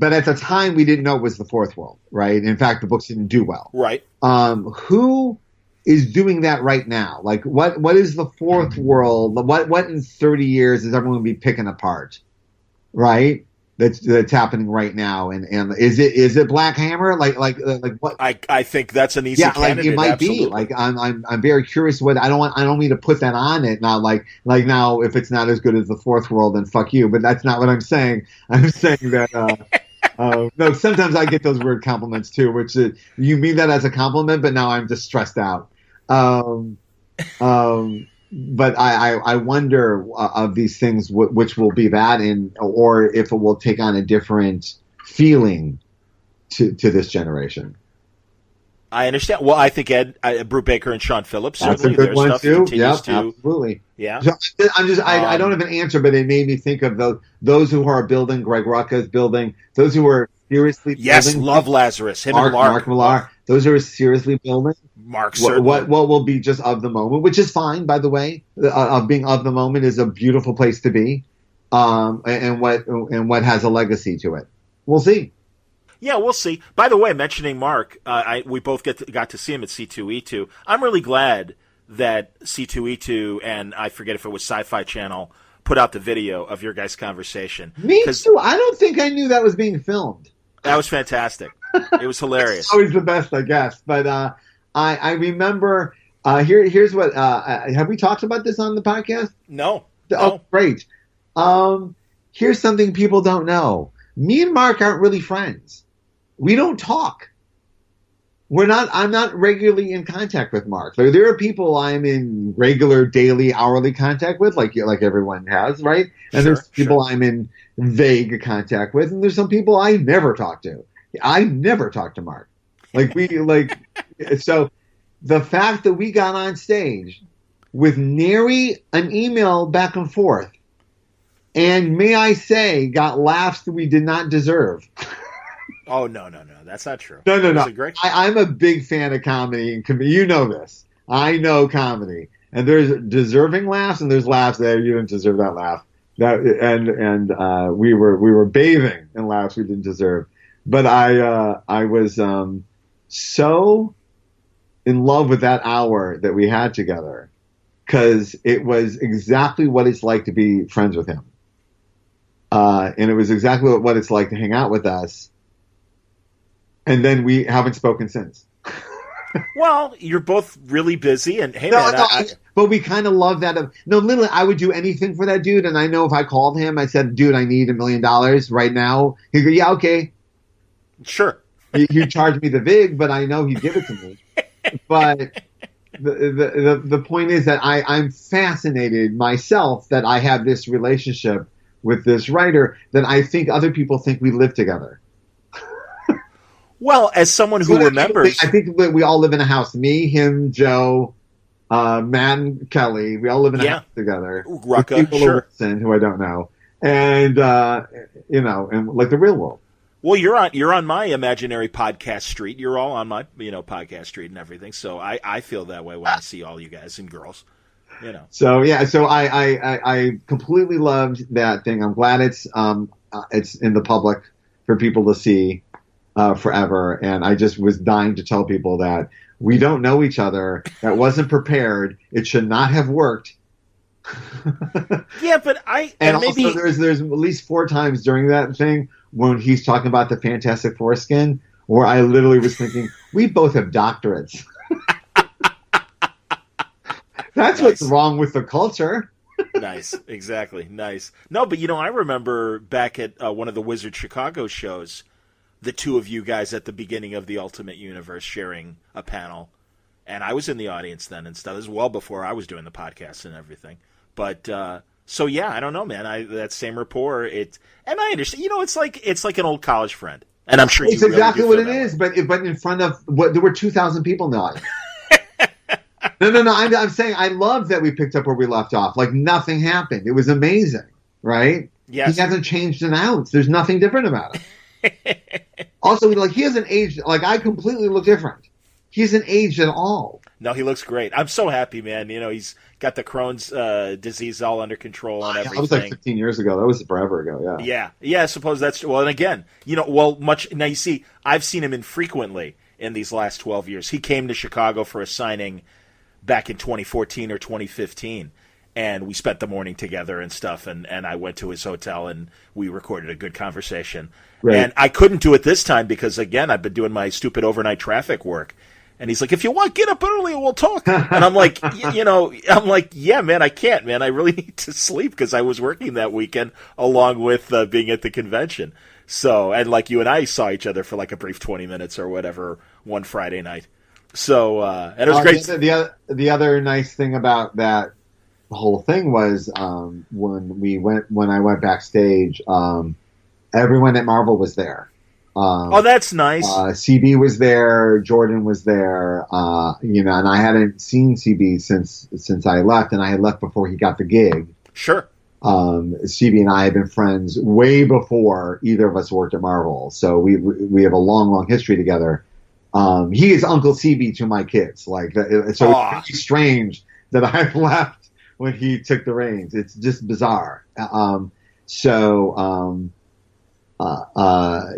But at the time, we didn't know it was the Fourth World, right? In fact, the books didn't do well. Right. Who is doing that right now? Like, what is the Fourth World? What in 30 years is everyone going to be picking apart, right? That's happening right now, and is it Black Hammer? Like what? I think that's an easy candidate. Like it might absolutely. be. Like I'm very curious what I don't mean to put that on it now. Like now, if it's not as good as the Fourth World, then fuck you. But that's not what I'm saying. I'm saying that. No, sometimes I get those weird compliments too, which you mean that as a compliment, but now I'm just stressed out. But I wonder of these things which will be that or if it will take on a different feeling to this generation. I understand. Well, I think Brubaker and Sean Phillips. That's a good one too. Yeah, absolutely. Yeah. So I don't have an answer, but it made me think of those who are building. Greg Rucka is building. Those who are seriously building. Love Lazarus. Him Mark, and Mark. Mark Millar. Those who are seriously building. Mark, what will be just of the moment, which is fine, by the way. Being of the moment is a beautiful place to be, and what has a legacy to it. We'll see. Yeah, we'll see. By the way, mentioning Mark, we both got to see him at C2E2. I'm really glad that C2E2 and I forget if it was Sci-Fi Channel put out the video of your guys' conversation. Me too. I don't think I knew that was being filmed. That was fantastic. It was hilarious. It's always the best, I guess. But I remember. Here's what. Have we talked about this on the podcast? No. Oh, great. Here's something people don't know. Me and Mark aren't really friends. We don't talk. I'm not regularly in contact with Mark. There are people I'm in regular, daily, hourly contact with, like everyone has, right? And there's people I'm in vague contact with, and there's some people I never talk to. I never talk to Mark. So the fact that we got on stage with nary an email back and forth, and may I say, got laughs that we did not deserve. Oh, no. That's not true. No. I'm a big fan of comedy. And you know this. I know comedy. And there's deserving laughs, and there's laughs that you didn't deserve that laugh. We were bathing in laughs we didn't deserve. But I was so in love with that hour that we had together, because it was exactly what it's like to be friends with him. And it was exactly what it's like to hang out with us. And then we haven't spoken since. Well, you're both really busy, and hey, but we kind of love that. Literally, I would do anything for that dude. And I know if I called him, I said, "Dude, I need $1 million right now." He'd go, "Yeah, okay, sure." He'd charge me the vig, but I know he'd give it to me. But the point is that I'm fascinated myself that I have this relationship with this writer that I think other people think we live together. Well, as someone who remembers, I think that we all live in a house. Me, him, Joe, Matt, and Kelly. We all live in a house together. Rucka, people sure. Who I don't know, and and like the real world. Well, you're on my imaginary podcast street. You're all on my podcast street and everything. So I feel that way when I see all you guys and girls. So yeah, so I completely loved that thing. I'm glad it's in the public for people to see forever. And I just was dying to tell people that we don't know each other. That wasn't prepared. It should not have worked. Yeah, but maybe also there's at least 4 times during that thing when he's talking about the Fantastic Foreskin, where I literally was thinking, we both have doctorates. That's nice. What's wrong with the culture. Nice, exactly, nice. No, but I remember back at one of the Wizard Chicago shows, the two of you guys at the beginning of the Ultimate Universe sharing a panel, and I was in the audience then and stuff. This was well before I was doing the podcast and everything. But so yeah, I don't know, man. That same rapport, and I understand. It's like an old college friend, and I'm sure it's you exactly really what it is. But in front of there were 2,000 people in the audience. No. I'm saying I love that we picked up where we left off. Like nothing happened. It was amazing, right? Yes. He hasn't changed an ounce. There's nothing different about him. Also, he hasn't aged. Like I completely look different. He hasn't aged at all. No, he looks great. I'm so happy, man. He's got the Crohn's disease all under control and everything. That was like 15 years ago. That was forever ago. Yeah. I suppose that's well. And again, much now. You see, I've seen him infrequently in these last 12 years. He came to Chicago for a signing back in 2014 or 2015. And we spent the morning together and stuff, and I went to his hotel, and we recorded a good conversation. Right. And I couldn't do it this time because, again, I've been doing my stupid overnight traffic work. And he's like, if you want, get up early and we'll talk. And I'm like, yeah, man, I can't, man. I really need to sleep because I was working that weekend along with being at the convention. So, and like you and I saw each other for like a brief 20 minutes or whatever one Friday night. So, and it was great. The other nice thing about that whole thing was when I went backstage, everyone at Marvel was there. Oh, that's nice. CB was there, Jordan was there, and I hadn't seen CB since I left, and I had left before he got the gig. Sure. CB and I had been friends way before either of us worked at Marvel, so we have a long, long history together. He is Uncle CB to my kids, so it's really strange that I've left when he took the reins. It's just bizarre.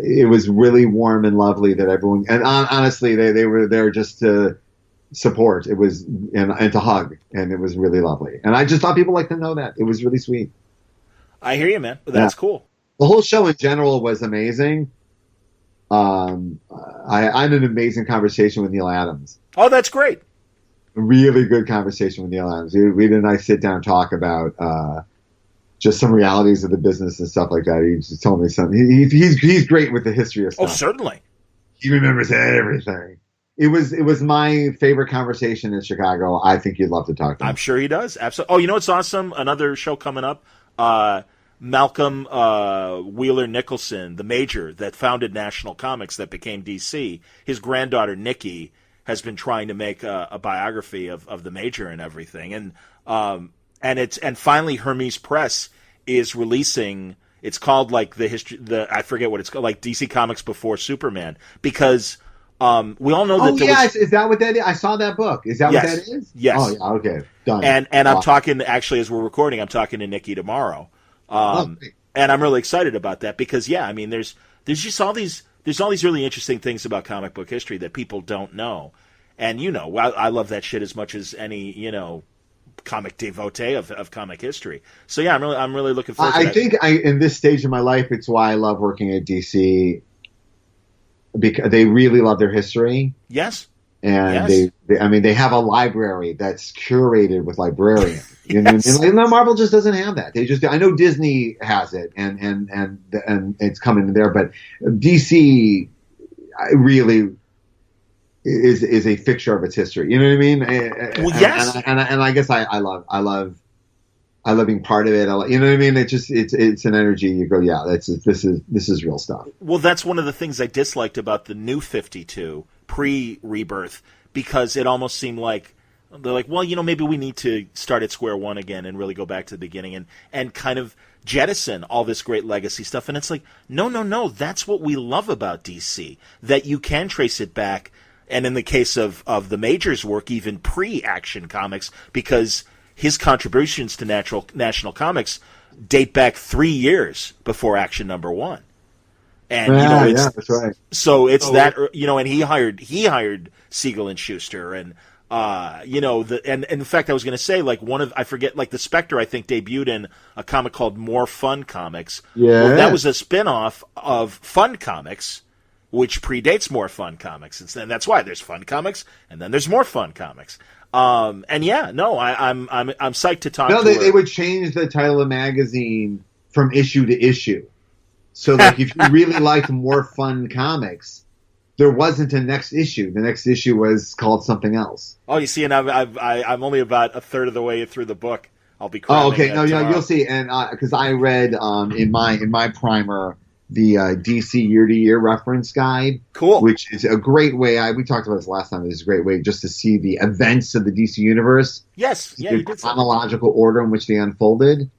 It was really warm and lovely that everyone, and honestly, they were there just to support. It was, and to hug, and it was really lovely. And I just thought people like to know that. It was really sweet. I hear you, man. That's cool. The whole show in general was amazing. I had an amazing conversation with Neil Adams. Oh, that's great. A really good conversation with Neil Adams. We and I sit down and talk about just some realities of the business and stuff like that. He just told me something. He's great with the history of stuff. Oh, certainly. He remembers everything. It was my favorite conversation in Chicago. I think you'd love to talk to him. I'm sure he does. Absolutely. Oh, you know what's awesome? Another show coming up. Malcolm Wheeler Nicholson, the Major that founded National Comics that became DC. His granddaughter Nikki has been trying to make a biography of the Major and everything. And finally Hermes Press is releasing. It's called like I forget what it's called, like DC Comics Before Superman, because we all know that. Oh yes, is that what that is? I saw that book. Is that what that is? Yes. Oh yeah, okay, done. And I'm talking actually as we're recording. I'm talking to Nikki tomorrow, and I'm really excited about that because I mean there's just all these really interesting things about comic book history that people don't know, and I love that shit as much as any comic devotee of comic history. So yeah, I'm really looking forward to that. I think in this stage of my life, it's why I love working at DC, because they really love their history. Yes. And they have a library that's curated with librarians. Yes. And Marvel just doesn't have that. I know Disney has it and it's coming there, but DC really is a fixture of its history. You know what I mean? Well, yes. And I guess I love being part of it. You know what I mean? It's an energy. You go, yeah, this is real stuff. Well, that's one of the things I disliked about the new 52 pre-Rebirth, because it almost seemed like they're like, well, maybe we need to start at square one again and really go back to the beginning and kind of jettison all this great legacy stuff. And it's like, no, that's what we love about DC, that you can trace it back. And in the case of the Major's work, even pre-Action Comics, because his contributions to National Comics date back 3 years before Action #1. And that's right. So it's and he hired Siegel and Schuster, and and in fact, I was going to say, like, the Spectre, I think, debuted in a comic called More Fun Comics. Yeah, well, that was a spin-off of Fun Comics, which predates More Fun Comics, and that's why there's Fun Comics, and then there's More Fun Comics. I'm psyched to talk. No, they would change the title of the magazine from issue to issue. So, like, if you really liked More Fun Comics, there wasn't a next issue. The next issue was called something else. Oh, you see, and I'm only about a third of the way through the book. I'll be cramming. Oh, okay. No, you'll see. And because I read in my primer the DC year-to-year reference guide. Cool. Which is a great way. We talked about this last time. It's a great way just to see the events of the DC universe. Yes. Yeah. The chronological order in which they unfolded.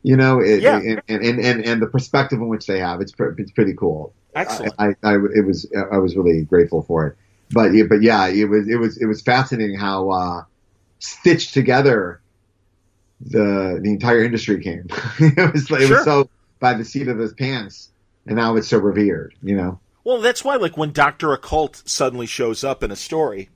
And the perspective in which they have. It's pretty cool. Excellent. I was really grateful for it. But it was fascinating how stitched together the entire industry came. It was so by the seat of his pants, and now it's so revered. Well, that's why, like, when Dr. Occult suddenly shows up in a story,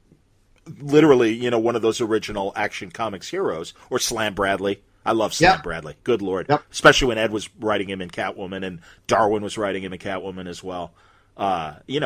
literally, one of those original Action Comics heroes, or Slam Bradley. I love Slam Bradley. Good Lord. Yep. Especially when Ed was writing him in Catwoman and Darwin was writing him in Catwoman as well. You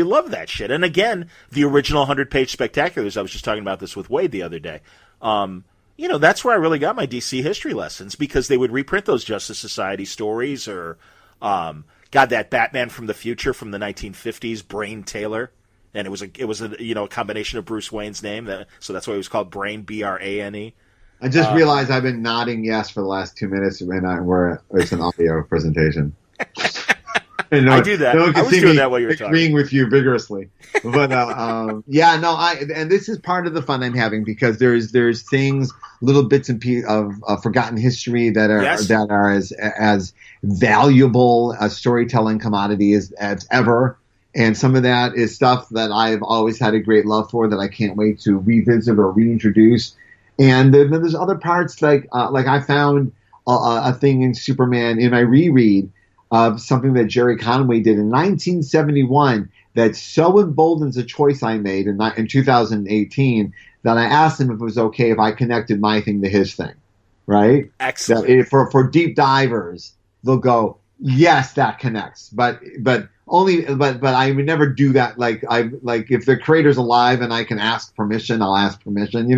love that shit. And again, the original 100-page spectaculars, I was just talking about this with Wade the other day. That's where I really got my DC history lessons, because they would reprint those Justice Society stories, or that Batman from the future from the 1950s, Brain Taylor. And it was a combination of Bruce Wayne's name, so that's why it was called Brain, Brane. I just realized I've been nodding yes for the last 2 minutes, and it's an audio presentation. I do that. No one can I was see doing me that while you were talking. Agreeing with you vigorously. But and this is part of the fun I'm having, because there's things, little bits and pieces of forgotten history that are as valuable a storytelling commodity as ever. And some of that is stuff that I've always had a great love for, that I can't wait to revisit or reintroduce. And then there's other parts, like I found a thing in Superman in my reread of something that Jerry Conway did in 1971 that so emboldens a choice I made in 2018 that I asked him if it was okay if I connected my thing to his thing, right? Excellent. For deep divers, they'll go, yes, that connects, but I would never do that. Like if the creator's alive and I can ask permission, I'll ask permission.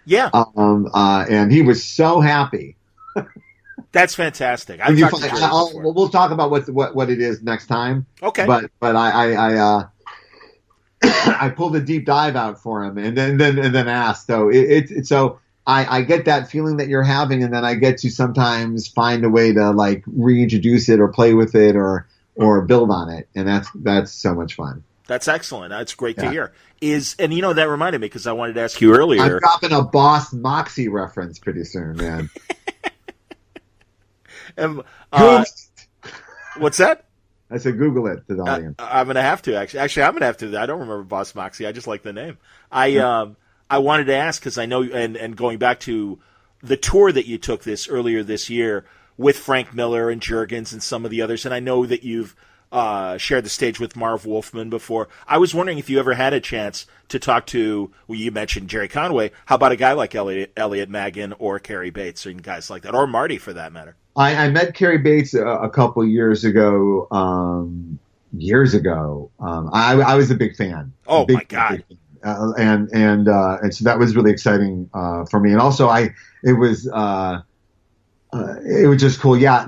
Yeah. And he was so happy. That's fantastic. We'll talk about what it is next time. Okay. But I I pulled a deep dive out for him and then asked. So I get that feeling that you're having, and then I get to sometimes find a way to like reintroduce it or play with it or build on it, and that's so much fun. That's excellent. That's great to hear. That reminded me, because I wanted to ask you earlier. I'm dropping a Boss Moxie reference pretty soon, man. What's that? I said Google it to the audience. I'm going to have to, actually. Actually, I'm going to have to. I don't remember Boss Moxie. I just like the name. I wanted to ask, because I know, and going back to the tour that you took earlier this year with Frank Miller and Jurgens and some of the others, and I know that you've shared the stage with Marv Wolfman before. I was wondering if you ever had a chance to talk to, you mentioned Jerry Conway, how about a guy like Elliot Maggin or Cary Bates, and guys like that, or Marty for that matter? I met Cary Bates a couple years ago. I was a big fan. Oh, my God. And so that was really exciting for me. And also it was just cool. Yeah,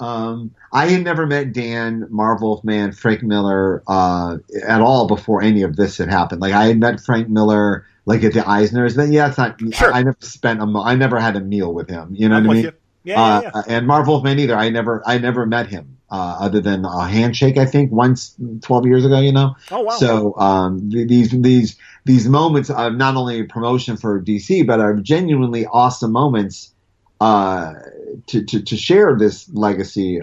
I had never met Dan, Marvel Wolfman, Frank Miller at all before any of this had happened. Like I had met Frank Miller like at the Eisners. Then it's not. Sure. I never spent I never had a meal with him. You know I'm what I with mean? you. Yeah. And Marvel Wolfman either. I never met him other than a handshake. I think once 12 years ago. You know. Oh wow. So these moments are not only promotion for DC, but are genuinely awesome moments to share this legacy.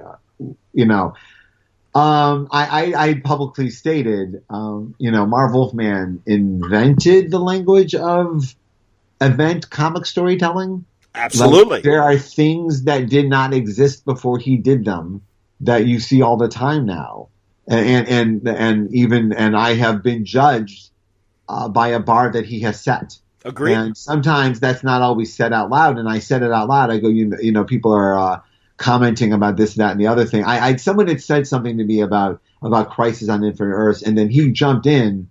I publicly stated, Marvel Wolfman invented the language of event comic storytelling. Absolutely. Like, there are things that did not exist before he did them that you see all the time now. And I have been judged by a bar that he has set. Agreed. And sometimes that's not always said out loud. And I said it out loud. I go, people are commenting about this, that, and the other thing. Someone had said something to me about Crisis on Infinite Earths, and then he jumped in,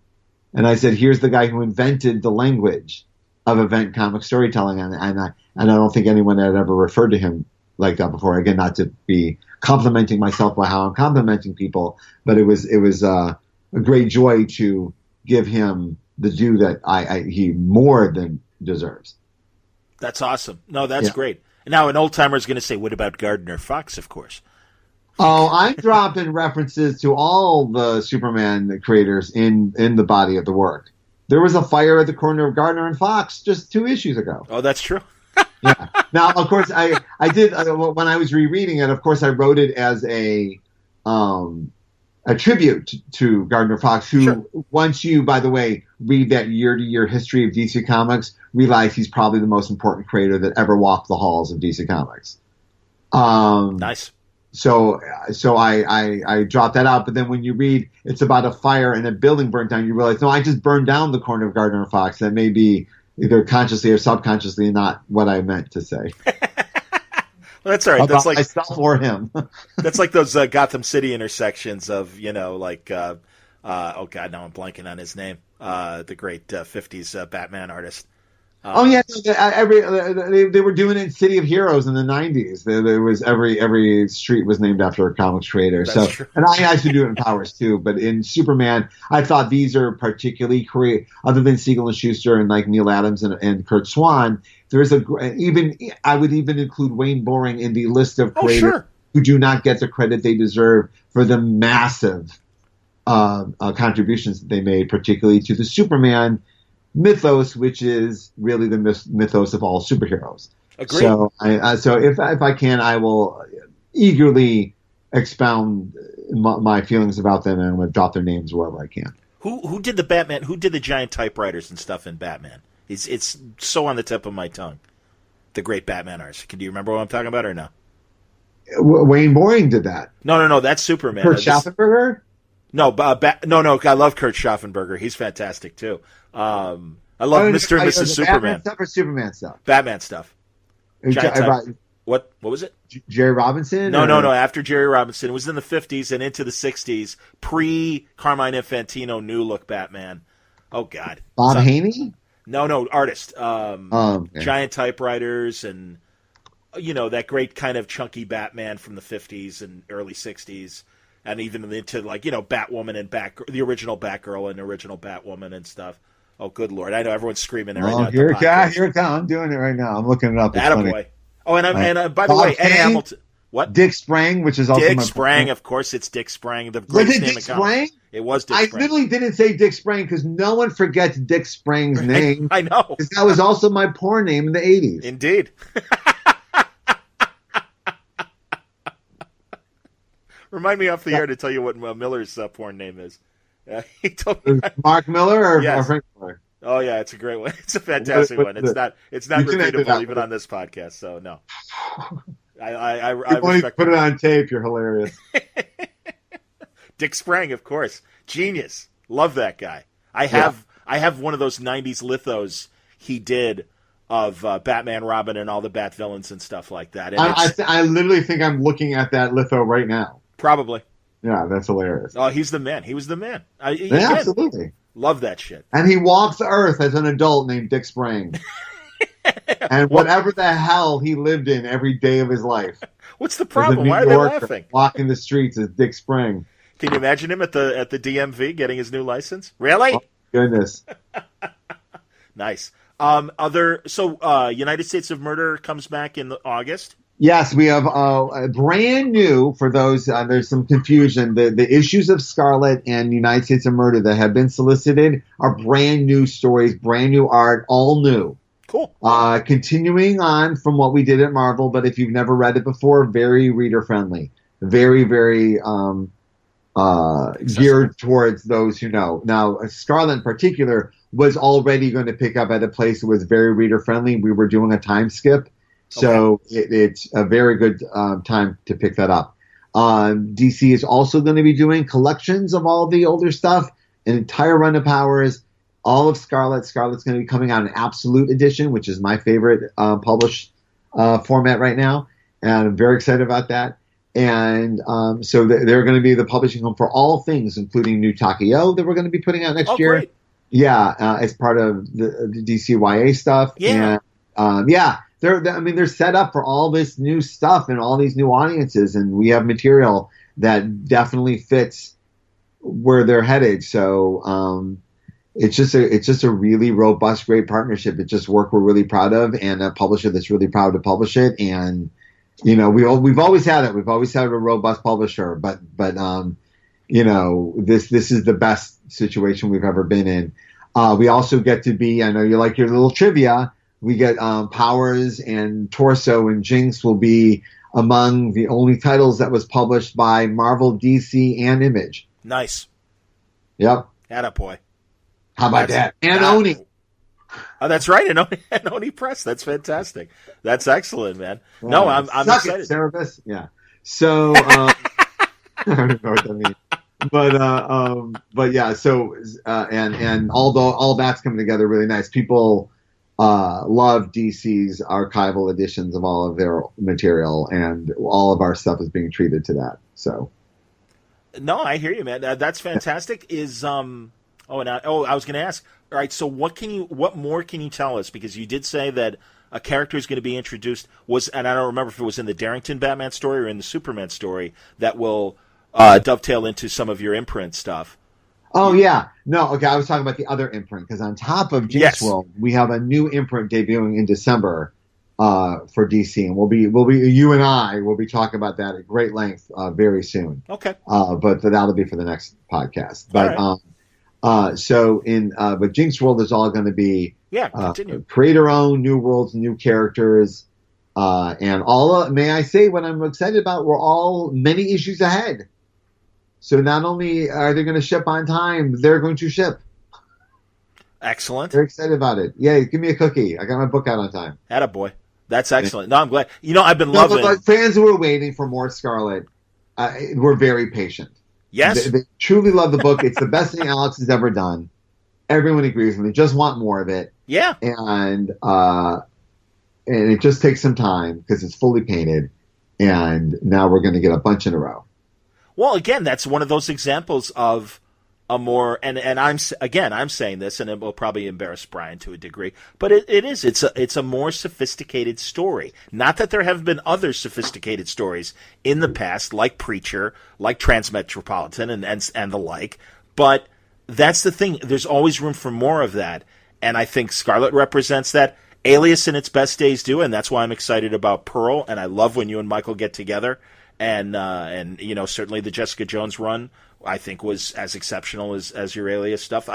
and I said, "Here's the guy who invented the language of event comic storytelling," and I don't think anyone had ever referred to him like that before. Again, not to be complimenting myself by how I'm complimenting people, but it was a great joy to give him the due that he more than deserves. That's awesome. No, that's great. Now, an old-timer is going to say, what about Gardner Fox, of course? Oh, I'm dropping references to all the Superman creators in the body of the work. There was a fire at the corner of Gardner and Fox just 2 issues ago. Oh, that's true. Yeah. Now, of course, I did, when I was rereading it, of course, I wrote it as a tribute to Gardner Fox, who, once you, by the way, read that year-to-year history of DC Comics, realize he's probably the most important creator that ever walked the halls of DC Comics. Nice. So I dropped that out. But then when you read it's about a fire and a building burnt down, you realize, no, I just burned down the corner of Gardner and Fox. That may be either consciously or subconsciously not what I meant to say. Well, that's all right. That's like myself or him. That's like those Gotham City intersections of, oh God, now I'm blanking on his name. The great 50s Batman artist. They were doing it in City of Heroes in the 90s. There was every street was named after a comics creator. That's true. And I actually do it in Powers too. But in Superman, I thought these are particularly creative. Other than Siegel and Schuster and like Neil Adams and Kurt Swan, there's I would even include Wayne Boring in the list of creators who do not get the credit they deserve for the massive contributions that they made, particularly to the Superman mythos, which is really the mythos of all superheroes. Agreed. So, if I can, I will eagerly expound my feelings about them, and I'm going to drop their names wherever I can. Who did the Batman? Who did the giant typewriters and stuff in Batman? It's so on the tip of my tongue. The great Batman artist. Do you remember what I'm talking about or no? Wayne Boring did that. No, that's Superman. Kurt Schaffenberger? No, no. I love Kurt Schaffenberger. He's fantastic too. I love Mr. and Mrs. Superman. Batman stuff or Superman stuff? Batman stuff. What was it? Jerry Robinson? No. After Jerry Robinson, it was in the 50s and into the 60s, pre Carmine Infantino new look Batman. Oh God, Bob Haney? No, artist. Okay. Giant typewriters and that great kind of chunky Batman from the 50s and early 60s. And even into Batwoman and the original Batgirl and original Batwoman and stuff. Oh, good Lord! I know everyone's screaming it right now. Here it comes! I'm doing it right now. I'm looking it up. Attaboy. Oh, and by the way, Ed Hamilton. What? Dick Sprang, which is also Dick Sprang. Of course, it's Dick Sprang. The greatest name in comics. It was Dick Sprang. I literally didn't say Dick Sprang because no one forgets Dick Sprang's name. I know. Because that was also my porn name in the 80s. Indeed. Remind me off the air to tell you what Miller's porn name is. He told me. Mark Miller or Frank Miller? Oh yeah, it's a great one. It's a fantastic one. It's not repeatable even on this podcast. So no, I respect. Put it on tape. You're hilarious. Dick Sprang, of course, genius. Love that guy. I have one of those '90s lithos he did of Batman, Robin, and all the Bat villains and stuff like that. And I literally think I'm looking at that litho right now. Probably. Yeah, that's hilarious. Oh, he's the man. He was the man. Absolutely. Love that shit. And he walks the earth as an adult named Dick Sprang. and whatever the hell he lived in every day of his life. What's the problem? Why are they laughing? Walking the streets as Dick Spring. Can you imagine him at the DMV getting his new license? Really? Oh, goodness. Nice. United States of Murder comes back in August. Yes, we have a brand new, for those, there's some confusion. The issues of Scarlet and United States of Murder that have been solicited are brand new stories, brand new art, all new. Cool. Continuing on from what we did at Marvel, but if you've never read it before, very reader friendly. Very, very geared towards those who know. Now, Scarlet in particular was already going to pick up at a place that was very reader friendly. We were doing a time skip. So it's a very good time to pick that up. DC is also going to be doing collections of all the older stuff, an entire run of Powers, all of Scarlet. Scarlet's going to be coming out in Absolute Edition, which is my favorite published format right now. And I'm very excited about that. And so they're going to be the publishing home for all things, including new Takeo that we're going to be putting out next year. Great. Yeah, as part of the DCYA stuff. Yeah. And they're set up for all this new stuff and all these new audiences, and we have material that definitely fits where they're headed. So it's just a really robust, great partnership. It's just work we're really proud of, and a publisher that's really proud to publish it. And we've always had it. We've always had a robust publisher, but this is the best situation we've ever been in. We also get to be, I know you like your little trivia. We get Powers and Torso and Jinx will be among the only titles that was published by Marvel, DC, and Image. Nice. Yep. Attaboy. How about that? And Oni. Oh, that's right. And Oni Press. That's fantastic. That's excellent, man. No, I'm excited. It, Cerebus. Yeah. So I don't know what that means. But yeah. So and all that's coming together really nice. People love DC's archival editions of all of their material, and all of our stuff is being treated to that. So, no, I hear you, man. That's fantastic. Is I was going to ask. All right, so what more can you tell us? Because you did say that a character is going to be introduced. And I don't remember if it was in the Derrington Batman story or in the Superman story that will dovetail into some of your imprint stuff. Oh, yeah. No, okay, I was talking about the other imprint, because on top of Jixworld, we have a new imprint debuting in December for DC, and you and I will be talking about that at great length very soon. Okay. But that'll be for the next podcast. But but Jinxworld is all going to be creator-owned, new worlds, new characters, and all. May I say what I'm excited about? We're all many issues ahead. So not only are they going to ship on time, they're going to ship. Excellent. They're excited about it. Yeah, give me a cookie. I got my book out on time. Attaboy. That's excellent. No, I'm glad. I've been loving... But fans who are waiting for more Scarlet, we're very patient. Yes. They truly love the book. It's the best thing Alex has ever done. Everyone agrees with me. Just want more of it. Yeah. And it just takes some time because it's fully painted. And now we're going to get a bunch in a row. Well, again, that's one of those examples of a more, and I'm saying this, and it will probably embarrass Brian to a degree, but it's a more sophisticated story. Not that there haven't been other sophisticated stories in the past, like Preacher, like Transmetropolitan, and the like, but that's the thing. There's always room for more of that, and I think Scarlet represents that. Alias in its best days do, and that's why I'm excited about Pearl, and I love when you and Michael get together. And certainly the Jessica Jones run I think was as exceptional as your Alias stuff.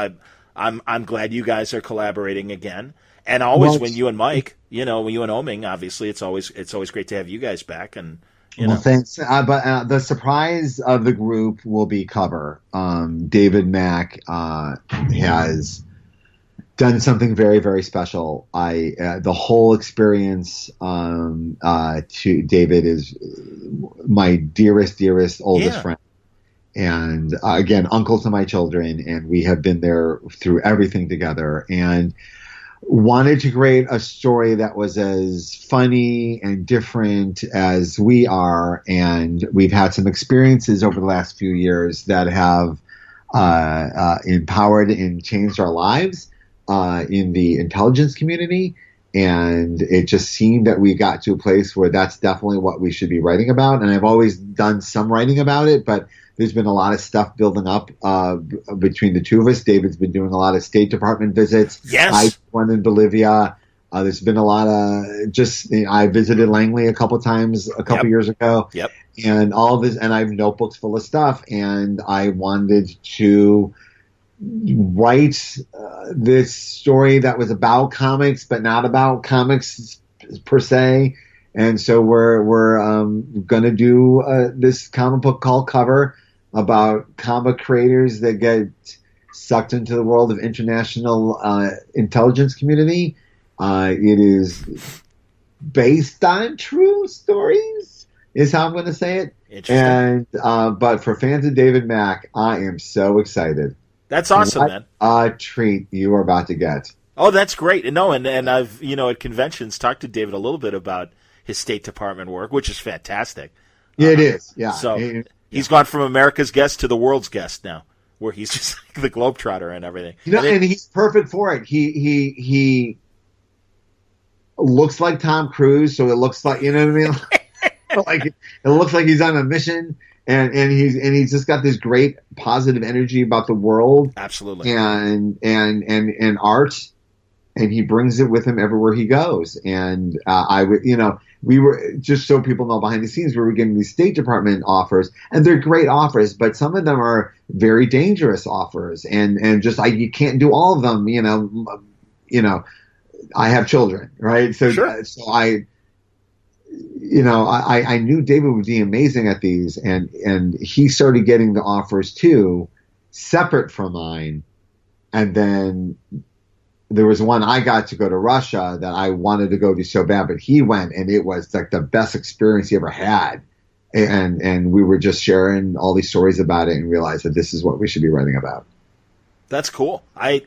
I'm glad you guys are collaborating again. And always when you and Mike, when you and Oeming, obviously it's always great to have you guys back. And thanks. But the surprise of the group will be cover. David Mack has done something very, very special. The whole experience to David is my dearest, oldest friend. And again, uncle to my children, and we have been there through everything together, and wanted to create a story that was as funny and different as we are. And we've had some experiences over the last few years that have empowered and changed our lives in the intelligence community. And it just seemed that we got to a place where that's definitely what we should be writing about. And I've always done some writing about it, but there's been a lot of stuff building up between the two of us. David's been doing a lot of State Department visits. Yes. I went in Bolivia. There's been a lot of I visited Langley a couple times a couple years ago. Yep. And all of this, and I have notebooks full of stuff. And I wanted to write this story that was about comics, but not about comics per se. And so we're going to do this comic book called Cover about comic creators that get sucked into the world of international intelligence community. It is based on true stories, is how I'm going to say it. Interesting. And but for fans of David Mack, I am so excited. That's awesome, man. A treat you are about to get. Oh, that's great. No, and I've, at conventions talked to David a little bit about his State Department work, which is fantastic. Yeah, it is. Yeah. So he's gone from America's guest to the world's guest now, where he's just like the globetrotter and everything. And he's perfect for it. He looks like Tom Cruise, so it looks like, you know what I mean? Like it looks like he's on a mission. And he's just got this great positive energy about the world, absolutely, and art, and he brings it with him everywhere he goes. And we were, just so people know behind the scenes, we were getting these State Department offers, and they're great offers, but some of them are very dangerous offers, and just you can't do all of them. I have children, right? So sure. I knew David would be amazing at these, and he started getting the offers too, separate from mine. And then there was one I got to go to Russia that I wanted to go to so bad, but he went, and it was like the best experience he ever had. And we were just sharing all these stories about it and realized that this is what we should be writing about. That's cool. I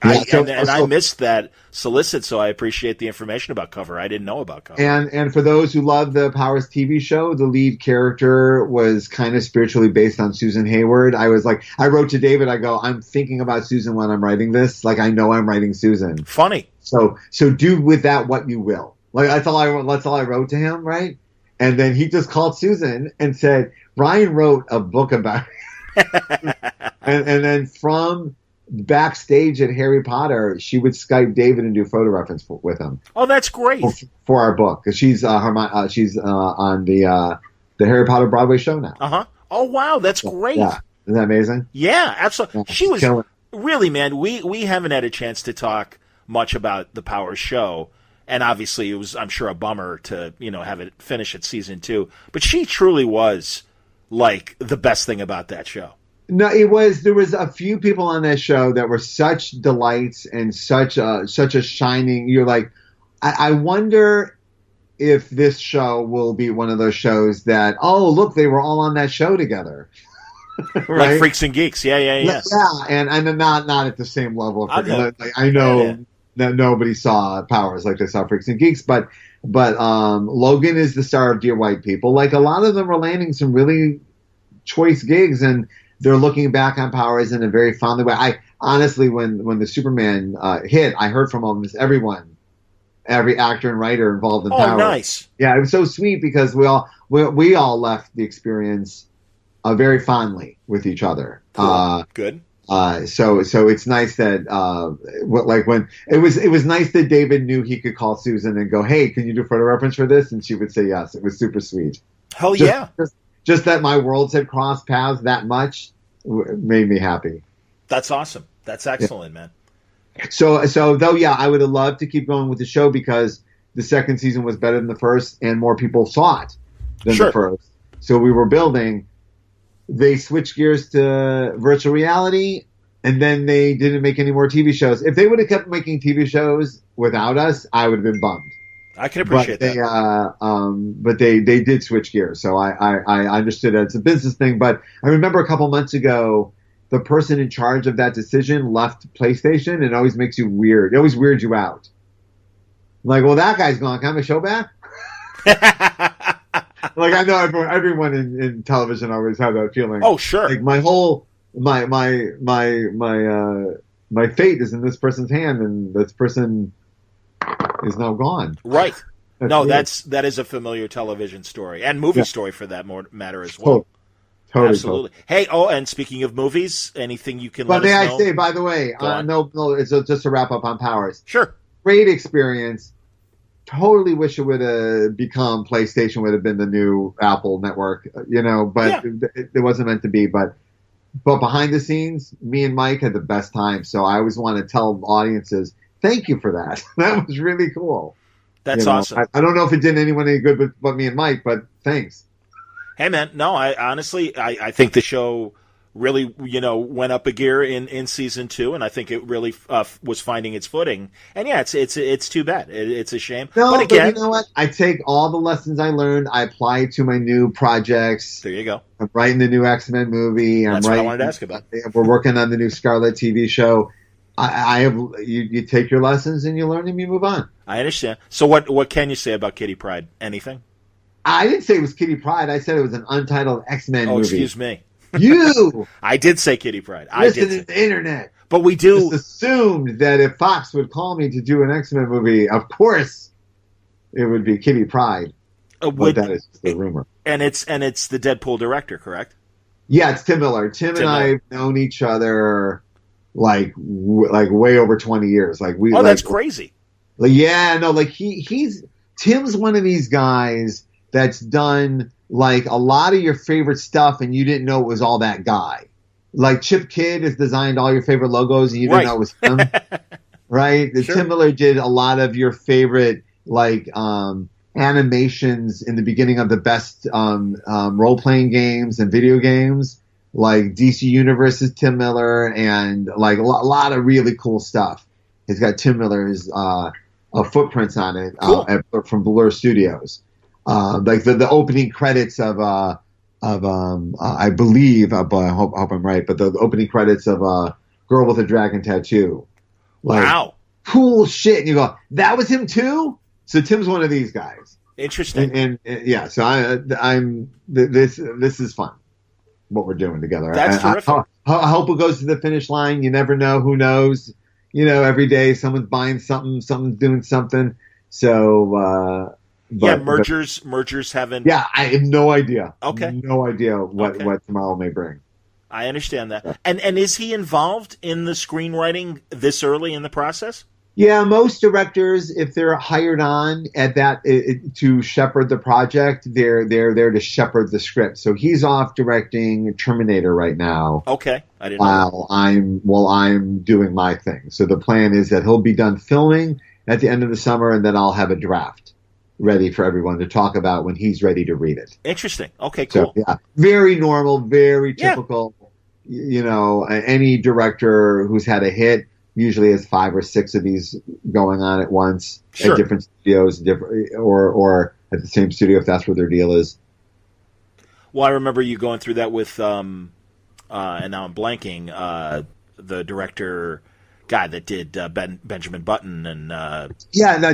missed that solicit, so I appreciate the information about Cover. I didn't know about Cover. And for those who love the Powers TV show, the lead character was kind of spiritually based on Susan Hayward. I wrote to David, I go, I'm thinking about Susan when I'm writing this. Like, I know I'm writing Susan. Funny. So do with that what you will. Like, that's all I wrote to him, right? And then he just called Susan and said, Ryan wrote a book about it. and then from backstage at Harry Potter, she would Skype David and do photo reference with him. Oh, that's great for our book, because she's on the Harry Potter Broadway show now. Oh wow, that's great. Yeah, isn't that amazing? Yeah, absolutely. Yeah, she was really, man. We haven't had a chance to talk much about the Powers show, and obviously it was, I'm sure, a bummer to have it finish at season 2. But she truly was like the best thing about that show. No, there was a few people on that show that were such delights and such a shining. You're like, I wonder if this show will be one of those shows that, oh, look, they were all on that show together. Right? Like Freaks and Geeks. Yeah. Yeah, and not at the same level. I know that nobody saw Powers like they saw Freaks and Geeks, but Logan is the star of Dear White People. Like, a lot of them are landing some really choice gigs, and they're looking back on Powers in a very fond way. I honestly, when the Superman hit, I heard from almost everyone, every actor and writer involved in Powers. Oh, nice. Yeah, it was so sweet because we all left the experience very fondly with each other. Cool. Good. So it's nice that when it was nice that David knew he could call Susan and go, hey, can you do photo reference for this? And she would say yes. It was super sweet. Hell yeah. Just that my worlds had crossed paths that much made me happy. That's awesome. That's excellent, man. So though, yeah, I would have loved to keep going with the show because the second season was better than the first and more people saw it than the first. So we were building. They switched gears to virtual reality, and then they didn't make any more TV shows. If they would have kept making TV shows without us, I would have been bummed. I can appreciate that. But they did switch gears, so I understood that it's a business thing. But I remember a couple months ago, the person in charge of that decision left PlayStation, and it always makes you weird. It always weirds you out. Like, well, that guy's gone. Can I have a show back? Like, I know everyone in television always have that feeling. Oh, sure. Like, my fate is in this person's hand, and this person is now gone. Right. No, weird. that is a familiar television story and movie story for that matter as well. Totally. Absolutely. Hey, and speaking of movies, anything you can But let us may know? I say, by the way, no, it's just to wrap up on Powers. Sure. Great experience. Totally wish it would have become PlayStation, would have been the new Apple network, but it wasn't meant to be. But behind the scenes, me and Mike had the best time. So I always want to tell audiences, thank you for that. That was really cool. That's awesome. I don't know if it did anyone any good but me and Mike, but thanks. Hey, man, no, I honestly think the show really, went up a gear in season 2, and I think it really was finding its footing. And yeah, it's too bad. It's a shame. No, but again, you know what? I take all the lessons I learned. I apply it to my new projects. There you go. I'm writing the new X-Men movie. That's what I wanted to ask about. We're working on the new Scarlet TV show. I have you take your lessons and you learn and you move on. I understand. So what can you say about Kitty Pryde? Anything? I didn't say it was Kitty Pryde. I said it was an untitled X-Men movie. Oh, excuse me. You! I did say Kitty Pryde. Listen to the internet. But we do... Just assumed that if Fox would call me to do an X-Men movie, of course it would be Kitty Pryde. But that is the rumor. And it's the Deadpool director, correct? Yeah, it's Tim Miller. Tim and I have known each other like way over 20 years. That's crazy. Tim's one of these guys that's done like a lot of your favorite stuff and you didn't know it was all that guy. Like Chip Kidd has designed all your favorite logos and you didn't know it was him. Right? Sure. Tim Miller did a lot of your favorite animations in the beginning of the best role-playing games and video games. Like DC Universe's Tim Miller and like a lot of really cool stuff. He's got Tim Miller's footprints on it from Blur Studios. Like the opening credits of I believe, but I hope I'm right, but the opening credits of Girl with a Dragon Tattoo. Wow. Cool shit. And you go, that was him too? So Tim's one of these guys. Interesting. And yeah, so this is fun, what we're doing together. That's terrific. I hope it goes to the finish line. You never know. Who knows? Every day someone's buying something, someone's doing something. So, mergers haven't. Yeah, I have no idea. Okay. No idea what tomorrow may bring. I understand that. And is he involved in the screenwriting this early in the process? Yeah, most directors, if they're hired on at that to shepherd the project, they're there to shepherd the script. So he's off directing Terminator right now. Okay, I didn't know. I'm doing my thing. So the plan is that he'll be done filming at the end of the summer, and then I'll have a draft ready for everyone to talk about when he's ready to read it. Interesting. Okay, cool. So, yeah, very normal, very typical. Any director who's had a hit usually has 5 or 6 of these going on at once at different studios, or at the same studio if that's where their deal is. Well, I remember you going through that with, and now I'm blanking, the director guy that did Benjamin Button and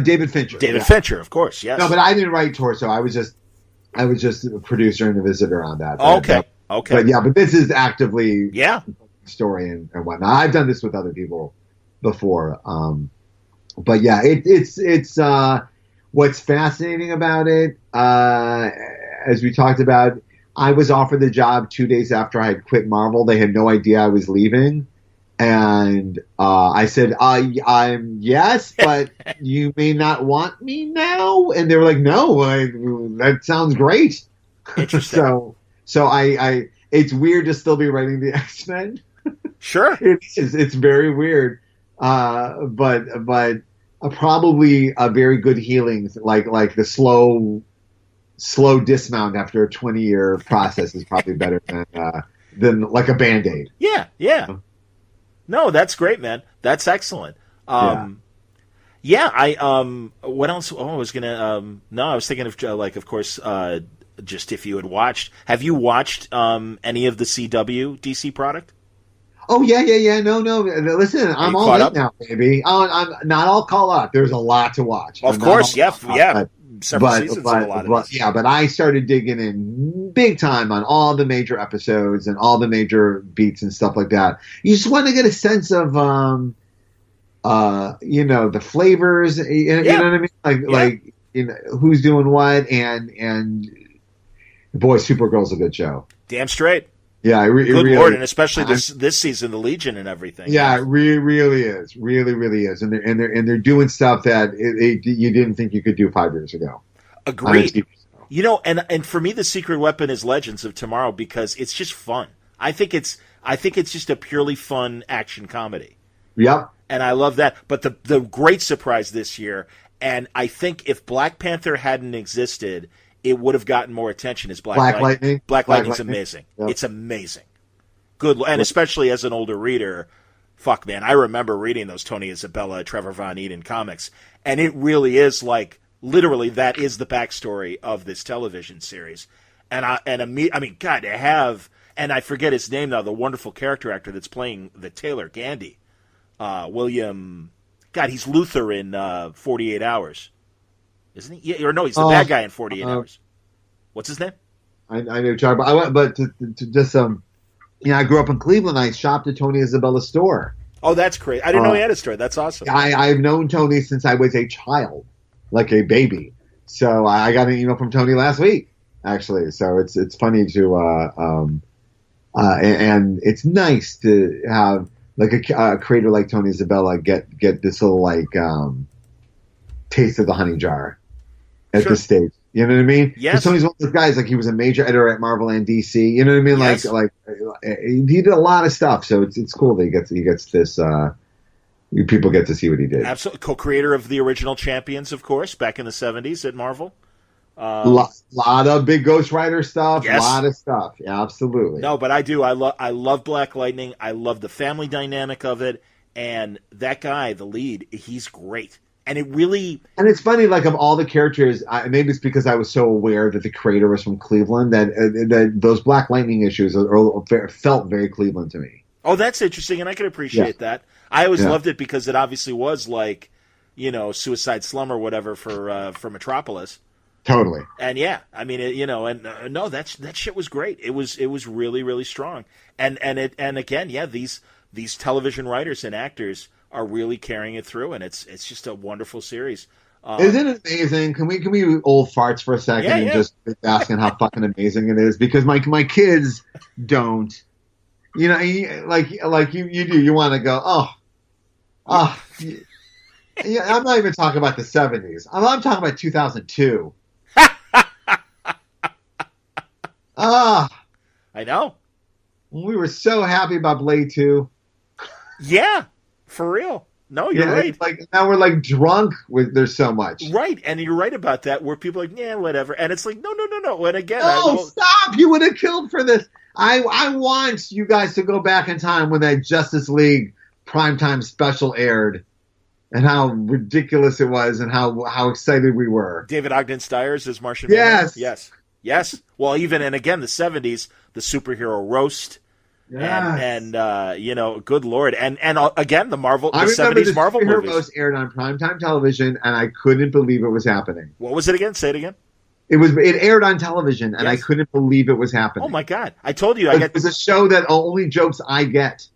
David Fincher. David Fincher, of course, yes. No, but I didn't write Torso. I was just a producer and a visitor on that. Okay. But this is actively story and whatnot. I've done this with other people before. But yeah, it's what's fascinating about it, as we talked about, I was offered the job 2 days after I had quit Marvel. They had no idea I was leaving. And I said, I'm yes, but you may not want me now. And they were like, no, that sounds great. Interesting. So I it's weird to still be writing the X-Men. Sure. It is. It's very weird. But probably a very good healing, like the slow dismount after a 20-year process is probably better than like a Band-Aid. Yeah. No, that's great, man. That's excellent. What else? Oh, I was gonna. I was thinking of of course, just if you had watched. Have you watched any of the CW DC product? Oh yeah. No. Listen, I'm all in now, baby. I'm not all caught up. There's a lot to watch. Of course, yeah. Several seasons of a lot of this. Yeah, but I started digging in big time on all the major episodes and all the major beats and stuff like that. You just want to get a sense of the flavors, you know what I mean? Like who's doing what, and boy, Supergirl's a good show. Damn straight. Yeah, good really, Lord, and especially this season, the Legion and everything. Yeah, it really is, really is, and they're doing stuff that you didn't think you could do 5 years ago. Agreed. And for me, the secret weapon is Legends of Tomorrow because it's just fun. I think it's just a purely fun action comedy. Yep. And I love that. But the great surprise this year, and I think if Black Panther hadn't existed, it would have gotten more attention, is Black Lightning. Black Lightning's amazing. Yep. It's amazing. Good, and especially as an older reader, fuck, man, I remember reading those Tony Isabella, Trevor Von Eeden comics, and it really is like, literally, that is the backstory of this television series. And God, to have, and I forget his name now, the wonderful character actor that's playing the Taylor Gandy, William, God, he's Luther in 48 Hours. Isn't he? Yeah, or no, he's the bad guy in 48 Hours. What's his name? I know you're talking about. But to just I grew up in Cleveland. I shopped at Tony Isabella's store. Oh, that's great. I didn't know he had a store. That's awesome. I've known Tony since I was a child, like a baby. So I got an email from Tony last week, actually. So it's funny to and it's nice to have like a creator like Tony Isabella get this little like taste of the honey jar at this stage. You know what I mean? Yes. Tony's one of those guys, like he was a major editor at Marvel and DC. You know what I mean? Yes. Like he did a lot of stuff. So it's cool that he gets this. People get to see what he did. Absolutely, co-creator of the original Champions, of course, back in the 70s at Marvel. Lot of big Ghost Rider stuff. Yes. A lot of stuff. Yeah, absolutely. No, but I do. I love Black Lightning. I love the family dynamic of it, and that guy, the lead, he's great. And it really... And it's funny, like, of all the characters, maybe it's because I was so aware that the creator was from Cleveland, that those Black Lightning issues felt very Cleveland to me. Oh, that's interesting, and I can appreciate that. I always loved it because it obviously was like, Suicide Slum or whatever for Metropolis. Totally. And yeah, I mean, no, that shit was great. It was really, really strong. And again, yeah, these television writers and actors are really carrying it through, and it's just a wonderful series. Isn't it amazing? Can we old farts for a second and just asking how fucking amazing it is? Because my kids don't. Like you do. You want to go, yeah. I'm not even talking about the 70s. I'm talking about 2002. I know. We were so happy about Blade 2. Yeah, for real. No, you're right. Like now we're like drunk with there's so much. Right, and you're right about that. Where people are like, yeah, whatever, and it's like, no. And again, stop! You would have killed for this. I want you guys to go back in time when that Justice League primetime special aired, and how ridiculous it was, and how excited we were. David Ogden Stiers as Martian Manhunter? Yes. Well, even and again, the 70s, the superhero roast. Yes. And good Lord. And again, the 70s Marvel movies. Roast aired on primetime television, and I couldn't believe it was happening. What was it again? Say it again. It aired on television, and I couldn't believe it was happening. Oh, my God. I told you. It was a show that only jokes I get.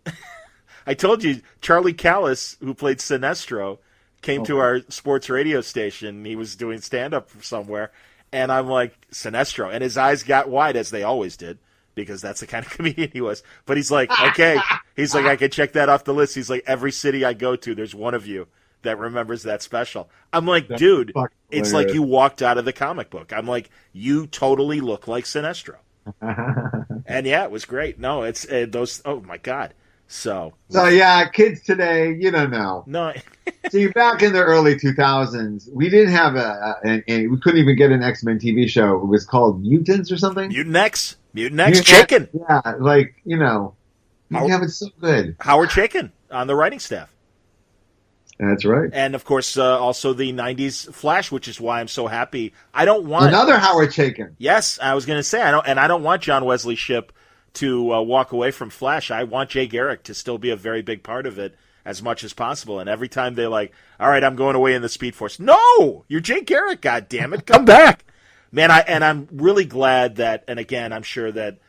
I told you, Charlie Callis, who played Sinestro, came to our sports radio station. He was doing stand-up somewhere, and I'm like, Sinestro. And his eyes got wide, as they always did, because that's the kind of comedian he was. But he's like, okay. He's like, I can check that off the list. He's like, every city I go to, there's one of you that remembers that special. I'm like, dude, it's like you walked out of the comic book. I'm like, you totally look like Sinestro. And yeah, it was great. No, it's those. Oh my God. So yeah, kids today, you don't know. No. See, back in the early 2000s, we didn't have we couldn't even get an X-Men TV show. It was called Mutants or something. Mutant X Chicken. Yeah, like you have it so good. Howard Chaykin on the writing staff. That's right. And, of course, also the 90s Flash, which is why I'm so happy. I don't want... Another Howard Chaykin. Yes, I was going to say, I don't want John Wesley Shipp to walk away from Flash. I want Jay Garrick to still be a very big part of it as much as possible. And every time they're like, all right, I'm going away in the Speed Force. No! You're Jay Garrick, goddammit. Come back. Man, I'm really glad that, and again, I'm sure that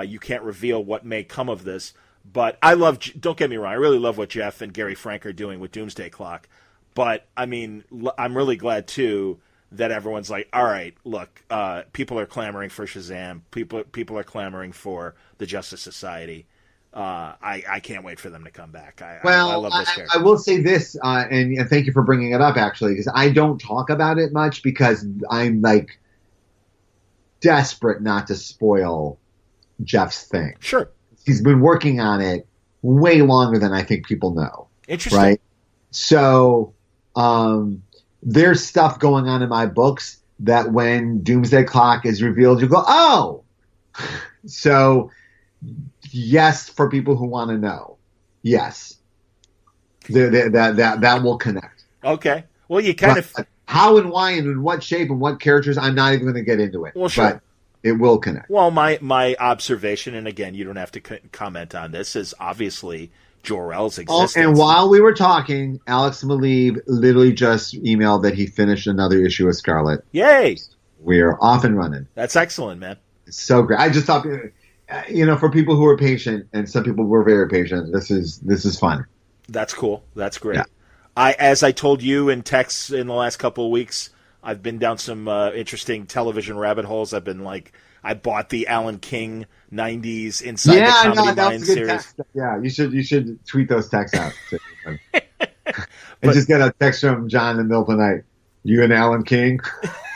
you can't reveal what may come of this, But I love, don't get me wrong, I really love what Jeff and Gary Frank are doing with Doomsday Clock. But, I mean, I'm really glad, too, that everyone's like, all right, look, people are clamoring for Shazam. People are clamoring for the Justice Society. I can't wait for them to come back. I love those characters. I will say this, and thank you for bringing it up, actually, because I don't talk about it much because I'm, like, desperate not to spoil Jeff's thing. Sure. He's been working on it way longer than I think people know. Interesting. Right? So there's stuff going on in my books that when Doomsday Clock is revealed, you go, oh! So, yes, for people who want to know. Yes. That will connect. Okay. Well, you kind of... How and why and in what shape and what characters, I'm not even going to get into it. Well, sure. But it will connect. Well, my observation, and again, you don't have to comment on this, is obviously Jor-El's existence. And while we were talking, Alex Malev literally just emailed that he finished another issue of Scarlet. Yay! We're off and running. That's excellent, man. It's so great. I just thought, for people who are patient, and some people were very patient, this is fun. That's cool. That's great. Yeah. As I told you in texts in the last couple of weeks, I've been down some interesting television rabbit holes. I've been I bought the Alan King 90s Inside the Comedy Mind series. Text. Yeah, you should tweet those texts out. And just get a text from John in the middle of the night. You and Alan King?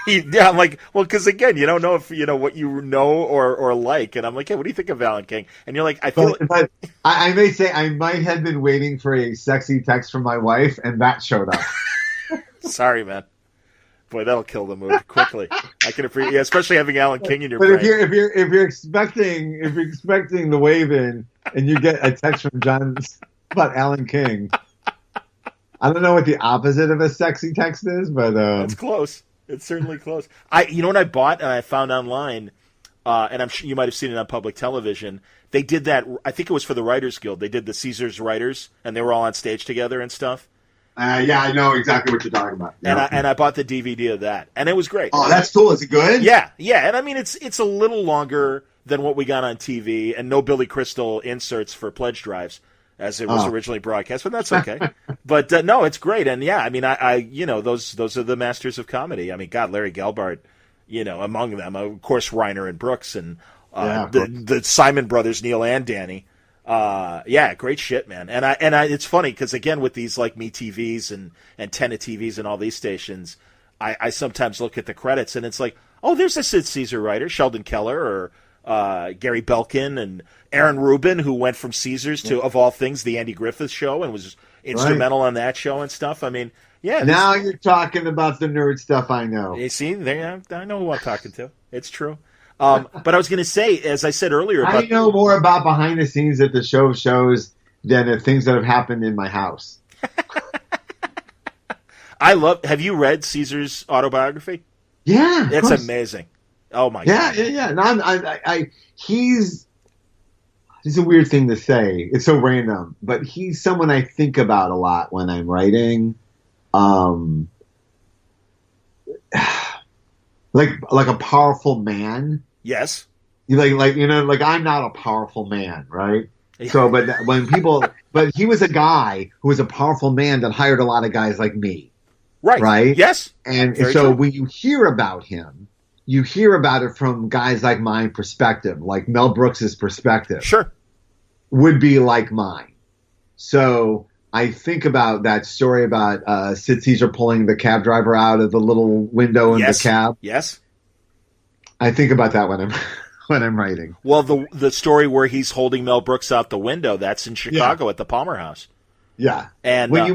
Yeah, I'm like, well, because again, you don't know if you know what you know or like, and I'm like, hey, what do you think of Alan King? And you're like, I feel. But I may say I might have been waiting for a sexy text from my wife, and that showed up. Sorry, man. Boy, that'll kill the mood quickly. I can appreciate, especially having Alan King in your brain. But if you're expecting the wave in, and you get a text from John about Alan King, I don't know what the opposite of a sexy text is, but it's close. It's certainly close. You know what I bought and I found online, and I'm sure you might have seen it on public television. They did that. I think it was for the Writers Guild. They did the Caesars Writers, and they were all on stage together and stuff. Yeah, I know exactly what you're talking about. Yeah. And I bought the DVD of that, and it was great. Oh, that's cool. Is it good? Yeah. And I mean, it's a little longer than what we got on TV, and no Billy Crystal inserts for pledge drives, as it was originally broadcast, but that's okay. But no, it's great, and yeah, I mean, I those are the masters of comedy. I mean, God, Larry Gelbart, among them, of course, Reiner and Brooks, and the Simon brothers, Neil and Danny. Great shit, man. And I it's funny because again with these like Me TVs and Tenna TVs and all these stations, I sometimes look at the credits and it's like, oh, there's a Sid Caesar writer, Sheldon Keller or Gary Belkin and Aaron Rubin, who went from Caesars to, of all things, the Andy Griffith Show and was instrumental on that show and stuff. I mean, yeah. Now you're talking about the nerd stuff I know. You see, I know who I'm talking to. It's true. But I was going to say, as I said earlier, I know more about behind the scenes at the shows than the things that have happened in my house. Have you read Caesar's autobiography? Yeah, it's amazing. Oh my God. Yeah. No, he's a weird thing to say. It's so random, but he's someone I think about a lot when I'm writing. Like a powerful man. Yes. I'm not a powerful man, right? So, but he was a guy who was a powerful man that hired a lot of guys like me. Right. Right? Yes. And Very so true. when you hear about him, you hear about it from guys like mine perspective, like Mel Brooks's perspective. Sure. Would be like mine. So I think about that story about Sid Caesar pulling the cab driver out of the little window in the cab. Yes. I think about that when I'm writing. Well, the story where he's holding Mel Brooks out the window, that's in Chicago at the Palmer House. Yeah. And when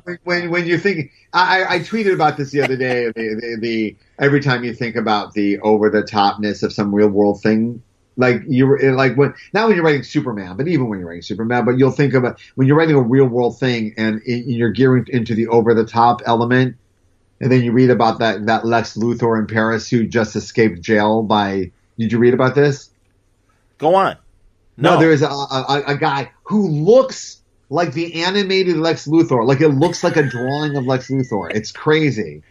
you think, I tweeted about this the other day. The every time you think about the over the topness of some real world thing, not when you're writing Superman, but even when you're writing Superman, but you'll think about when you're writing a real world thing and you're gearing into the over the top element, and then you read about that Lex Luthor in Paris who just escaped jail by. Did you read about this? Go on. No, there is a guy who looks like the animated Lex Luthor. Like it looks like a drawing of Lex Luthor. It's crazy.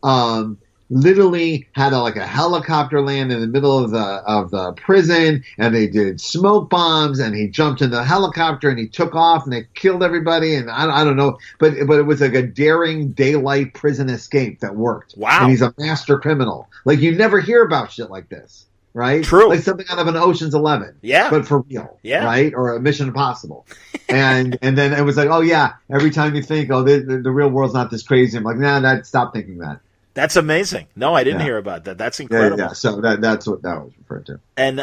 And literally had like a helicopter land in the middle of the prison, and they did smoke bombs, and he jumped in the helicopter and he took off and they killed everybody, and I don't know, but it was like a daring daylight prison escape that worked. Wow. And he's a master criminal. Like, you never hear about shit like this. Right? True. Like something out of an Ocean's 11. Yeah. But for real. Yeah. Right? Or a Mission Impossible. and then it was like, oh yeah, every time you think, oh, the real world's not this crazy, I'm like, nah, stop thinking that. That's amazing. No, I didn't hear about that. That's incredible. Yeah. So that's what that was referred to. And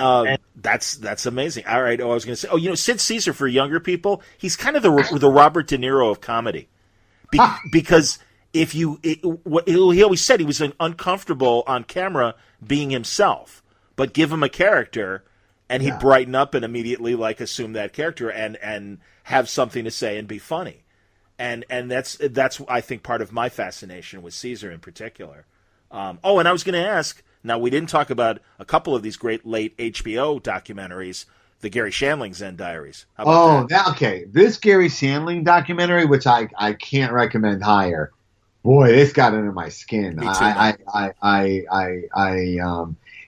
that's amazing. All right. I was going to say, Sid Caesar, for younger people, he's kind of the Robert De Niro of comedy. Because if you, he always said he was uncomfortable on camera being himself. But give him a character, and he'd brighten up and immediately assume that character and have something to say and be funny, and that's I think part of my fascination with Caesar in particular. And I was going to ask. Now, we didn't talk about a couple of these great late HBO documentaries, the Gary Shandling Zen Diaries. How about that? Okay. This Gary Shandling documentary, which I can't recommend higher. Boy, this got under my skin. Me too,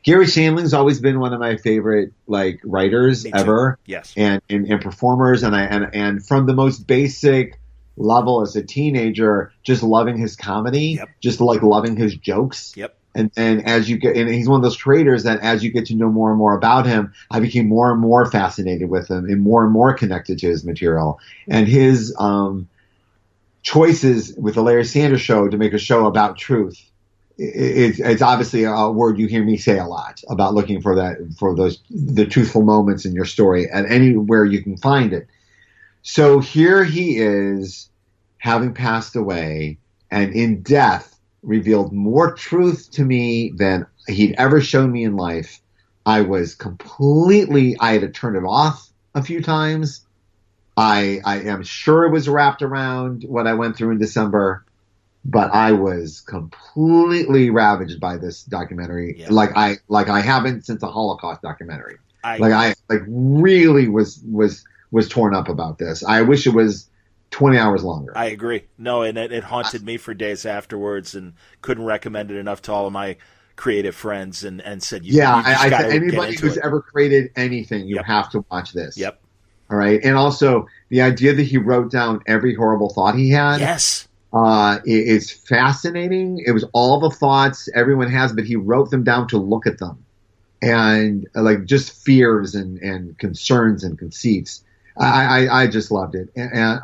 Gary Shandling's always been one of my favorite writers ever. Yes. And performers, and from the most basic level as a teenager, just loving his comedy, just loving his jokes. Yep. And as you get, and he's one of those creators that as you get to know more and more about him, I became more and more fascinated with him and more connected to his material and his choices with the Larry Sanders Show to make a show about truth. It's obviously a word you hear me say a lot about looking for the truthful moments in your story and anywhere you can find it. So here he is, having passed away, and in death revealed more truth to me than he'd ever shown me in life. I had to turn it off a few times. I am sure it was wrapped around what I went through in December. But I was completely ravaged by this documentary, like I haven't since a Holocaust documentary. I really was torn up about this. I wish it was 20 hours longer. I agree. No, and it haunted me for days afterwards, and couldn't recommend it enough to all of my creative friends, and said, I said anybody who's ever created anything, you have to watch this. Yep. All right, and also the idea that he wrote down every horrible thought he had. Yes. It's fascinating. It was all the thoughts everyone has, but he wrote them down to look at them, and just fears and concerns and conceits. I just loved it, and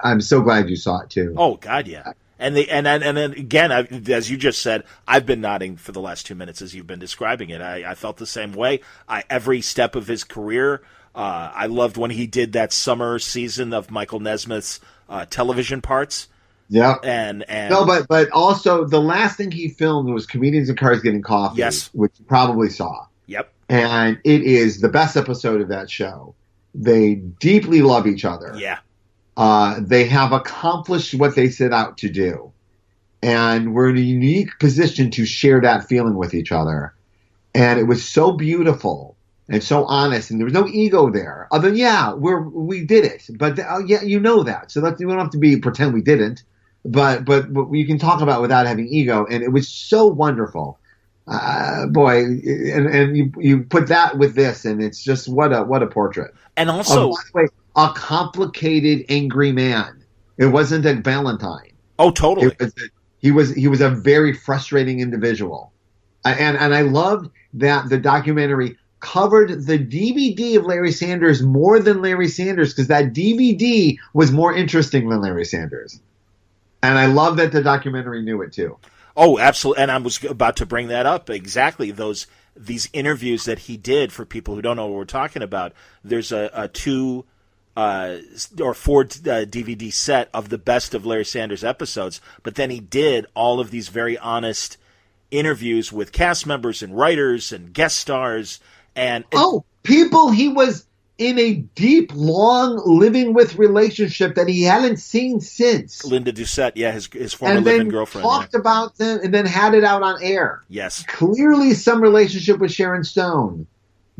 I'm so glad you saw it too. Oh God, yeah. And then again, as you just said, I've been nodding for the last 2 minutes as you've been describing it. I felt the same way. Every step of his career. I loved when he did that summer season of Michael Nesmith's television parts. Yeah, and no, but also the last thing he filmed was Comedians in Cars Getting Coffee. Yes, which you probably saw. Yep, and it is the best episode of that show. They deeply love each other. Yeah, they have accomplished what they set out to do, and we're in a unique position to share that feeling with each other. And it was so beautiful and so honest, and there was no ego there. Other than we did it, but you know that, so we don't have to pretend we didn't. But you can talk about without having ego, and it was so wonderful, boy. And you put that with this, and it's just what a portrait. And also, by the way, a complicated, angry man. It wasn't a Valentine. Oh, totally. He was a very frustrating individual, and I loved that the documentary covered the DVD of Larry Sanders more than Larry Sanders, because that DVD was more interesting than Larry Sanders. And I love that the documentary knew it too. Oh, absolutely. And I was about to bring that up. Exactly. These interviews that he did, for people who don't know what we're talking about. There's a 2 or 4 DVD set of the best of Larry Sanders episodes. But then he did all of these very honest interviews with cast members and writers and guest stars. And people he was in a deep, long living with relationship that he hadn't seen since. Linda Doucette, his former living girlfriend. And then talked about them and then had it out on air. Yes. Clearly some relationship with Sharon Stone.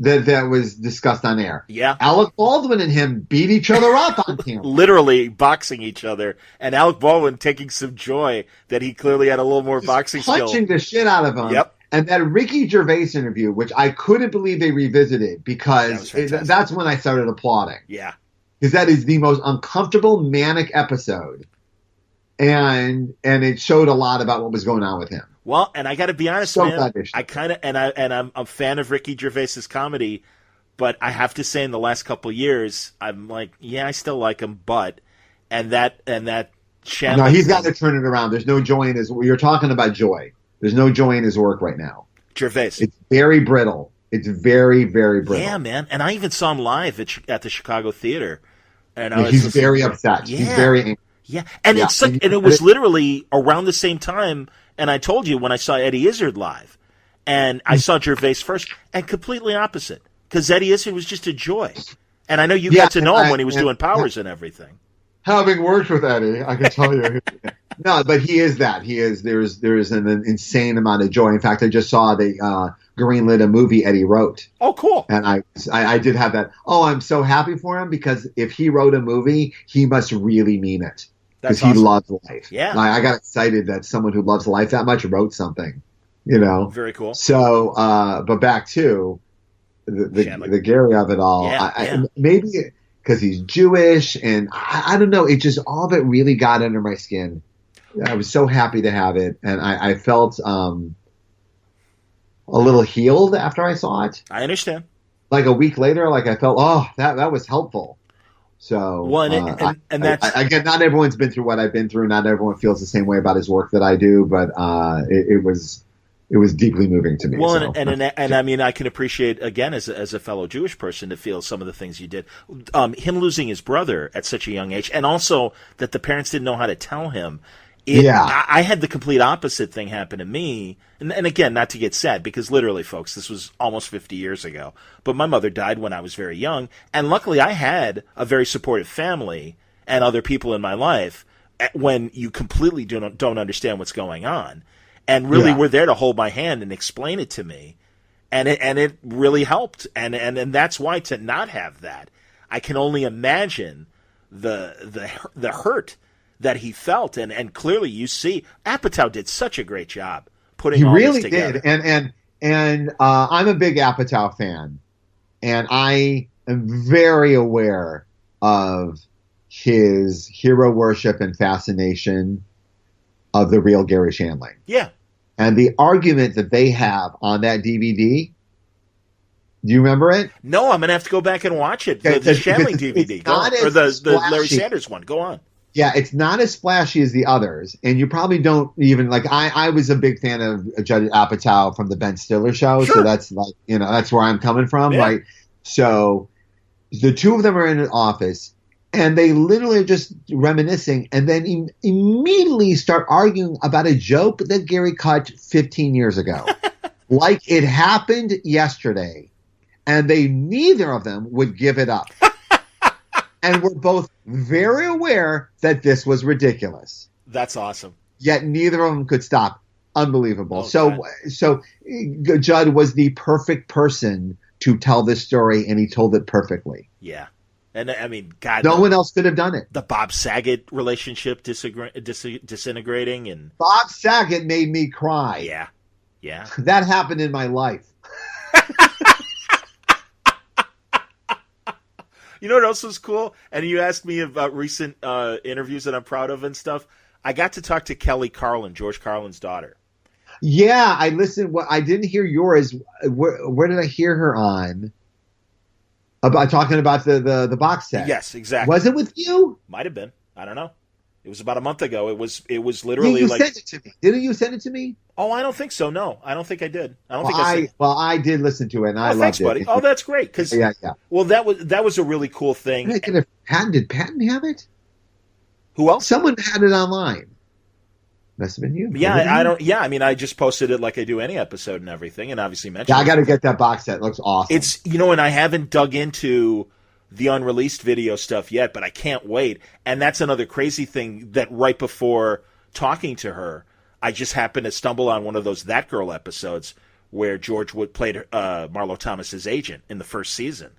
that was discussed on air. Yeah. Alec Baldwin and him beat each other up on camera. Literally boxing each other. And Alec Baldwin taking some joy that he clearly had a little more boxing skill. Punching the shit out of him. Yep. And that Ricky Gervais interview, which I couldn't believe they revisited, because that's when I started applauding. Yeah. Because that is the most uncomfortable, manic episode. And it showed a lot about what was going on with him. Well, and I got to be honest, So man, I kind of I'm a fan of Ricky Gervais's comedy, but I have to say in the last couple of years, I'm like, yeah, I still like him, but that channel. No, he's got to turn it around. There's no joy in his. You're talking about joy. There's no joy in his work right now. Gervais. It's very brittle. It's very, very brittle. Yeah, man. And I even saw him live at the Chicago Theater, and he's very upset. Yeah. He's very angry. Yeah, and it's like, and it was literally around the same time. And I told you when I saw Eddie Izzard live, and I saw Gervais first, and completely opposite, because Eddie Izzard was just a joy. And I know you got to know him when he was doing Powers and everything. Having worked with Eddie, I can tell you. No, but he is that. He is. There's an insane amount of joy. In fact, I just saw they greenlit a movie Eddie wrote. Oh, cool. And I did have that. Oh, I'm so happy for him, because if he wrote a movie, he must really mean it. Because he loves life. Yeah. I got excited that someone who loves life that much wrote something, you know. Very cool. So, but back to the Gary of it all. Yeah, maybe because he's Jewish, and I don't know. It just, all of it really got under my skin. I was so happy to have it, and I felt a little healed after I saw it. I understand. Like a week later, like I felt, oh, that was helpful. So, and that's again, not everyone's been through what I've been through. Not everyone feels the same way about his work that I do, but it was deeply moving to me. Well, so. and I mean, I can appreciate, again, as a fellow Jewish person, to feel some of the things you did. Him losing his brother at such a young age, and also that the parents didn't know how to tell him. I had the complete opposite thing happen to me. And again, not to get sad, because literally, folks, this was almost 50 years ago. But my mother died when I was very young. And luckily, I had a very supportive family and other people in my life when you completely don't understand what's going on. And really were there to hold my hand and explain it to me. And it really helped. And that's why, to not have that, I can only imagine the hurt that he felt, and clearly you see Apatow did such a great job putting all this together. He really did, and I'm a big Apatow fan, and I am very aware of his hero worship and fascination of the real Gary Shandling. Yeah, and the argument that they have on that DVD. Do you remember it? No, I'm gonna have to go back and watch it. The Shandling DVD, or the Larry Sanders one. Go on. Yeah, it's not as splashy as the others, and you probably don't even like. I was a big fan of Judd Apatow from the Ben Stiller show, so that's like, that's where I'm coming from, right? So the two of them are in an office, and they literally are just reminiscing, and then immediately start arguing about a joke that Gary cut 15 years ago, like it happened yesterday, and neither of them would give it up. And we're both very aware that this was ridiculous. That's awesome. Yet neither of them could stop. Unbelievable. Oh, so Judd was the perfect person to tell this story, and he told it perfectly. Yeah. And I mean, God. No one else could have done it. The Bob Saget relationship disintegrating. And Bob Saget made me cry. Yeah. Yeah. That happened in my life. You know what else was cool? And you asked me about recent interviews that I'm proud of and stuff. I got to talk to Kelly Carlin, George Carlin's daughter. Yeah, I listened. I didn't hear yours. Where did I hear her on? About talking about the box set. Yes, exactly. Was it with you? Might have been. I don't know. It was about a month ago. It was literally you like. You sent it to me. Didn't you send it to me? Oh, I don't think so. No, I don't think I did. I did listen to it, and I loved thanks, it. buddy. Oh, that's great. Cause, yeah. Well, that was a really cool thing. Did Patton have it? Who else? Someone had it online. Must have been you. Yeah, I don't. Yeah, I mean, I just posted it like I do any episode and everything, and obviously mentioned. Yeah, I got to get that box set. It looks awesome. It's and I haven't dug into the unreleased video stuff yet, but I can't wait. And that's another crazy thing that right before talking to her, I just happened to stumble on one of those That Girl episodes where George Wood played Marlo Thomas's agent in the first season.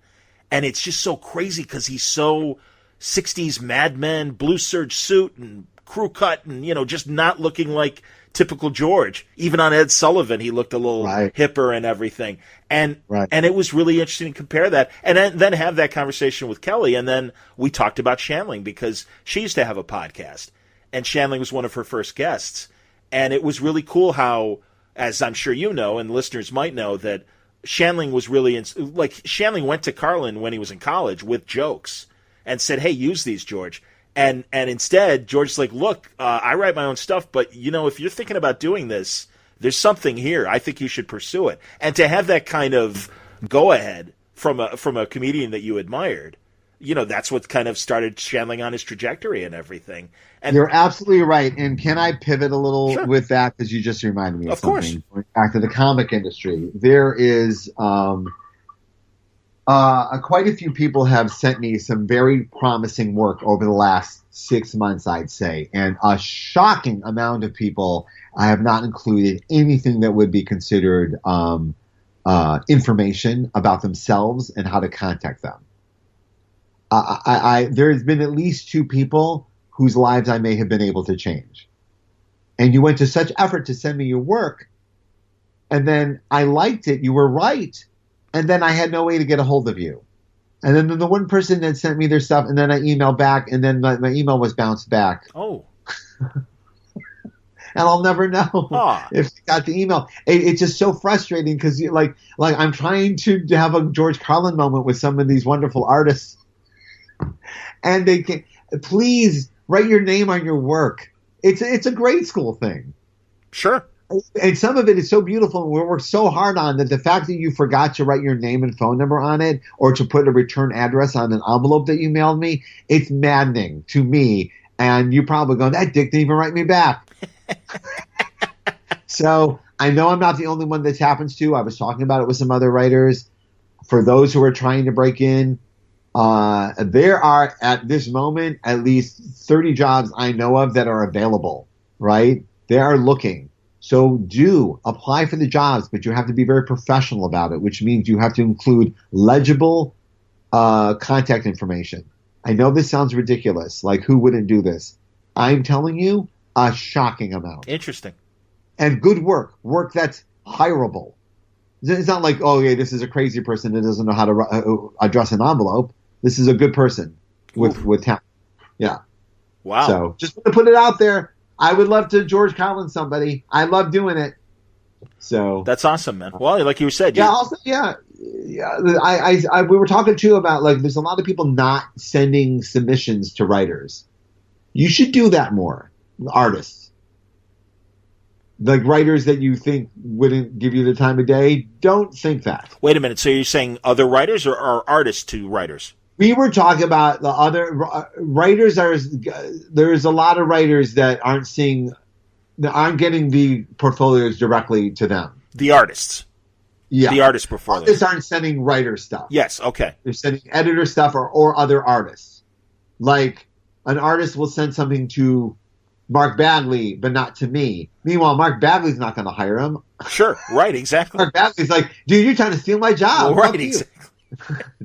And it's just so crazy because he's so 60s Mad Men, blue serge suit and crew cut and, just not looking like typical George. Even on Ed Sullivan, he looked a little hipper and everything. And it was really interesting to compare that. And then have that conversation with Kelly. And then we talked about Shandling because she used to have a podcast. And Shandling was one of her first guests. And it was really cool how, as I'm sure you know, and listeners might know, that Shandling was really Shandling went to Carlin when he was in college with jokes and said, "Hey, use these, George." And instead, George's like, "Look, I write my own stuff, but if you're thinking about doing this, there's something here. I think you should pursue it." And to have that kind of go ahead from a comedian that you admired, that's what kind of started Shandling on his trajectory and everything. And you're absolutely right. And can I pivot a little with that? Because you just reminded me of something. Course. Going back to the comic industry, there is quite a few people have sent me some very promising work over the last 6 months, I'd say. And a shocking amount of people I have not included anything that would be considered information about themselves and how to contact them. There's been at least 2 people whose lives I may have been able to change. And you went to such effort to send me your work, and then I liked it, you were right, and then I had no way to get a hold of you. And then the one person that sent me their stuff, and then I emailed back, and then my email was bounced back. Oh. And I'll never know if you got the email. It's just so frustrating because like I'm trying to have a George Carlin moment with some of these wonderful artists, and they can please write your name on your work. It's a grade school thing. Sure. And some of it is so beautiful, and we worked so hard on that. The fact that you forgot to write your name and phone number on it, or to put a return address on an envelope that you mailed me, it's maddening to me. And you probably go, that dick didn't even write me back. So I know I'm not the only one this happens to. I was talking about it with some other writers. For those who are trying to break in, there are at this moment at least 30 jobs I know of that are available, right? They are looking. So do apply for the jobs, but you have to be very professional about it, which means you have to include legible contact information. I know this sounds ridiculous. Like, who wouldn't do this? I'm telling you, a shocking amount. Interesting. And good work that's hireable. It's not like, oh, yeah, this is a crazy person that doesn't know how to address an envelope. This is a good person with talent. Yeah. Wow. So just to put it out there, I would love to George Carlin somebody. I love doing it. So that's awesome, man. Well, like you said, we were talking too about like there's a lot of people not sending submissions to writers. You should do that more. Artists, like writers that you think wouldn't give you the time of day, don't think that. Wait a minute. So you're saying other writers or artists to writers? We were talking about the other writers. There's a lot of writers that aren't getting the portfolios directly to them. The artists. Yeah. The artist portfolios. Artists aren't sending writer stuff. Yes, okay. They're sending editor stuff or other artists. Like an artist will send something to Mark Bagley, but not to me. Meanwhile, Mark Bagley's not going to hire him. Sure, right, exactly. Mark Bagley's like, dude, you're trying to steal my job. Well, right, exactly.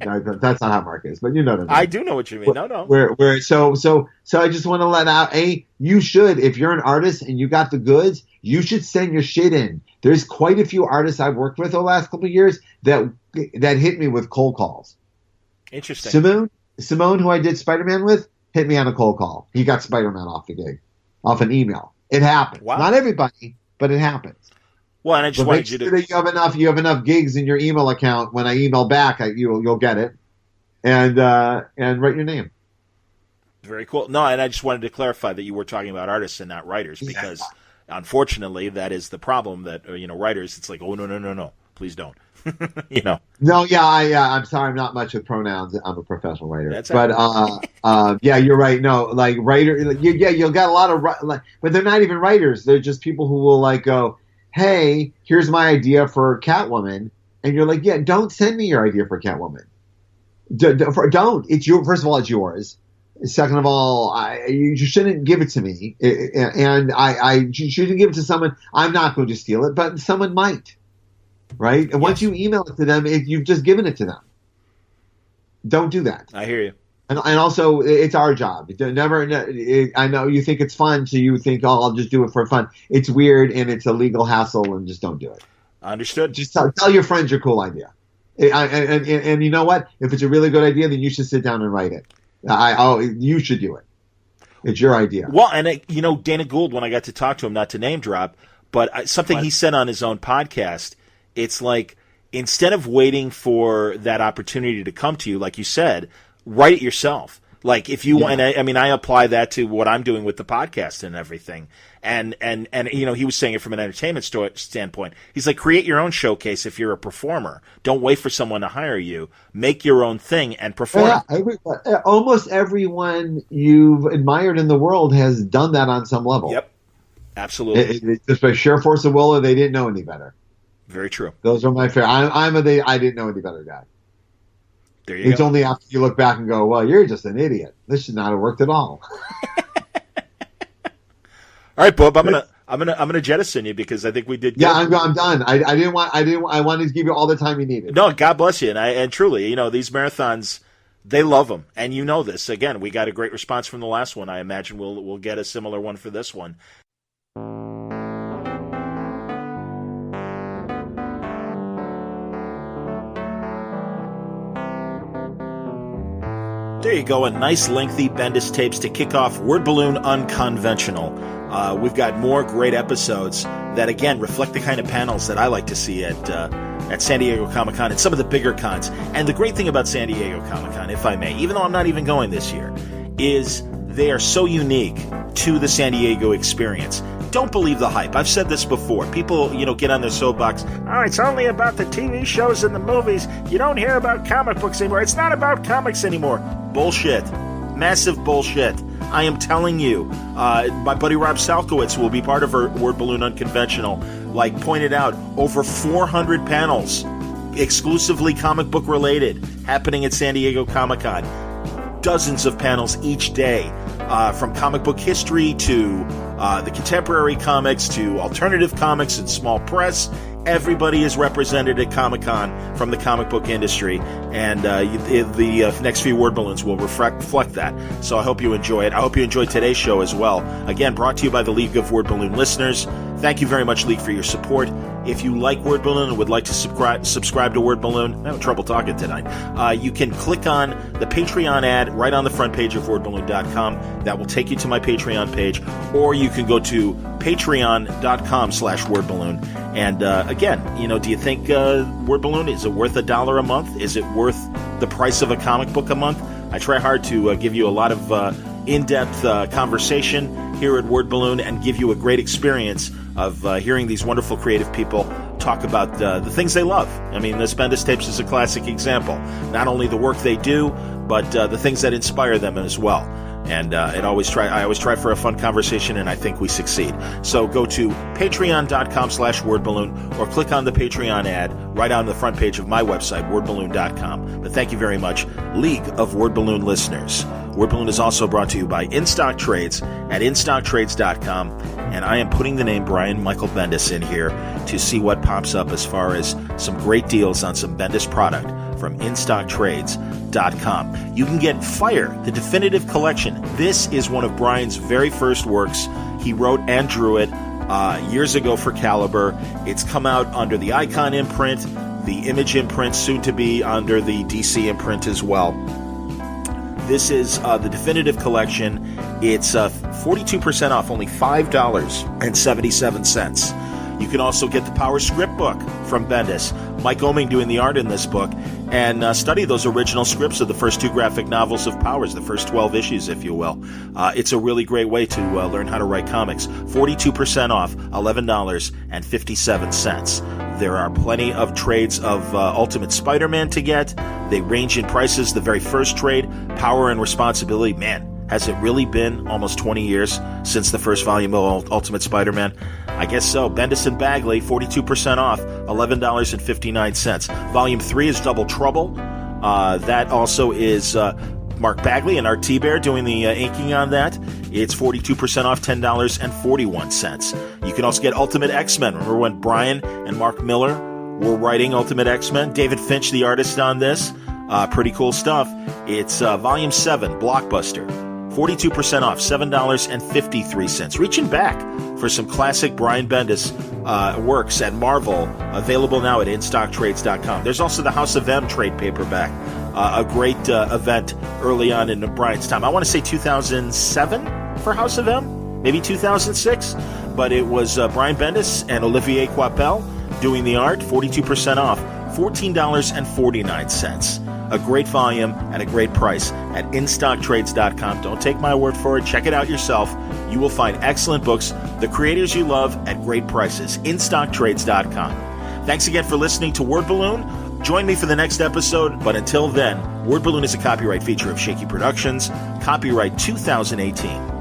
No, that's not how Mark is, but you know what I mean. I do know what you mean. No. So I just want to let out, you should, if you're an artist and you got the goods, you should send your shit in. There's quite a few artists I've worked with over the last couple of years that hit me with cold calls. Interesting. Simone, who I did Spider-Man with, hit me on a cold call. He got Spider-Man off the gig, off an email. It happens. Wow. Not everybody, but it happens. Well, and I just wanted you to. Make sure that you have enough gigs in your email account. When I email back, you'll get it, and write your name. Very cool. No, and I just wanted to clarify that you were talking about artists and not writers, because unfortunately that is the problem. That writers, it's like, oh no, please don't. No, I'm sorry, I'm not much with pronouns. I'm a professional writer. That's but yeah, you're right. No, like writer, you'll get a lot of, but they're not even writers. They're just people who will like go, hey, here's my idea for Catwoman, and you're like, yeah, don't send me your idea for Catwoman. Don't. It's your. First of all, it's yours. Second of all, you shouldn't give it to me, and you shouldn't give it to someone. I'm not going to steal it, but someone might. right? And once you email it to them, you've just given it to them. Don't do that. I hear you. And also, it's our job. I know you think it's fun, so you think, oh, I'll just do it for fun. It's weird, and it's a legal hassle, and just don't do it. Understood. Just tell your friends your cool idea. And you know what? If it's a really good idea, then you should sit down and write it. You should do it. It's your idea. Well, and Dana Gould, when I got to talk to him, not to name drop, but something he said on his own podcast, it's like, instead of waiting for that opportunity to come to you, like you said, write it yourself. Like if you want, I apply that to what I'm doing with the podcast and everything. And he was saying it from an entertainment standpoint. He's like, create your own showcase if you're a performer. Don't wait for someone to hire you. Make your own thing and perform. Yeah, almost everyone you've admired in the world has done that on some level. Yep, absolutely. Just by sheer force of will, or they didn't know any better. Very true. Those are my favorite. I didn't know any better guy. There you go. It's only after you look back and go, well, you're just an idiot. This should not have worked at all. All right, Bob. I'm gonna jettison you because I think we did. Yeah, I'm done. I wanted to give you all the time you needed. No, God bless you. And truly, these marathons, they love them, and you know this. Again, we got a great response from the last one. I imagine we'll get a similar one for this one. There you go, a nice lengthy Bendis tapes to kick off Word Balloon Unconventional. We've got more great episodes that, again, reflect the kind of panels that I like to see at San Diego Comic-Con and some of the bigger cons. And the great thing about San Diego Comic-Con, if I may, even though I'm not even going this year, is they are so unique to the San Diego experience. Don't believe the hype. I've said this before. People, get on their soapbox. Oh, it's only about the TV shows and the movies. You don't hear about comic books anymore. It's not about comics anymore. Bullshit. Massive bullshit. I am telling you. My buddy Rob Salkowitz will be part of our Word Balloon Unconventional. Like pointed out, over 400 panels, exclusively comic book related, happening at San Diego Comic-Con. Dozens of panels each day, from comic book history to the contemporary comics to alternative comics and small press. Everybody is represented at Comic-Con from the comic book industry, and the next few Word Balloons will reflect that. So I hope you enjoy it. I hope you enjoyed today's show as well. Again, brought to you by the League of Word Balloon listeners. Thank you very much, League, for your support. If you like Word Balloon and would like to subscribe to Word Balloon, I'm having trouble talking tonight, you can click on the Patreon ad right on the front page of wordballoon.com. That will take you to my Patreon page, or you can go to patreon.com/wordballoon. And again, do you think Word Balloon, is it worth $1 a month? Is it worth the price of a comic book a month? I try hard to give you a lot of in-depth conversation here at Word Balloon and give you a great experience of hearing these wonderful creative people talk about the things they love. I mean, this Bendis Tapes is a classic example. Not only the work they do, but the things that inspire them as well. And I always try for a fun conversation, and I think we succeed. So go to patreon.com/wordballoon or click on the Patreon ad right on the front page of my website, wordballoon.com. But thank you very much, League of Word Balloon listeners. Word Balloon is also brought to you by InStock Trades at InStockTrades.com, and I am putting the name Brian Michael Bendis in here to see what pops up as far as some great deals on some Bendis product from InStockTrades.com. You can get Fire, the definitive collection. This is one of Brian's very first works. He wrote and drew it years ago for Caliber. It's come out under the Icon imprint, the Image imprint, soon to be under the DC imprint as well. This is the definitive collection. It's 42% off, only $5.77. You can also get the Power Script book from Bendis. Mike Oeming doing the art in this book, and study those original scripts of the first 2 graphic novels of Powers, the first 12 issues, if you will. It's a really great way to learn how to write comics. 42% off, $11.57. There are plenty of trades of Ultimate Spider-Man to get. They range in prices. The very first trade, Power and Responsibility, man, has it really been almost 20 years since the first volume of Ultimate Spider-Man? I guess so. Bendis and Bagley, 42% off, $11.59. Volume 3 is Double Trouble. That also is Mark Bagley and Art T-Bear doing the inking on that. It's 42% off, $10.41. You can also get Ultimate X-Men. Remember when Brian and Mark Miller were writing Ultimate X-Men. David Finch, the artist on this. Pretty cool stuff. It's Volume 7, Blockbuster. 42% off, $7.53. Reaching back for some classic Brian Bendis works at Marvel, available now at InStockTrades.com. There's also the House of M trade paperback, a great event early on in Brian's time. I want to say 2007 for House of M, maybe 2006, but it was Brian Bendis and Olivier Coipel doing the art, 42% off, $14.49. A great volume at a great price at InStockTrades.com. Don't take my word for it. Check it out yourself. You will find excellent books, the creators you love, at great prices. InStockTrades.com. Thanks again for listening to Word Balloon. Join me for the next episode, but until then, Word Balloon is a copyright feature of Shaky Productions, copyright 2018.